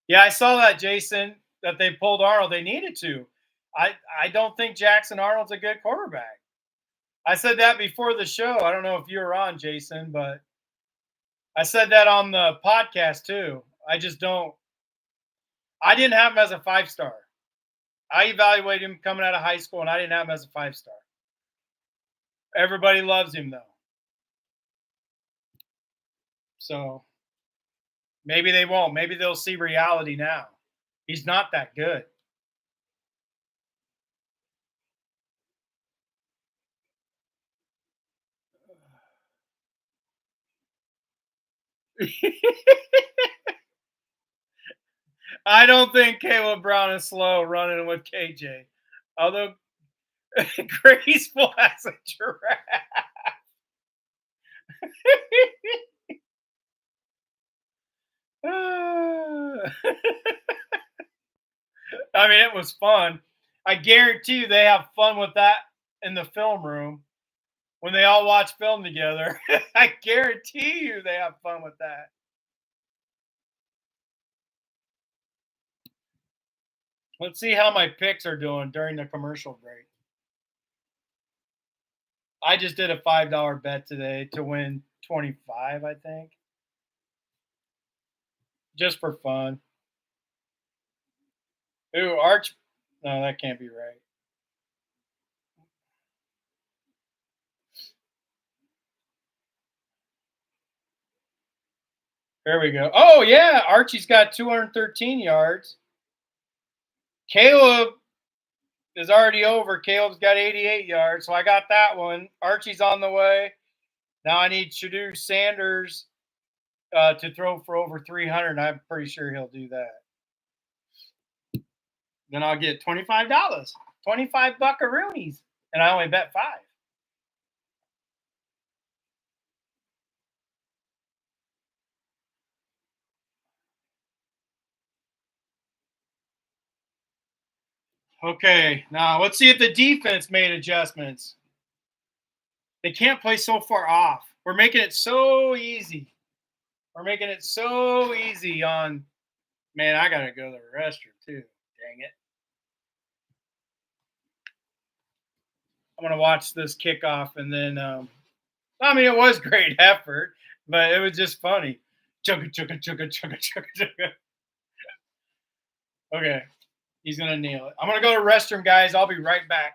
Yeah, I saw that, Jason, that they pulled Arnold. They needed to. I don't think Jackson Arnold's a good quarterback. I said that before the show. I don't know if you were on, Jason, but I said that on the podcast too. I just don't. I didn't have him as a 5-star. I evaluated him coming out of high school, and I didn't have him as a 5-star. Everybody loves him though, so maybe they won't. Maybe they'll see reality now. He's not that good. I don't think Caleb Brown is slow running with KJ, although graceful as a giraffe. I mean, it was fun. I guarantee you they have fun with that in the film room when they all watch film together. I guarantee you they have fun with that. Let's see how my picks are doing during the commercial break. I just did a $5 bet today to win 25, I think, just for fun. Ooh, Arch. No, that can't be right. There we go. Oh, yeah. Archie's got 213 yards. Caleb is already over. Caleb's got 88 yards. So I got that one. Archie's on the way. Now I need Shadur Sanders to throw for over 300. I'm pretty sure he'll do that. Then I'll get $25. 25 buckaroonies. And I only bet 5. Okay, now let's see if the defense made adjustments. They can't play so far off. We're making it so easy. We're making it so easy on. Man, I gotta go to the restroom too. Dang it! I'm gonna watch this kickoff and then. I mean, it was great effort, but it was just funny. Chugga chugga chugga chugga chugga chugga. Okay, he's gonna nail it. I'm gonna go to the restroom, guys. I'll be right back.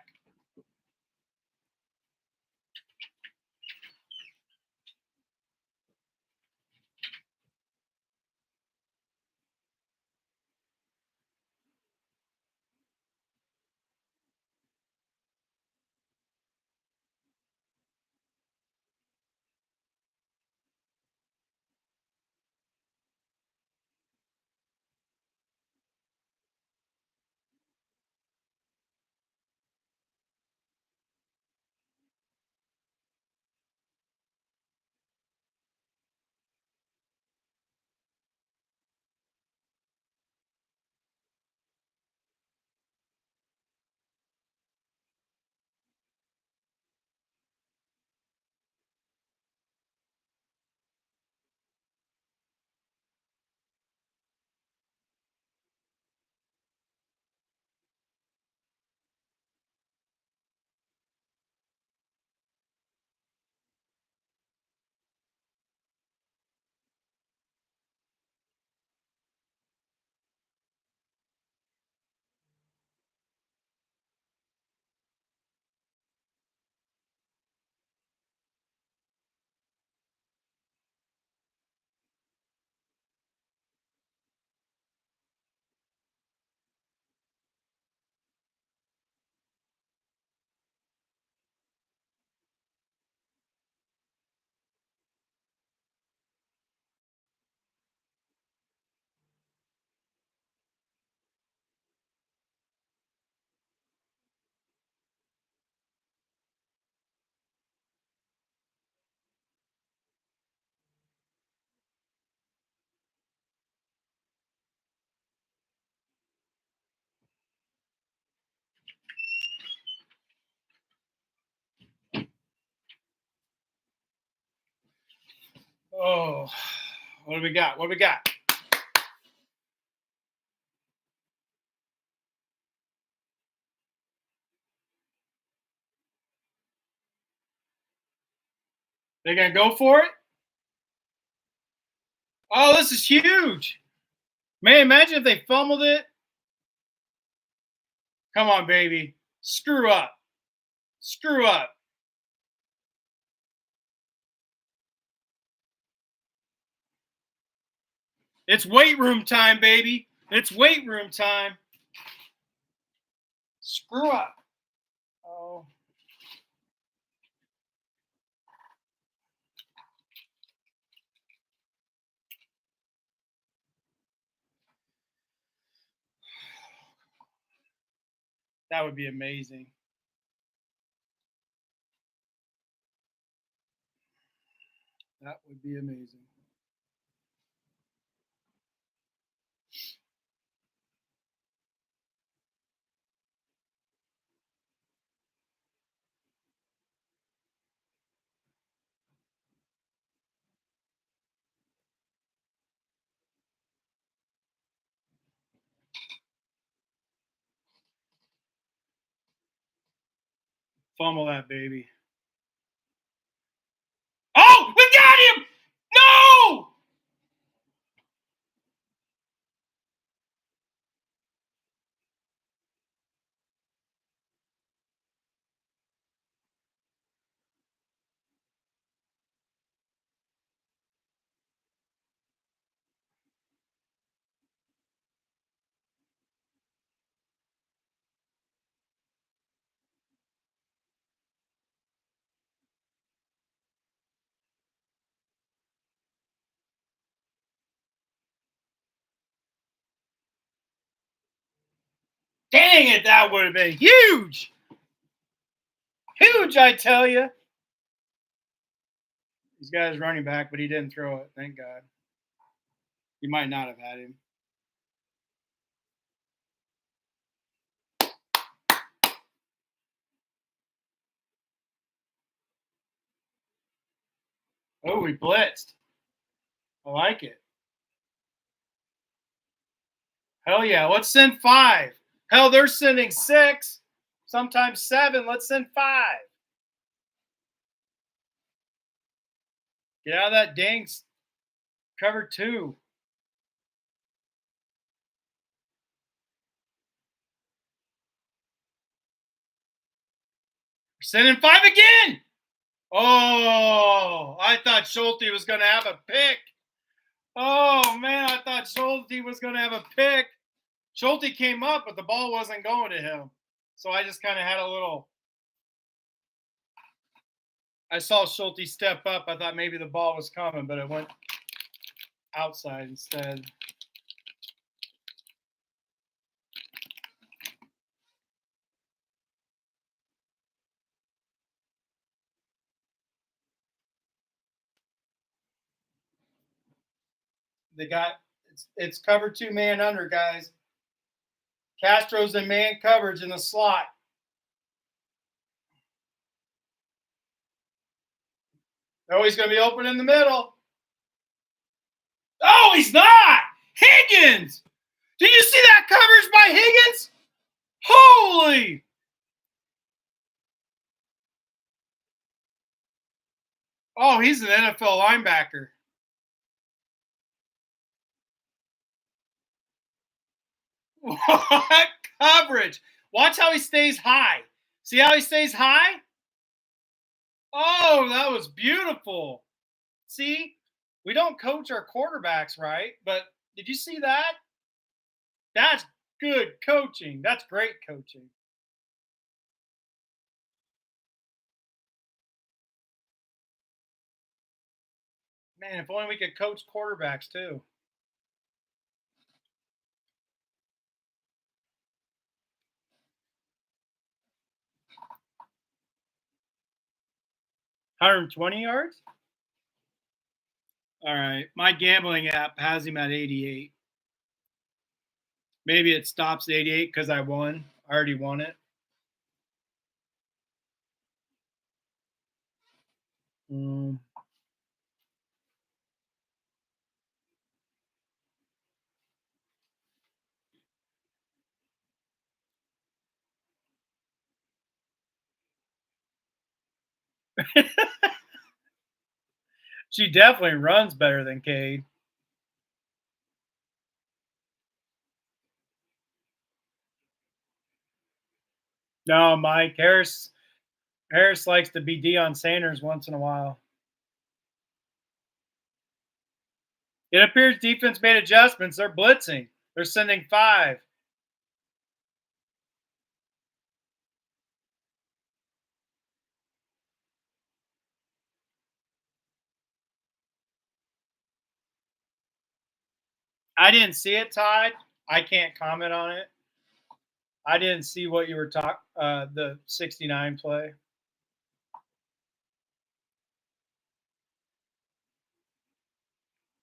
Oh, what do we got? What do we got? They gonna go for it? Oh, this is huge. Man, imagine if they fumbled it. Come on, baby. Screw up. Screw up. It's weight room time, baby. It's weight room time. Screw up. Oh. That would be amazing. That would be amazing. Fumble that baby. Oh, we got him! No! Dang it, that would have been huge. Huge, I tell you. He's got his running back, but he didn't throw it. Thank God. He might not have had him. Oh, we blitzed. I like it. Hell yeah. Let's send 5. Hell, they're sending 6, sometimes 7. Let's send 5. Get out of that dang cover 2. We're sending 5 again. Oh, I thought Schulte was going to have a pick. Oh, man, I thought Schulte was going to have a pick. Schulte came up, but the ball wasn't going to him. So I just kind of had a little. I saw Schulte step up. I thought maybe the ball was coming, but it went outside instead. They got it's cover 2 man under, guys. Castro's in man coverage in the slot. Oh, he's going to be open in the middle. Oh, he's not. Higgins. Did you see that coverage by Higgins? Holy. Oh, he's an NFL linebacker. What coverage? Watch how he stays high. See how he stays high? Oh, that was beautiful. See, we don't coach our quarterbacks right, but did you see that? That's good coaching. That's great coaching. Man, if only we could coach quarterbacks too. $120. All right. My gambling app has him at 88. Maybe it stops at 88 because I won. I already won it. Mm. She definitely runs better than Cade. No, Mike Harris likes to be Deion Sanders once in a while. It appears defense made adjustments. They're blitzing. They're sending five. I didn't see it, Todd. I can't comment on it. I didn't see what you were talking. The 69 play.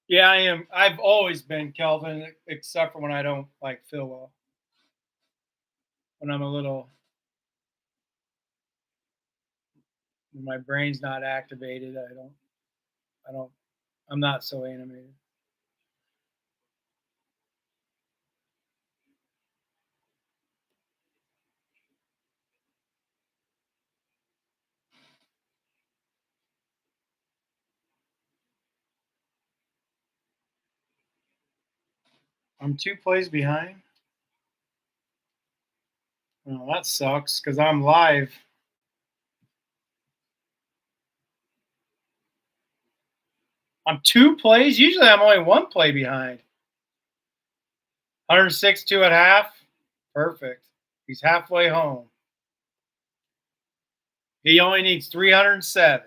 Yeah, I am. I've always been Kelvin, except for when I don't like feel well. When I'm a little, when my brain's not activated. I don't. I don't. I'm not so animated. I'm 2 plays behind. Oh, that sucks because I'm live. I'm 2 plays. Usually, I'm only 1 play behind. 106, 2 at half. Perfect. He's halfway home. He only needs 307.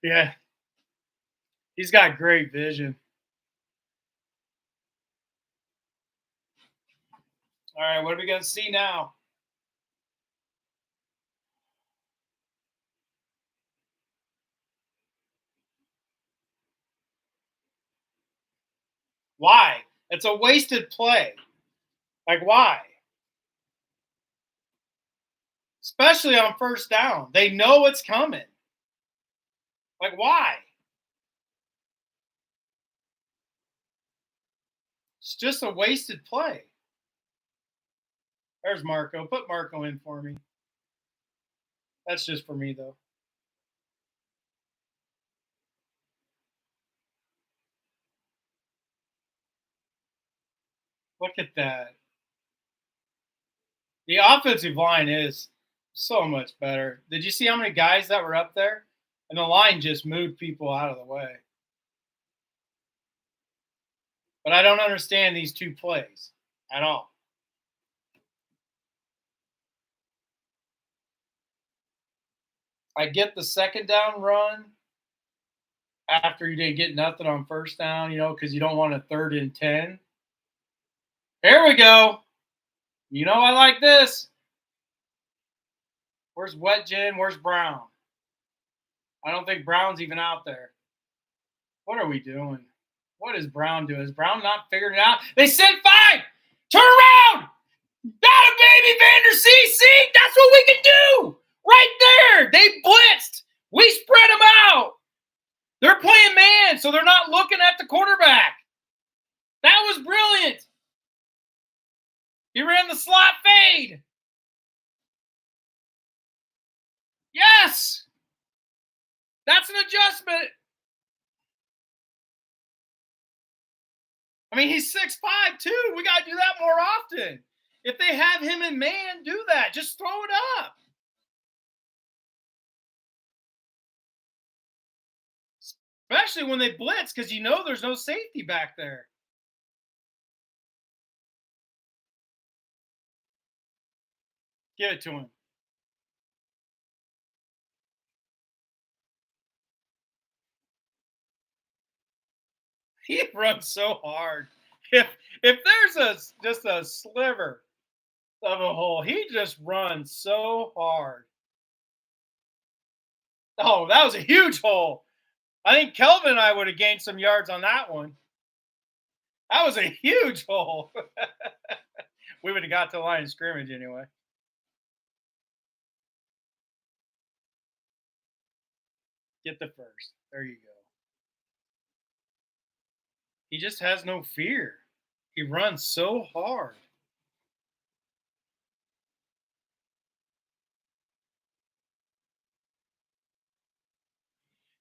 Yeah, he's got great vision. All right, what are we going to see now? Why? It's a wasted play. Like, why? Especially on first down. They know it's coming. Like, why? It's just a wasted play. There's Marco. Put Marco in for me. That's just for me, though. Look at that. The offensive line is so much better. Did you see how many guys that were up there? And the line just moved people out of the way. But I don't understand these 2 plays at all. I get the second down run after you didn't get nothing on first down, because you don't want a 3rd and 10. Here we go. I like this. Where's Wetjen? Where's Brown? I don't think Brown's even out there. What are we doing? What is Brown doing? Is Brown not figuring it out? They sent 5. Turn around. Got a baby, Vander CC. That's what we can do. Right there. They blitzed. We spread them out. They're playing man, so they're not looking at the quarterback. That was brilliant. He ran the slot fade. Yes. That's an adjustment. I mean, he's 6'5", too. We got to do that more often. If they have him in man, do that. Just throw it up. Especially when they blitz, because there's no safety back there. Give it to him. He runs so hard. If there's just a sliver of a hole, he just runs so hard. Oh, that was a huge hole. I think Kelvin and I would have gained some yards on that one. That was a huge hole. We would have got to the line of scrimmage anyway. Get the first. There you go. He just has no fear. He runs so hard.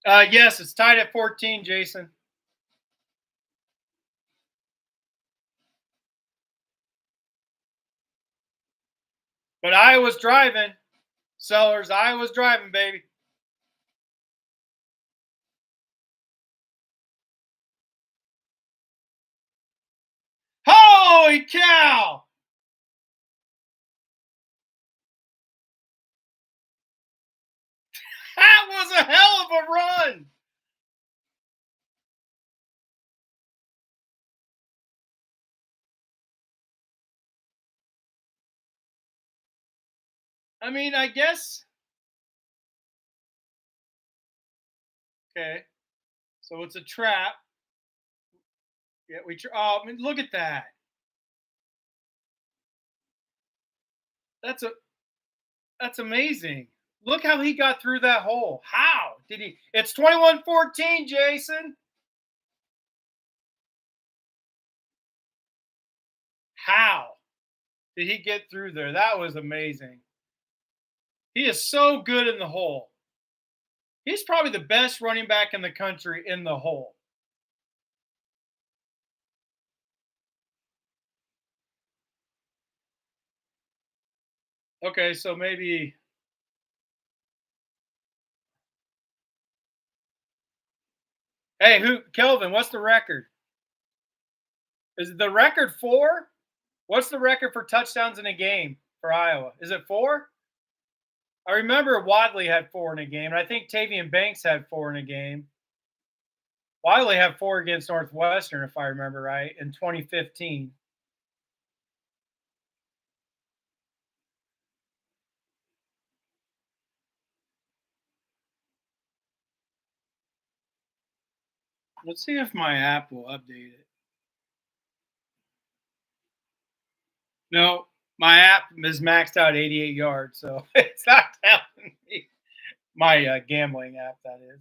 Yes, it's tied at 14, Jason. But I was driving. Sellers, I was driving, baby. Holy cow! That was a hell of a run. I mean, I guess. Okay. So it's a trap. Yeah, oh, I mean, look at that. That's a that's amazing. Look how he got through that hole. How did he? It's 21-14, Jason. How did he get through there? That was amazing. He is so good in the hole. He's probably the best running back in the country in the hole. Okay, so maybe. Hey, Kelvin? What's the record? Is the record 4? What's the record for touchdowns in a game for Iowa? Is it 4? I remember Wadley had 4 in a game, and I think Tavian Banks had 4 in a game. Wiley had 4 against Northwestern, if I remember right, in 2015. Let's see if my app will update it. No, my app is maxed out 88 yards, so it's not telling me. My gambling app, that is.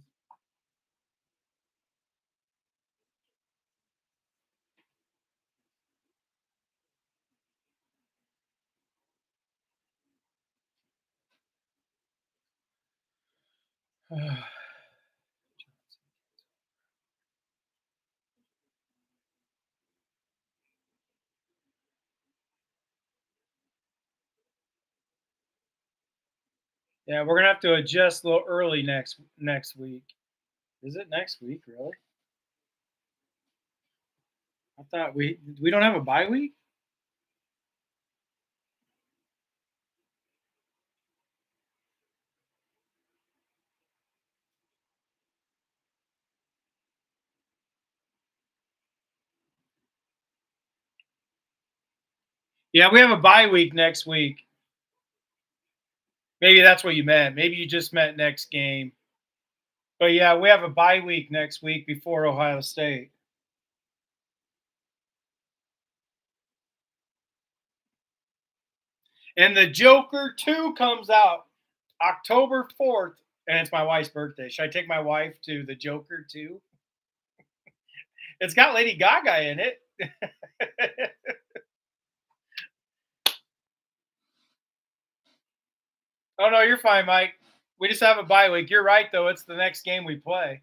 Yeah, we're gonna have to adjust a little early next week. Is it next week, really? I thought we don't have a bye week. Yeah, we have a bye week next week. Maybe that's what you meant. Maybe you just meant next game. But yeah, we have a bye week next week before Ohio State. And the Joker 2 comes out October 4th, and it's my wife's birthday. Should I take my wife to the Joker 2? It's got Lady Gaga in it. Oh, no, you're fine, Mike. We just have a bye week. You're right, though. It's the next game we play.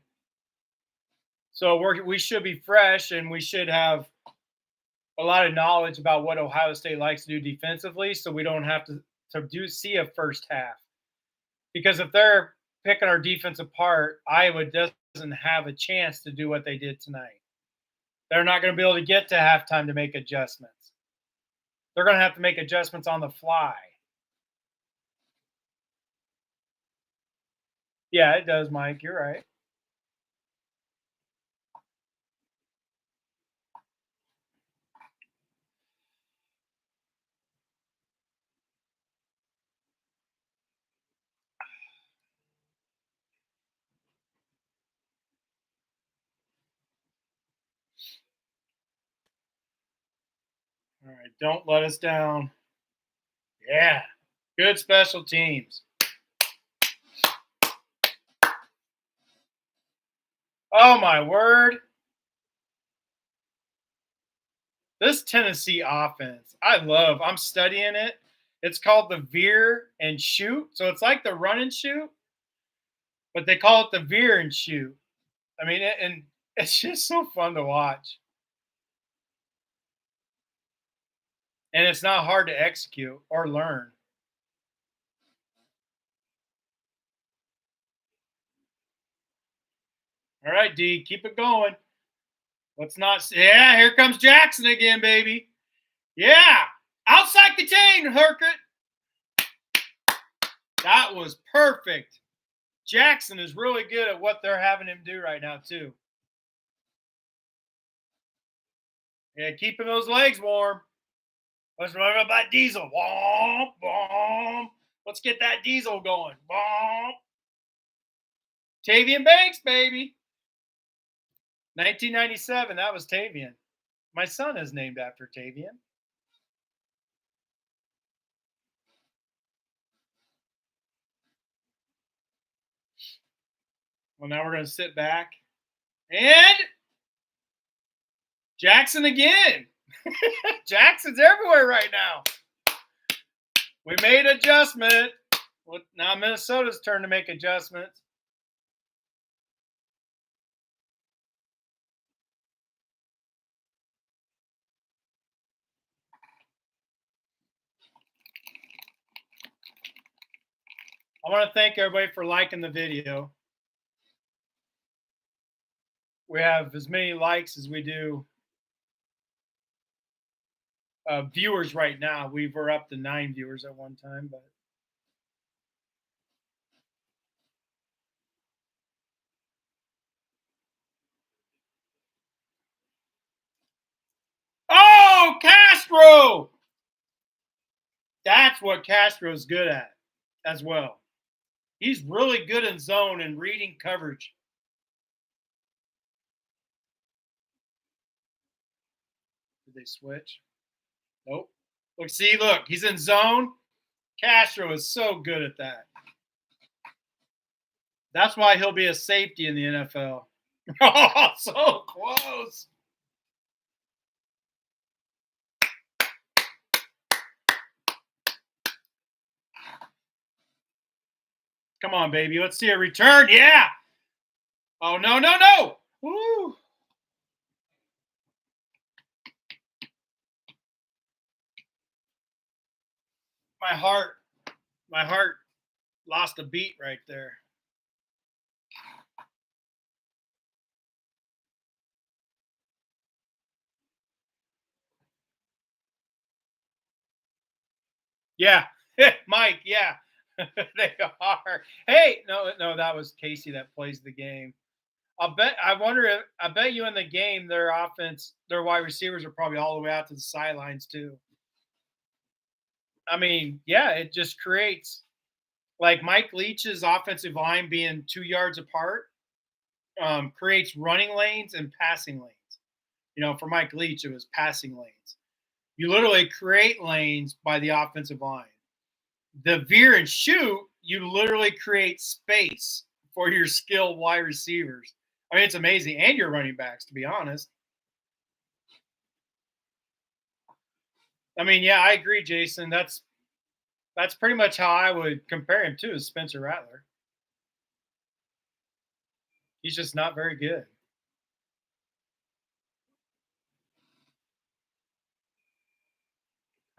So we should be fresh, and we should have a lot of knowledge about what Ohio State likes to do defensively, so we don't have to see a first half. Because if they're picking our defense apart, Iowa doesn't have a chance to do what they did tonight. They're not going to be able to get to halftime to make adjustments. They're going to have to make adjustments on the fly. Yeah, it does, Mike. You're right. All right, don't let us down. Yeah, good special teams. Oh my word. This Tennessee offense, I'm studying it. It's called the veer and shoot. So it's like the run and shoot, but they call it the veer and shoot. I mean, and it's just so fun to watch. And it's not hard to execute or learn. All right, D, keep it going. Let's not. Yeah, here comes Jackson again, baby. Yeah, outside contain, Herkert. That was perfect. Jackson is really good at what they're having him do right now, too. Yeah, keeping those legs warm. Let's remember about Diesel. Womp, womp. Let's get that Diesel going. Womp. Tavian Banks, baby. 1997, that was Tavian. My son is named after Tavian. Well, now we're going to sit back. And Jackson again. Jackson's everywhere right now. We made adjustment. Well, now Minnesota's turn to make adjustments. I want to thank everybody for liking the video. We have as many likes as we do viewers right now. We were up to 9 viewers at one time, but oh, Castro! That's what Castro's good at as well. He's really good in zone and reading coverage. Did they switch? Nope. Look, he's in zone. Castro is so good at that. That's why he'll be a safety in the NFL. Oh, so close. Come on, baby. Let's see a return. Yeah. Oh, no, no, no. Woo. My heart lost a beat right there. Yeah. Mike, yeah. They are. Hey, no, that was Casey that plays the game. I bet you in the game their offense, their wide receivers are probably all the way out to the sidelines too. I mean, yeah, it just creates like Mike Leach's offensive line being 2 yards apart, creates running lanes and passing lanes. For Mike Leach, it was passing lanes. You literally create lanes by the offensive line. The veer and shoot, you literally create space for your skilled wide receivers. I mean, it's amazing. And your running backs, to be honest. I mean, yeah, I agree, Jason. That's pretty much how I would compare him to is Spencer Rattler. He's just not very good.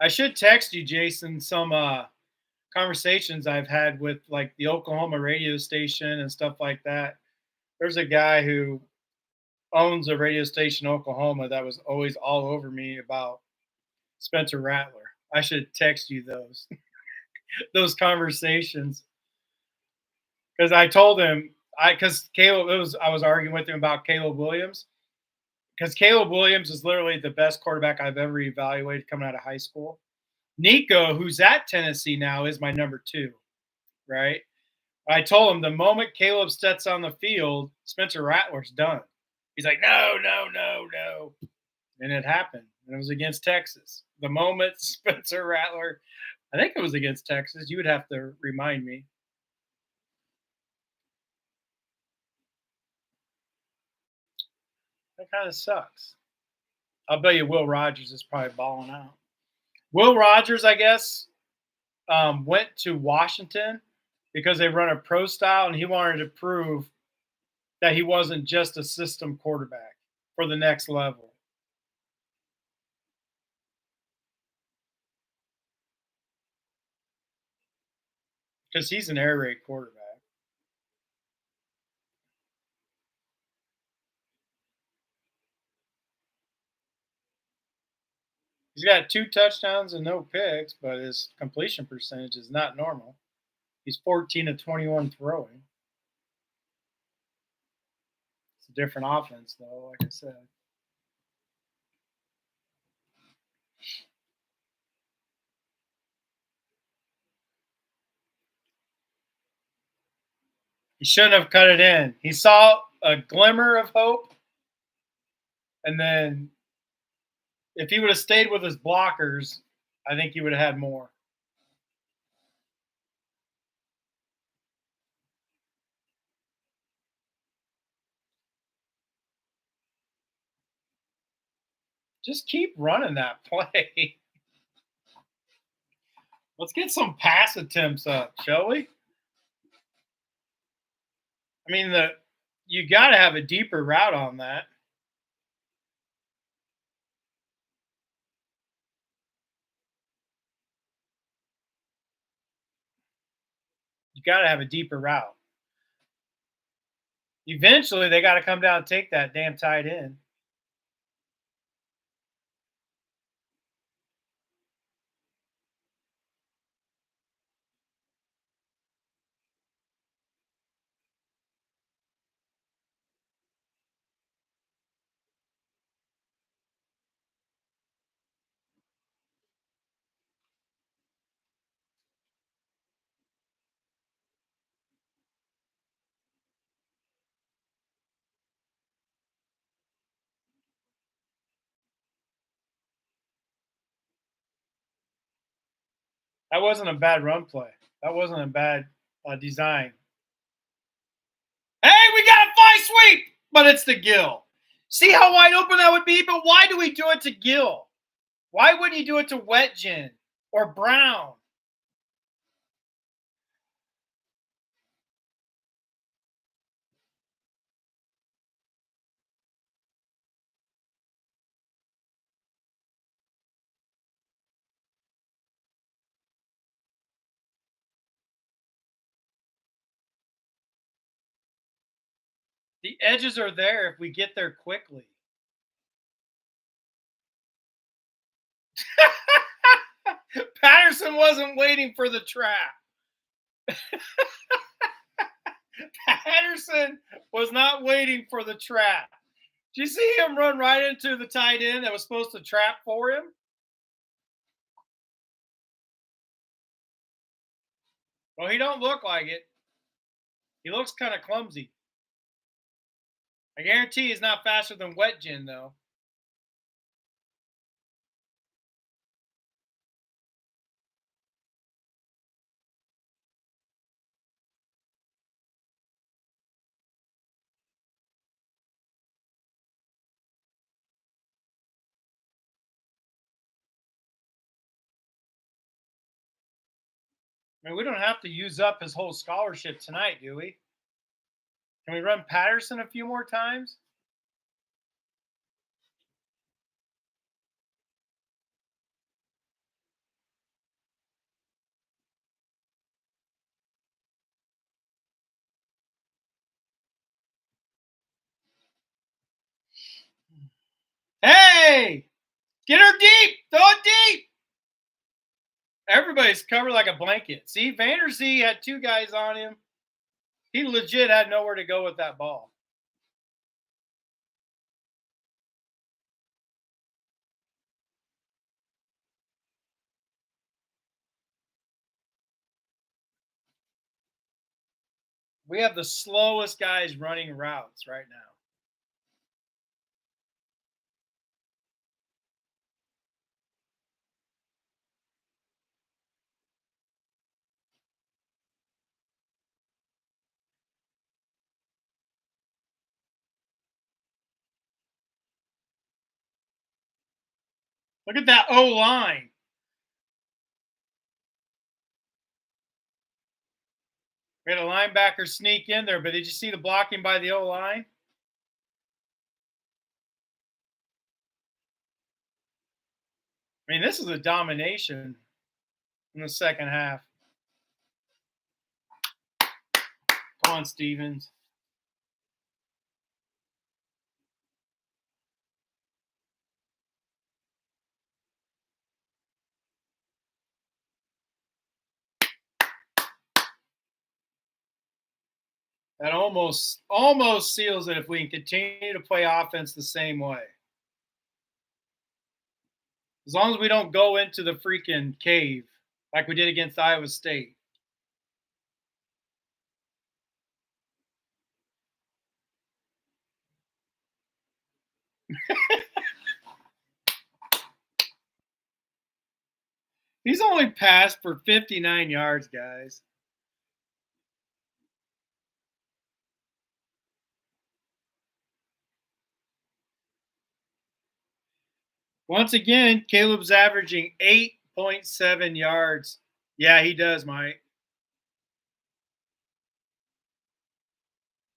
I should text you, Jason, some conversations I've had with like the Oklahoma radio station and stuff like that. There's a guy who owns a radio station in Oklahoma that was always all over me about Spencer Rattler. I should text you those those conversations because I told him because Caleb I was arguing with him about Caleb Williams because Caleb Williams is literally the best quarterback I've ever evaluated coming out of high school. Nico, who's at Tennessee now, is my number 2, right? I told him the moment Caleb steps on the field, Spencer Rattler's done. He's like, no, no, no, no. And it happened. And it was against Texas. The moment Spencer Rattler, I think it was against Texas. You would have to remind me. That kind of sucks. I'll bet you Will Rogers is probably balling out. Will Rogers, I guess, went to Washington because they run a pro style, and he wanted to prove that he wasn't just a system quarterback for the next level because he's an air raid quarterback. He's got 2 touchdowns and no picks, but his completion percentage is not normal. He's 14 to 21 throwing. It's a different offense, though, like I said. He shouldn't have cut it in. He saw a glimmer of hope, and then if he would have stayed with his blockers, I think he would have had more. Just keep running that play. Let's get some pass attempts up, shall we? I mean, the you got to have a deeper route on that. You got to have a deeper route. Eventually, they got to come down and take that damn tight end. That wasn't a bad run play. That wasn't a bad design. Hey, we got a fly sweep, but it's the Gill. See how wide open that would be? But why do we do it to Gill? Why wouldn't you do it to Wetjen or Brown? The edges are there if we get there quickly. Patterson wasn't waiting for the trap. Patterson was not waiting for the trap. Did you see him run right into the tight end that was supposed to trap for him? Well, he don't look like it. He looks kind of clumsy. I guarantee he's not faster than Wetjen, though. I mean, we don't have to use up his whole scholarship tonight, do we? Can we run Patterson a few more times? Hey, get her deep. Throw it deep. Everybody's covered like a blanket. See, Vanderzee had 2 guys on him. He legit had nowhere to go with that ball. We have the slowest guys running routes right now. Look at that O line. We had a linebacker sneak in there, but did you see the blocking by the O line? I mean, this is a domination in the second half. Come on, Stevens. That almost seals it if we can continue to play offense the same way. As long as we don't go into the freaking cave like we did against Iowa State. He's only passed for 59 yards, guys. Once again, Caleb's averaging 8.7 yards. Yeah, he does, Mike.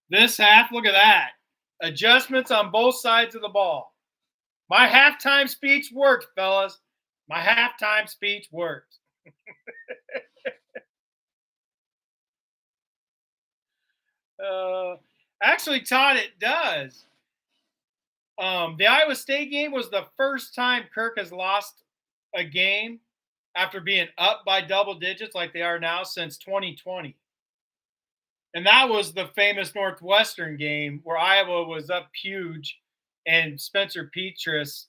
This half, look at that. Adjustments on both sides of the ball. My halftime speech worked, fellas. My halftime speech worked. Actually, Todd, it does. The Iowa State game was the first time Kirk has lost a game after being up by double digits like they are now since 2020. And that was the famous Northwestern game where Iowa was up huge and Spencer Petras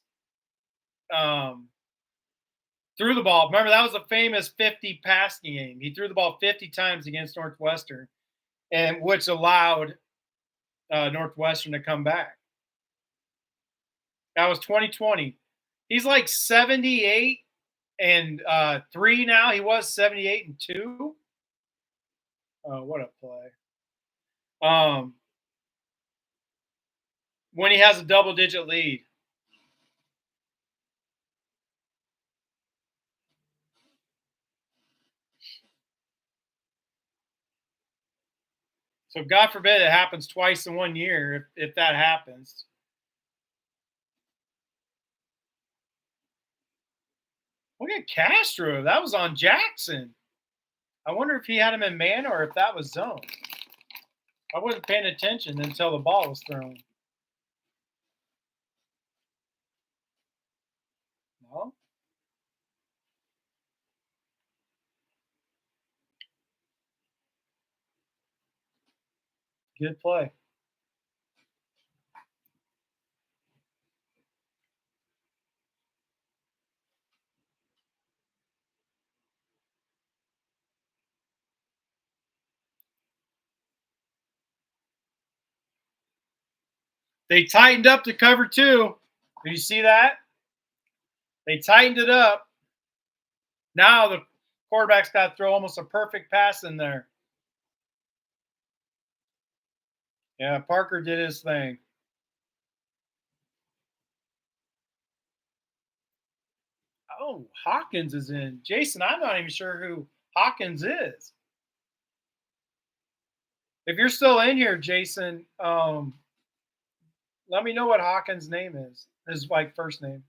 threw the ball. Remember, that was a famous 50 passing game. He threw the ball 50 times against Northwestern, and which allowed Northwestern to come back. That was 2020. He's like 78 and 3 now. He was 78 and 2. Oh, what a play. When he has a double-digit lead. So God forbid it happens twice in 1 year if that happens. Look at Castro. That was on Jackson. I wonder if he had him in man or if that was zone. I wasn't paying attention until the ball was thrown. No? Good play. They tightened up the cover 2. Did you see that? They tightened it up. Now the quarterback's got to throw almost a perfect pass in there. Yeah, Parker did his thing. Oh, Hawkins is in. Jason, I'm not even sure who Hawkins is. If you're still in here, Jason, let me know what Hawkins' name is. His like first name.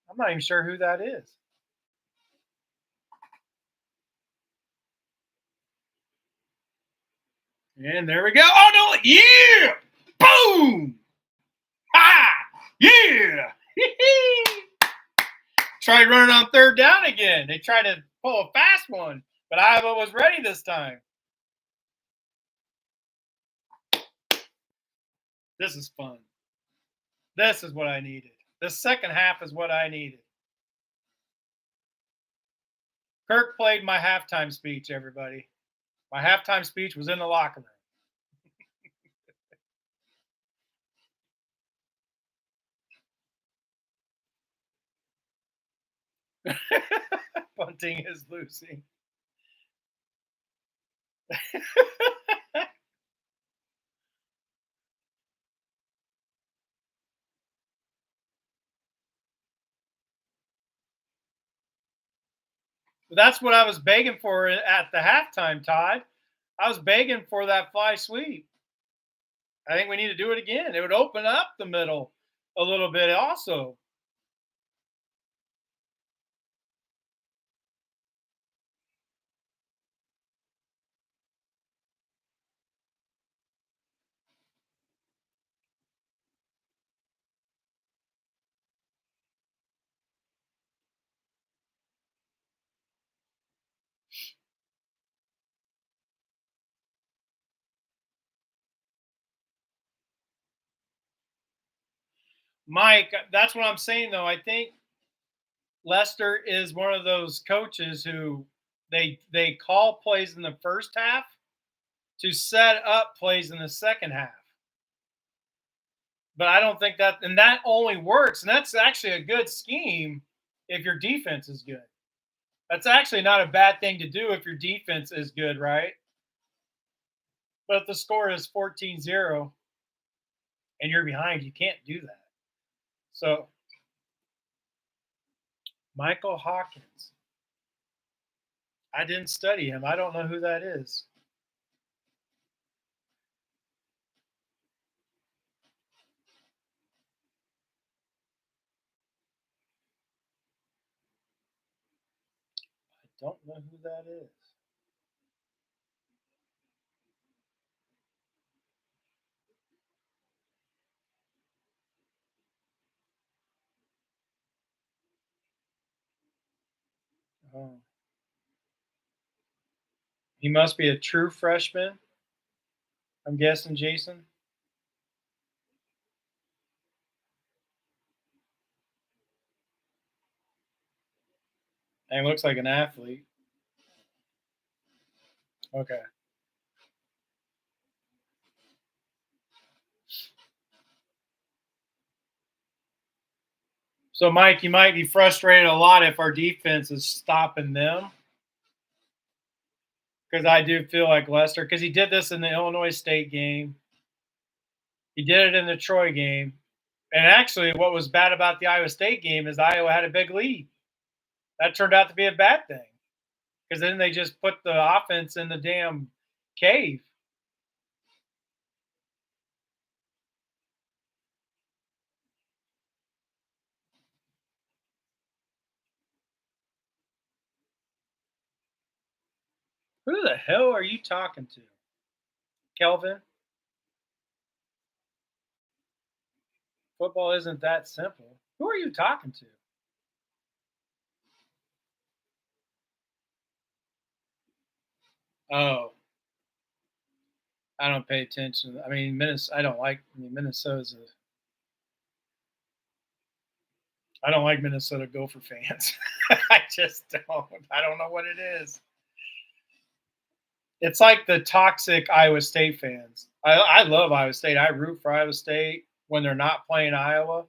I'm not even sure who that is. And there we go. Oh no! Yeah! Boom! Ha! Yeah! Tried running on third down again. They tried to pull a fast one, but Iowa was ready this time. This is fun. This is what I needed. The second half is what I needed. Kirk played my halftime speech, everybody. My halftime speech was in the locker room. Bunting is losing. That's what I was begging for at the halftime, Todd. I was begging for that fly sweep. I think we need to do it again. It would open up the middle a little bit also. Mike, that's what I'm saying though. I think Lester is one of those coaches who they call plays in the first half to set up plays in the second half. But I don't think that, and that only works, and that's actually a good scheme if your defense is good. That's actually not a bad thing to do if your defense is good, right? But if the score is 14-0 and you're behind, you can't do that. So, Michael Hawkins. I didn't study him. I don't know who that is. I don't know who that is. Oh. He must be a true freshman. I'm guessing, Jason. And he looks like an athlete. Okay. So, Mike, you might be frustrated a lot if our defense is stopping them. Because I do feel like Lester, because he did this in the Illinois State game. He did it in the Troy game. And actually, what was bad about the Iowa State game is Iowa had a big lead. That turned out to be a bad thing because then they just put the offense in the damn cave. Who the hell are you talking to? Kelvin? Football isn't that simple. Who are you talking to? Oh, I don't pay attention. I mean, Minnesota. I don't like. I mean, Minnesota's a. I don't like Minnesota Gopher fans. I just don't. I don't know what it is. It's like the toxic Iowa State fans. I love Iowa State. I root for Iowa State when they're not playing Iowa,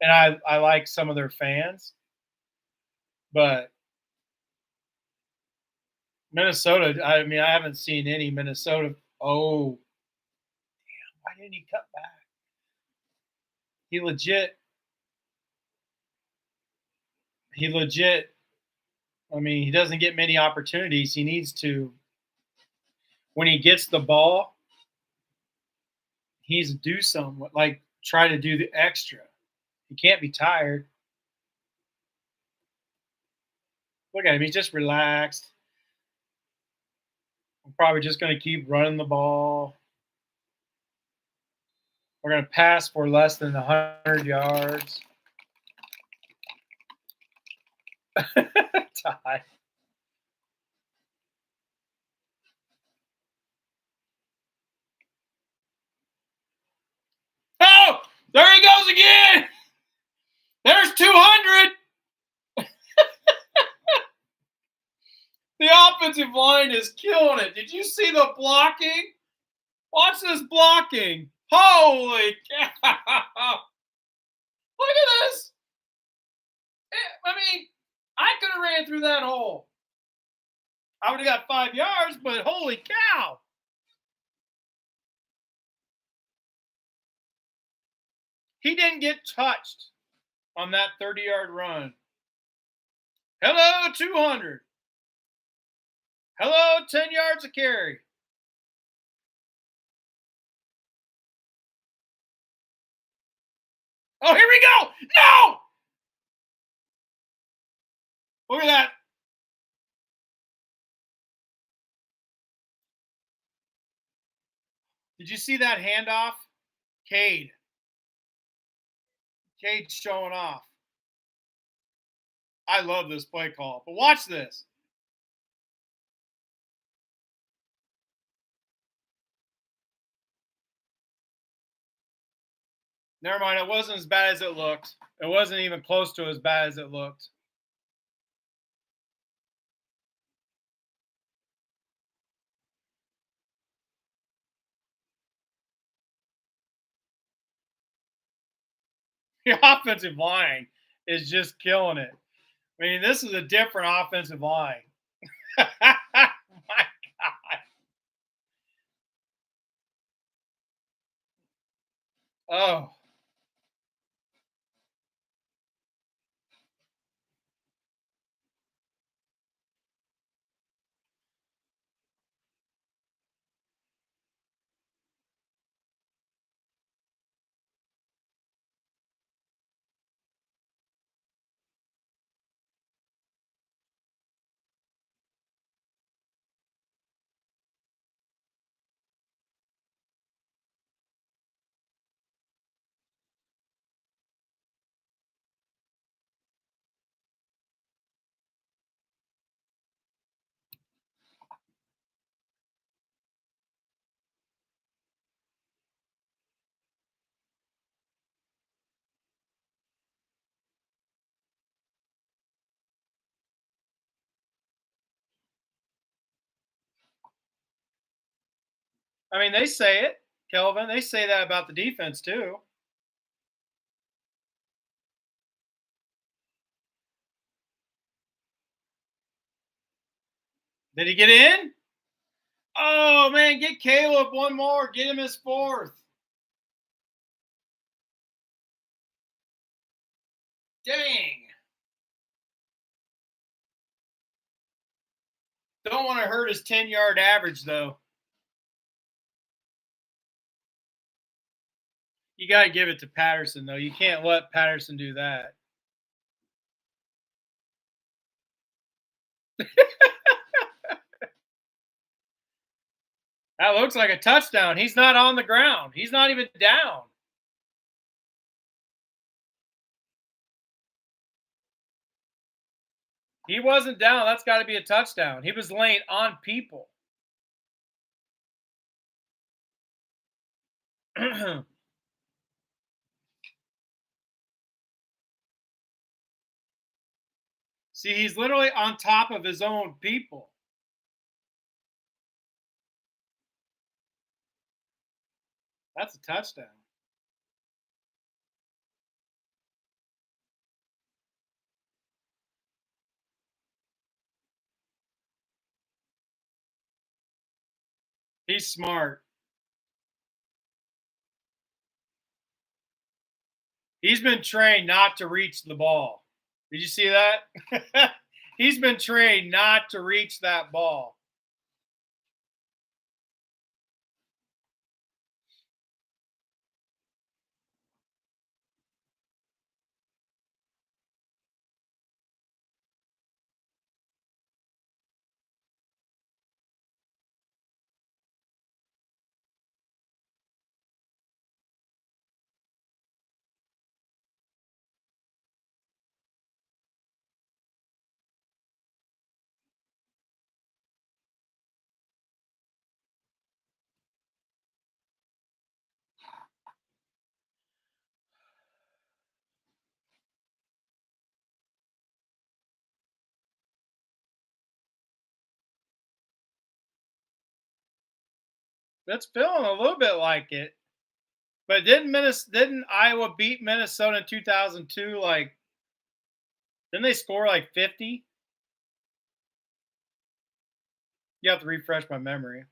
and I like some of their fans. But Minnesota, I mean, I haven't seen any Minnesota. Oh, why didn't he cut back? He legit. He legit. I mean, he doesn't get many opportunities. He needs to. When he gets the ball, he needs to do something like try to do the extra. He can't be tired. Look at him. He's just relaxed. I'm probably just going to keep running the ball. We're going to pass for less than 100 yards. Ty. Oh, there he goes again. There's 200. The offensive line is killing it. Did you see the blocking? Watch this blocking. Holy cow. Look at this. I mean, I could have ran through that hole. I would have got 5 yards, but holy cow. He didn't get touched on that 30-yard run. Hello, 200. Hello, 10 yards of carry. Oh, here we go. No! Look at that. Did you see that handoff? Cade. Cade's showing off. I love this play call. But watch this. Never mind. It wasn't as bad as it looked. It wasn't even close to as bad as it looked. The offensive line is just killing it. I mean, this is a different offensive line. My God. Oh, I mean, they say it, Kelvin. They say that about the defense, too. Did he get in? Oh, man, get Caleb one more. Get him his fourth. Dang. Don't want to hurt his 10-yard average, though. You got to give it to Patterson, though. You can't let Patterson do that. That looks like a touchdown. He's not on the ground. He's not even down. He wasn't down. That's got to be a touchdown. He was laying on people. See, he's literally on top of his own people. That's a touchdown. He's smart. He's been trained not to reach the ball. Did you see that? He's been trained not to reach that ball. That's feeling a little bit like it. But didn't Iowa beat Minnesota in 2002? Like, didn't they score like 50? You have to refresh my memory.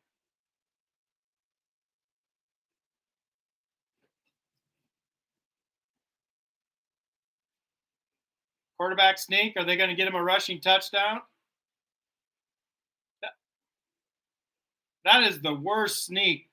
Quarterback sneak. Are they going to get him a rushing touchdown? That is the worst sneak.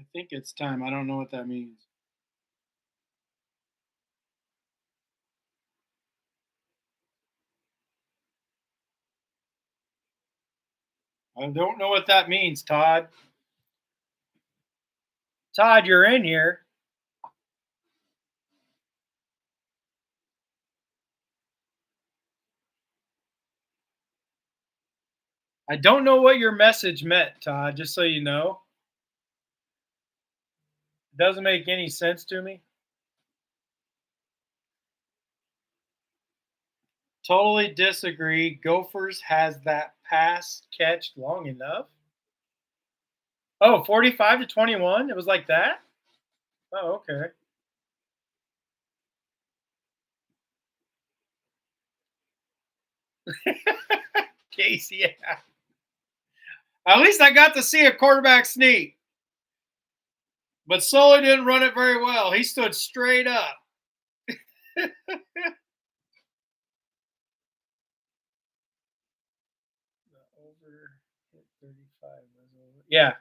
I think it's time. I don't know what that means. I don't know what that means, Todd. Todd, you're in here. I don't know what your message meant, Todd, just so you know. It doesn't make any sense to me. Totally disagree. Gophers has that pass catch long enough. Oh, 45 to 21? It was like that? Oh, okay. Casey, yeah. At least I got to see a quarterback sneak. But Sully didn't run it very well. He stood straight up. The over hit 35 was over. Yeah.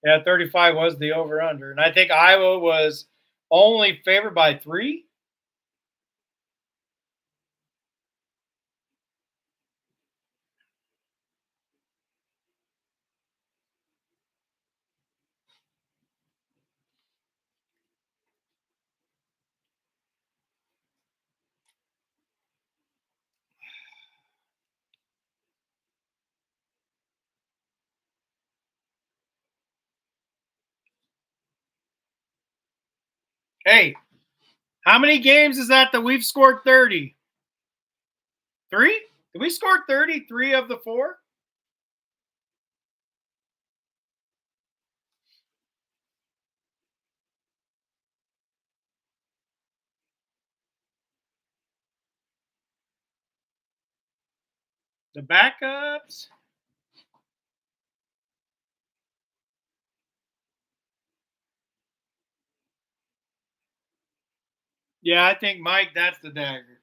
Yeah, 35 was the over under. And I think Iowa was only favored by 3. Hey, how many games is that we've scored 30? 3? Did we score 33 of the 4? The backups? Yeah, I think Mike, that's the dagger.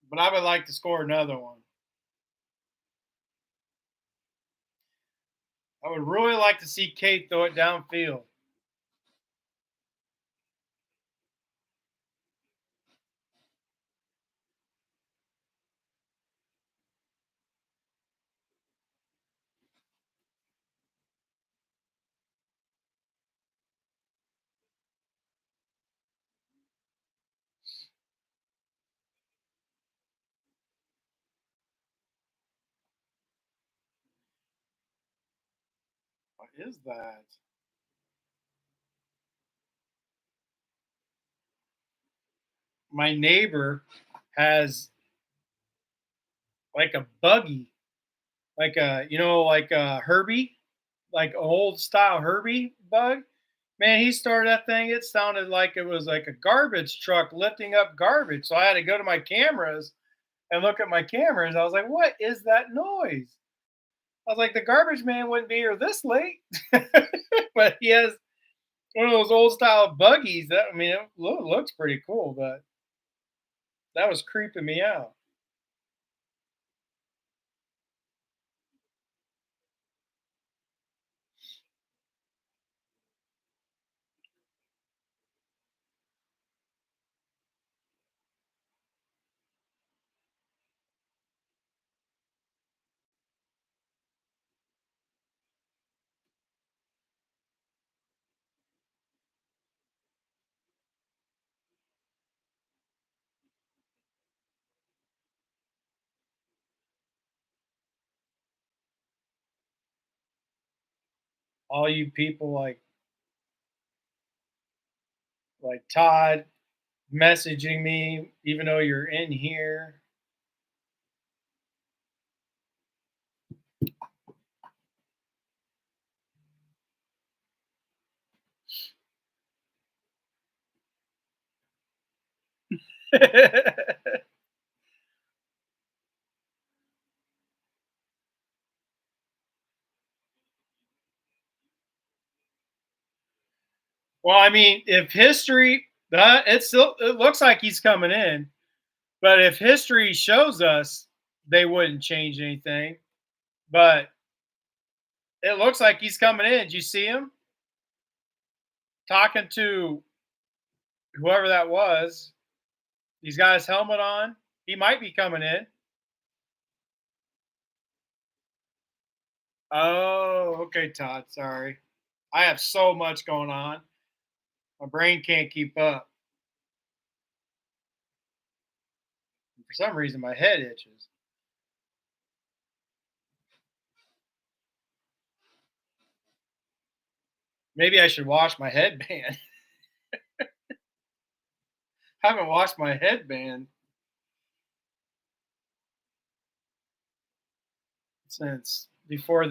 But I would like to score another one. I would really like to see Kate throw it downfield. What is that? My neighbor has like a buggy, like like a Herbie, like an old style Herbie bug. Man, he started that thing. It sounded like it was like a garbage truck lifting up garbage. So I had to go to my cameras and look at my cameras. I was like, what is that noise? I was like, the garbage man wouldn't be here this late. But he has one of those old style buggies. That I mean, it looks pretty cool, but that was creeping me out. All you people like Todd messaging me even though you're in here. Well, I mean, if history that it looks like he's coming in, but if history shows us they wouldn't change anything. But it looks like he's coming in. Did you see him talking to whoever that was? He's got his helmet on. He might be coming in. Oh, okay, Todd. Sorry. I have so much going on. My brain can't keep up. For some reason, my head itches. Maybe I should wash my headband. I haven't washed my headband since before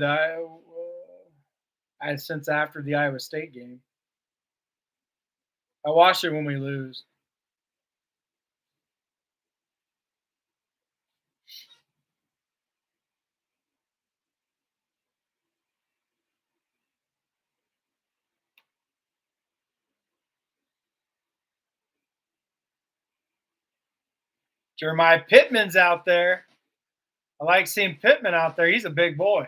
since after the Iowa State game. I wash it when we lose. Jeremiah Pittman's out there. I like seeing Pittman out there. He's a big boy.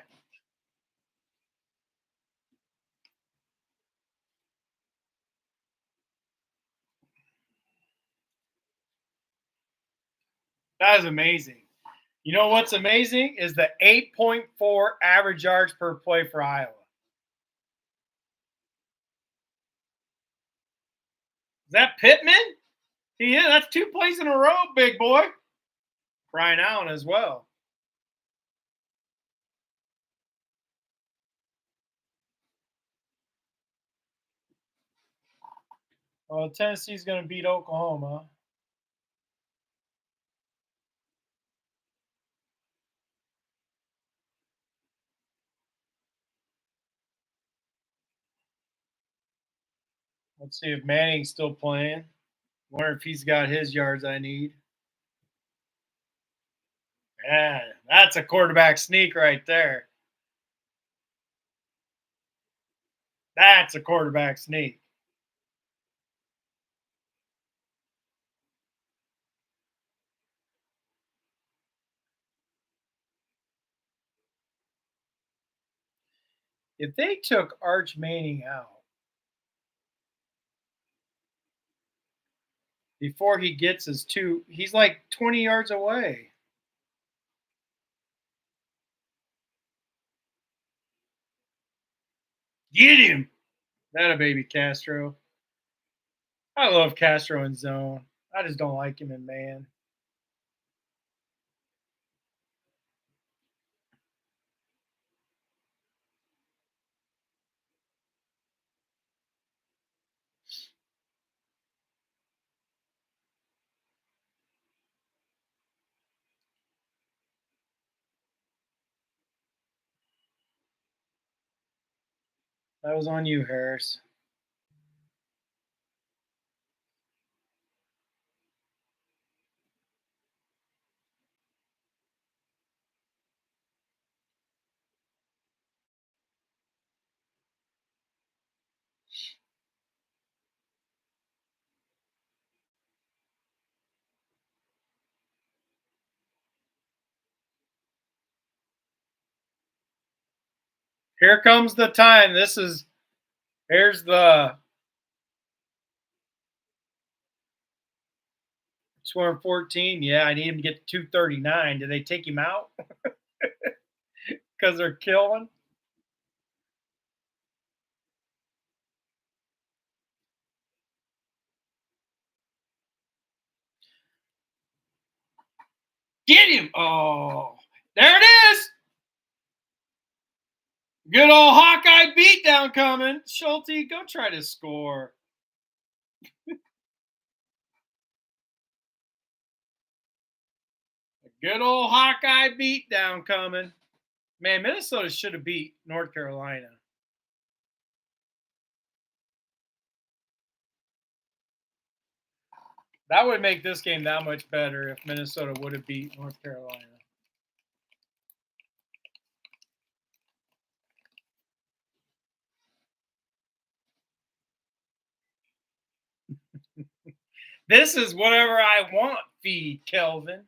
That is amazing. You know what's amazing is the 8.4 average yards per play for Iowa. Is that Pittman? Yeah, that's 2 plays in a row, big boy. Brian Allen as well. Well, Tennessee's going to beat Oklahoma. Let's see if Manning's still playing. Wonder if he's got his yards I need. Yeah, that's a quarterback sneak right there. That's a quarterback sneak. If they took Arch Manning out before he gets his two, he's like 20 yards away. Get him. That a baby Castro. I love Castro in zone. I just don't like him in man. That was on you, Harris. Here comes the time. Here's the 214. Yeah, I need him to get to 239. Did they take him out? Because they're killing. Get him. Oh, there it is. Good old Hawkeye beatdown coming. Schulte, go try to score. Good old Hawkeye beatdown coming. Man, Minnesota should have beat North Carolina. That would make this game that much better if Minnesota would have beat North Carolina. This is whatever I want, feed Kelvin.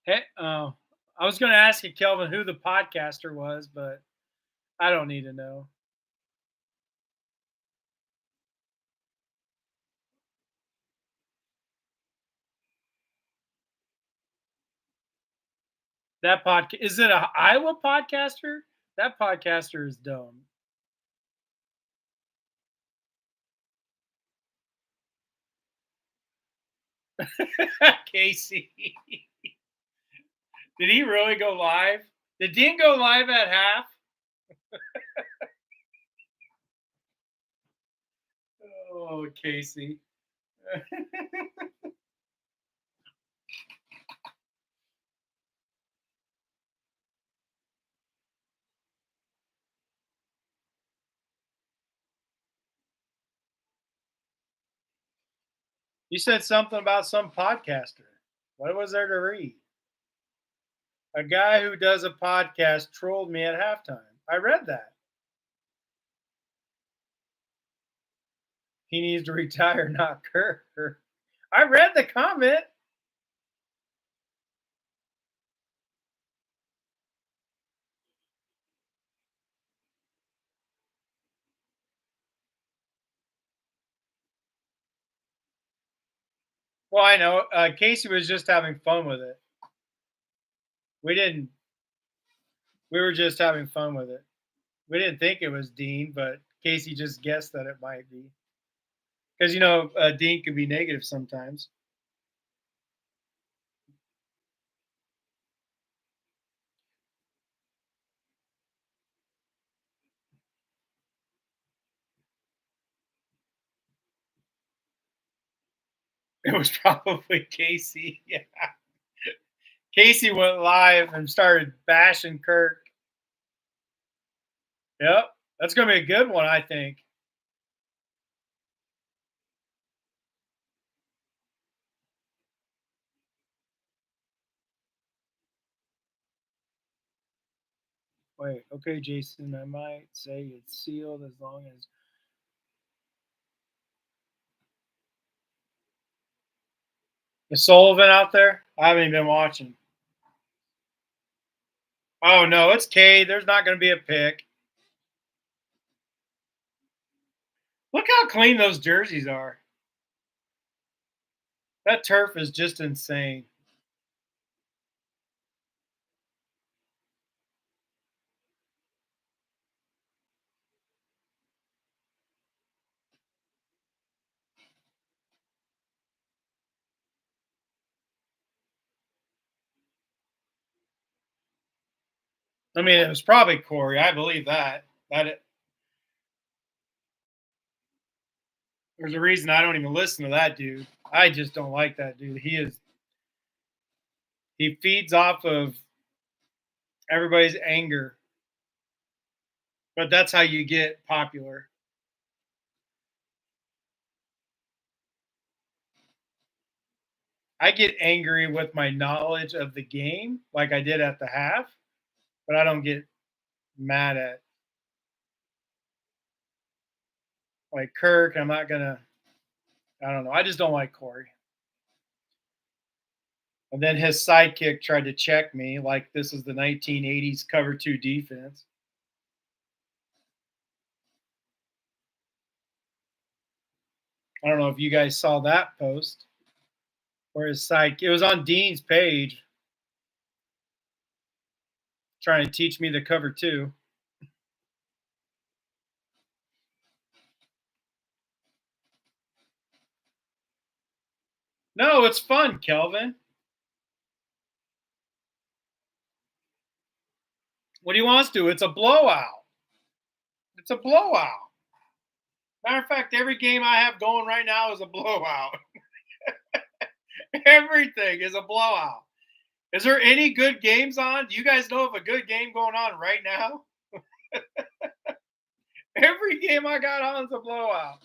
Hey, I was going to ask you, Kelvin, who the podcaster was, but I don't need to know. That podcast is it a Iowa podcaster? That podcaster is dumb. Casey, did he really go live? Did Dean go live at half? Oh, Casey. You said something about some podcaster. What was there to read? A guy who does a podcast trolled me at halftime. I read that. He needs to retire, not Kirk. I read the comment. Well, I know. Casey was just having fun with it. We didn't. We were just having fun with it. We didn't think it was Dean, but Casey just guessed that it might be. Because Dean could be negative sometimes. It was probably Casey. Yeah. Casey went live and started bashing Kirk. Yep. That's going to be a good one, I think. Wait, okay, Jason, I might say it's sealed as long as. Is Sullivan out there? I haven't even been watching. Oh, no, it's K. There's not going to be a pick. Look how clean those jerseys are. That turf is just insane. I mean, it was probably Corey. I believe that. There's a reason I don't even listen to that dude. I just don't like that dude. He feeds off of everybody's anger, but that's how you get popular. I get angry with my knowledge of the game, like I did at the half, but I don't get mad at like Kirk. I'm not gonna. I don't know. I just don't like Corey. And then his sidekick tried to check me like this is the 1980s cover two defense. I don't know if you guys saw that post where his side it was on Dean's page trying to teach me the cover two. No, it's fun, Kelvin. What do you want us to do? It's a blowout. It's a blowout. Matter of fact, every game I have going right now is a blowout. Everything is a blowout. Is there any good games on? Do you guys know of a good game going on right now? Every game I got on is a blowout.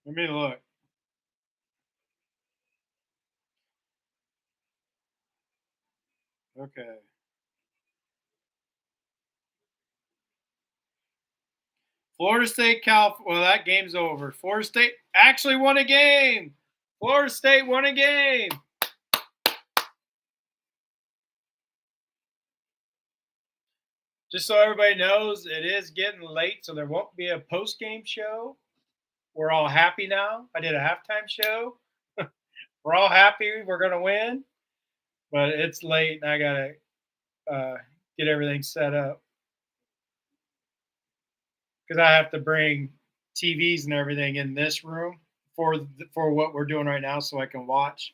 Let me look. Okay. Florida State, California. Well, that game's over. Florida State actually won a game. Florida State won a game. Just so everybody knows, it is getting late, so there won't be a post game show. We're all happy now. I did a halftime show. We're all happy we're going to win, but it's late and I got to get everything set up because I have to bring TVs and everything in this room for what we're doing right now, so I can watch.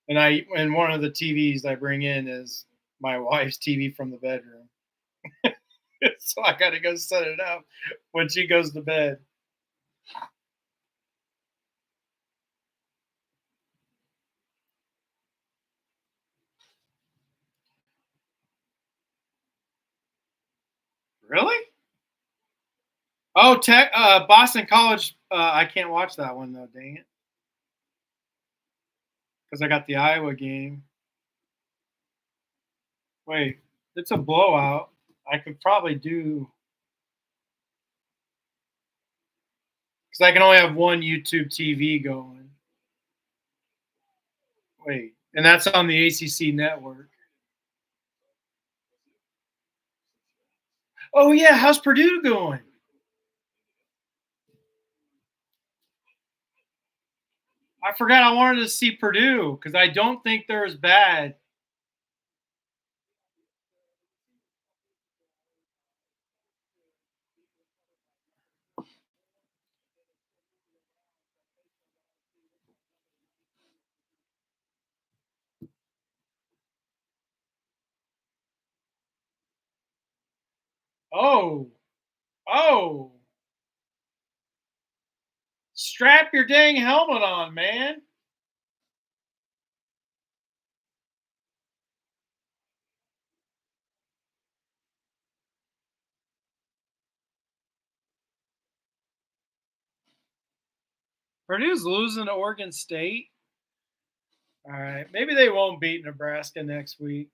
And one of the TVs I bring in is my wife's TV from the bedroom, so I got to go set it up when she goes to bed. Really? Oh, Boston College. I can't watch that one though. Dang it, because I got the Iowa game. Wait, it's a blowout. I could probably do because I can only have one YouTube TV going. Wait, and that's on the ACC network. Oh yeah, how's Purdue going? I forgot I wanted to see Purdue because I don't think they're as bad. Oh, oh, strap your dang helmet on, man. Purdue's losing to Oregon State. All right, maybe they won't beat Nebraska next week.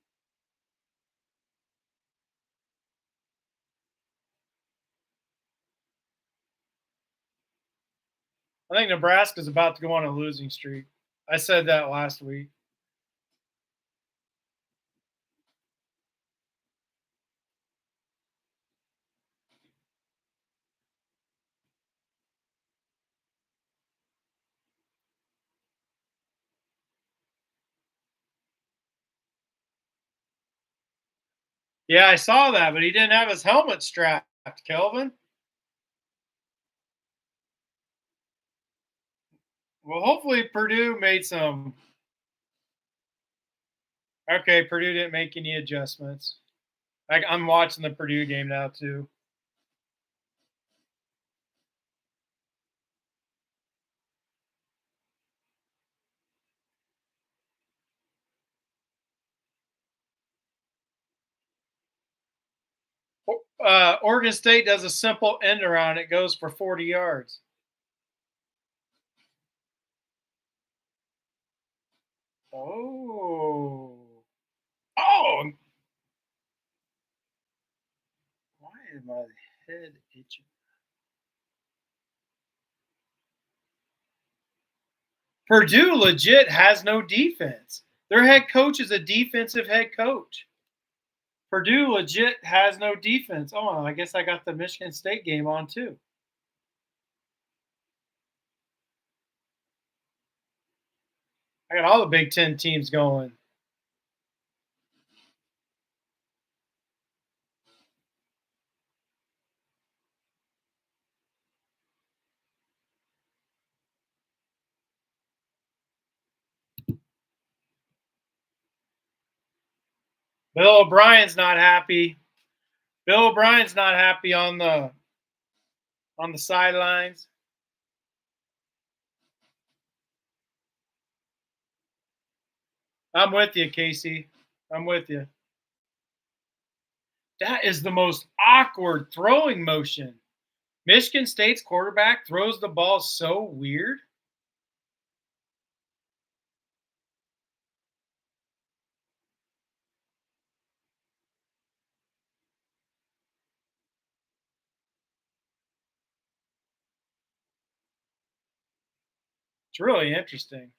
I think Nebraska's about to go on a losing streak. I said that last week. Yeah, I saw that, but he didn't have his helmet strapped, Kelvin. Well, hopefully Purdue made some. Okay, Purdue didn't make any adjustments. I'm watching the Purdue game now too. Oregon State does a simple end around. It goes for 40 yards. Oh. Oh. Why is my head itching? Purdue legit has no defense. Their head coach is a defensive head coach. Purdue legit has no defense. Oh, I guess I got the Michigan State game on too. I got all the Big Ten teams going. Bill O'Brien's not happy. Bill O'Brien's not happy on the sidelines. I'm with you, Casey. I'm with you. That is the most awkward throwing motion. Michigan State's quarterback throws the ball so weird. It's really interesting.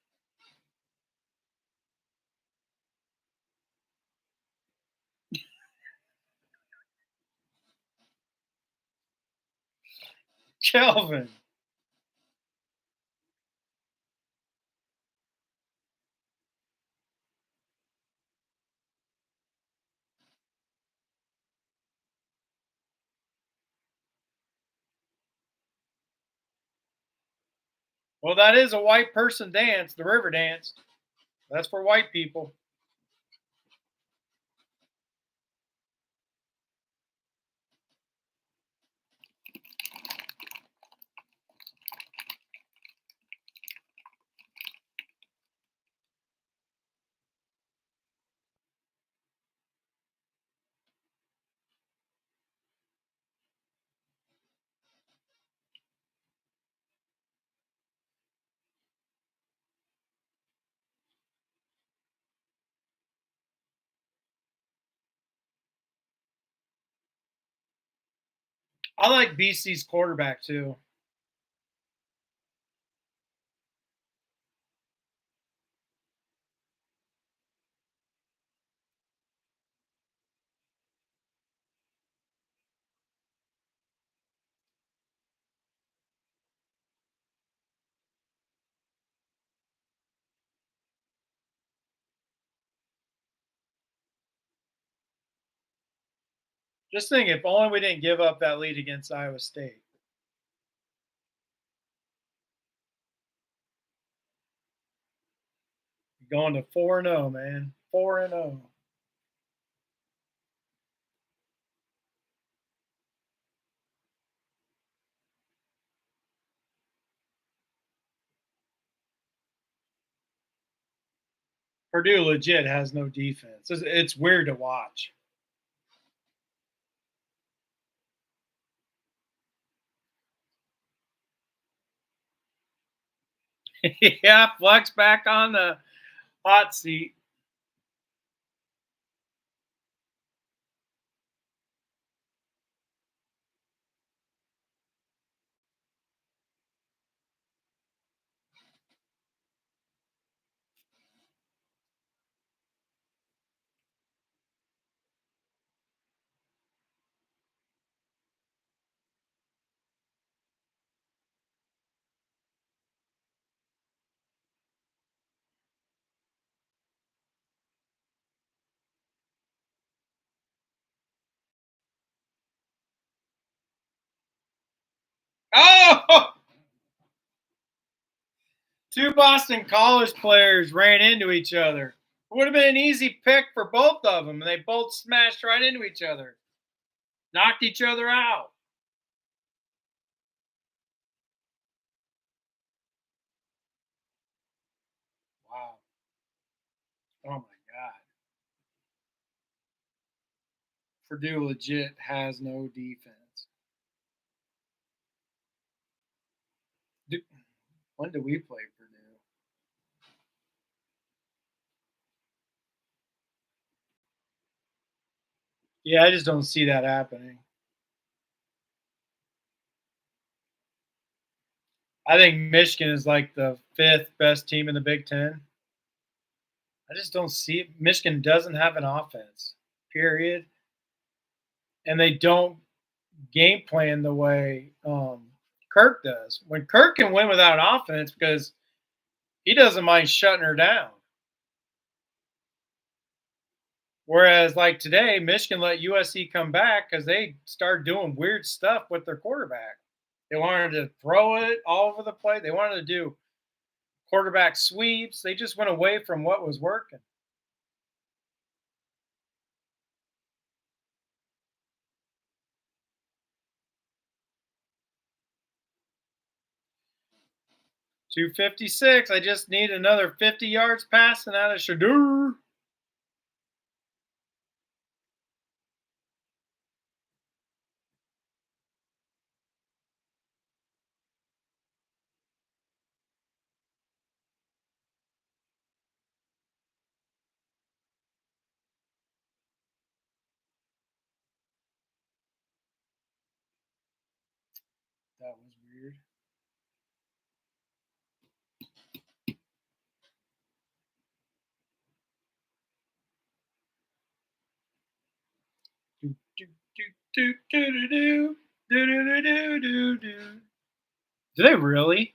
Kelvin. Well, that is a white person dance, the river dance. That's for white people. I like BC's quarterback too. Just think, if only we didn't give up that lead against Iowa State. Going to 4-0, man. 4-0. Purdue legit has no defense. It's weird to watch. Yeah, Flex back on the hot seat. Oh, two Boston College players ran into each other. It would have been an easy pick for both of them, and they both smashed right into each other, knocked each other out. Wow. Oh my God. Purdue legit has no defense. When do we play Purdue? Yeah, I just don't see that happening. I think Michigan is like the fifth best team in the Big Ten. I just don't see it. Michigan doesn't have an offense, period, and they don't game plan the way Kirk does. When Kirk can win without an offense because he doesn't mind shutting her down. Whereas, like today, Michigan let USC come back because they started doing weird stuff with their quarterback. They wanted to throw it all over the place. They wanted to do quarterback sweeps. They just went away from what was working. 256. I just need another 50 yards passing out of Shadur. That was weird. Do, do, do, do, do, do, do, do, do, do, do. Did they really?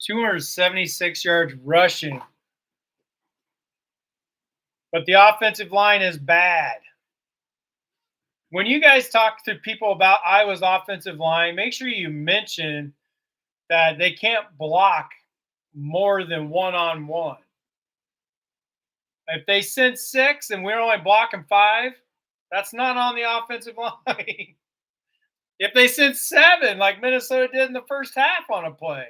276 yards rushing. But the offensive line is bad. When you guys talk to people about Iowa's offensive line, make sure you mention that they can't block more than one on one. If they send six and we're only blocking five, that's not on the offensive line. If they send seven, like Minnesota did in the first half on a play,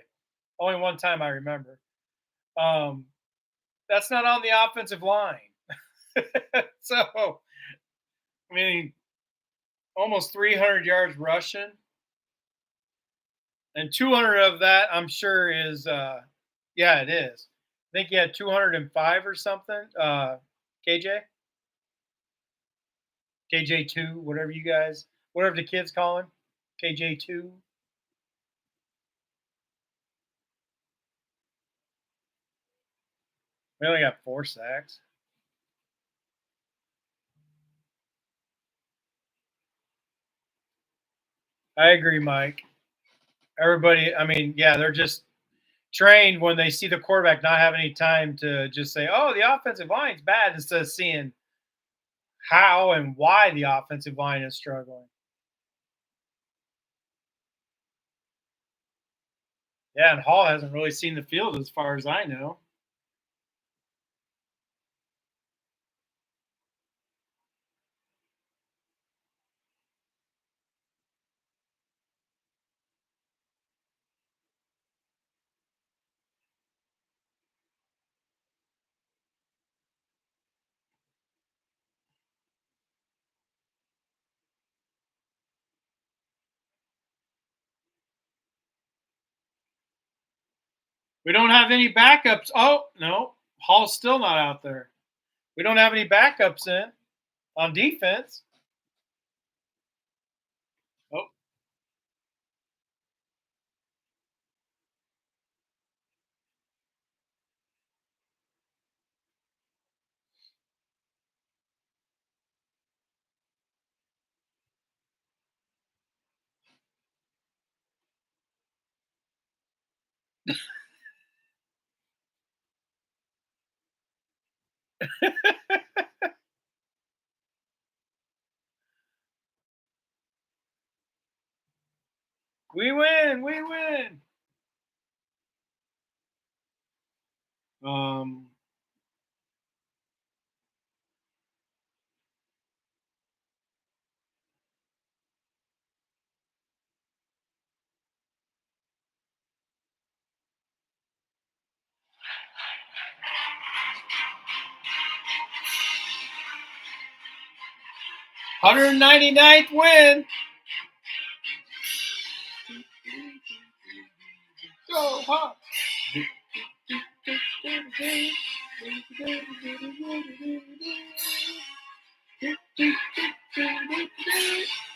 only one time I remember, um, that's not on the offensive line. So, I mean, almost 300 yards rushing, and 200 of that, I'm sure, is, yeah, it is. I think he had 205 or something. KJ, KJ2, whatever you guys, whatever the kids call him, KJ2. We only got 4 sacks. I agree, Mike. Everybody, I mean, yeah, they're just trained when they see the quarterback not have any time to just say, "Oh, the offensive line's bad," instead of seeing how and why the offensive line is struggling. Yeah, and Hall hasn't really seen the field as far as I know. We don't have any backups. Oh, no. Hall's still not out there. We don't have any backups in on defense. Oh, we win. We win. Um, 199th win. Go Hawks.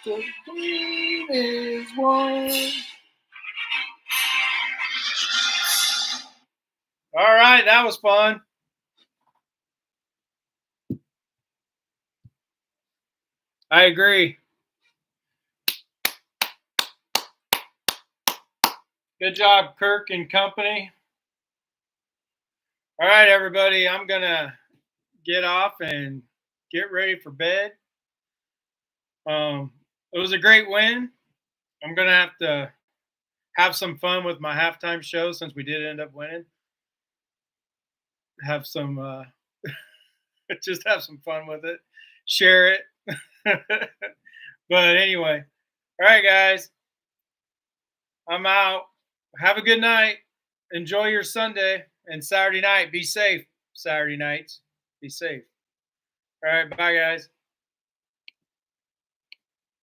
The dream is one. All right, that was fun. I agree. Good job, Kirk and company. All right, everybody. I'm gonna get off and get ready for bed. It was a great win. I'm gonna have to have some fun with my halftime show since we did end up winning. Have some, just have some fun with it. Share it. But anyway, all right, guys. I'm out. Have a good night. Enjoy your Sunday and Saturday night. Be safe. Saturday nights. Be safe. All right. Bye, guys.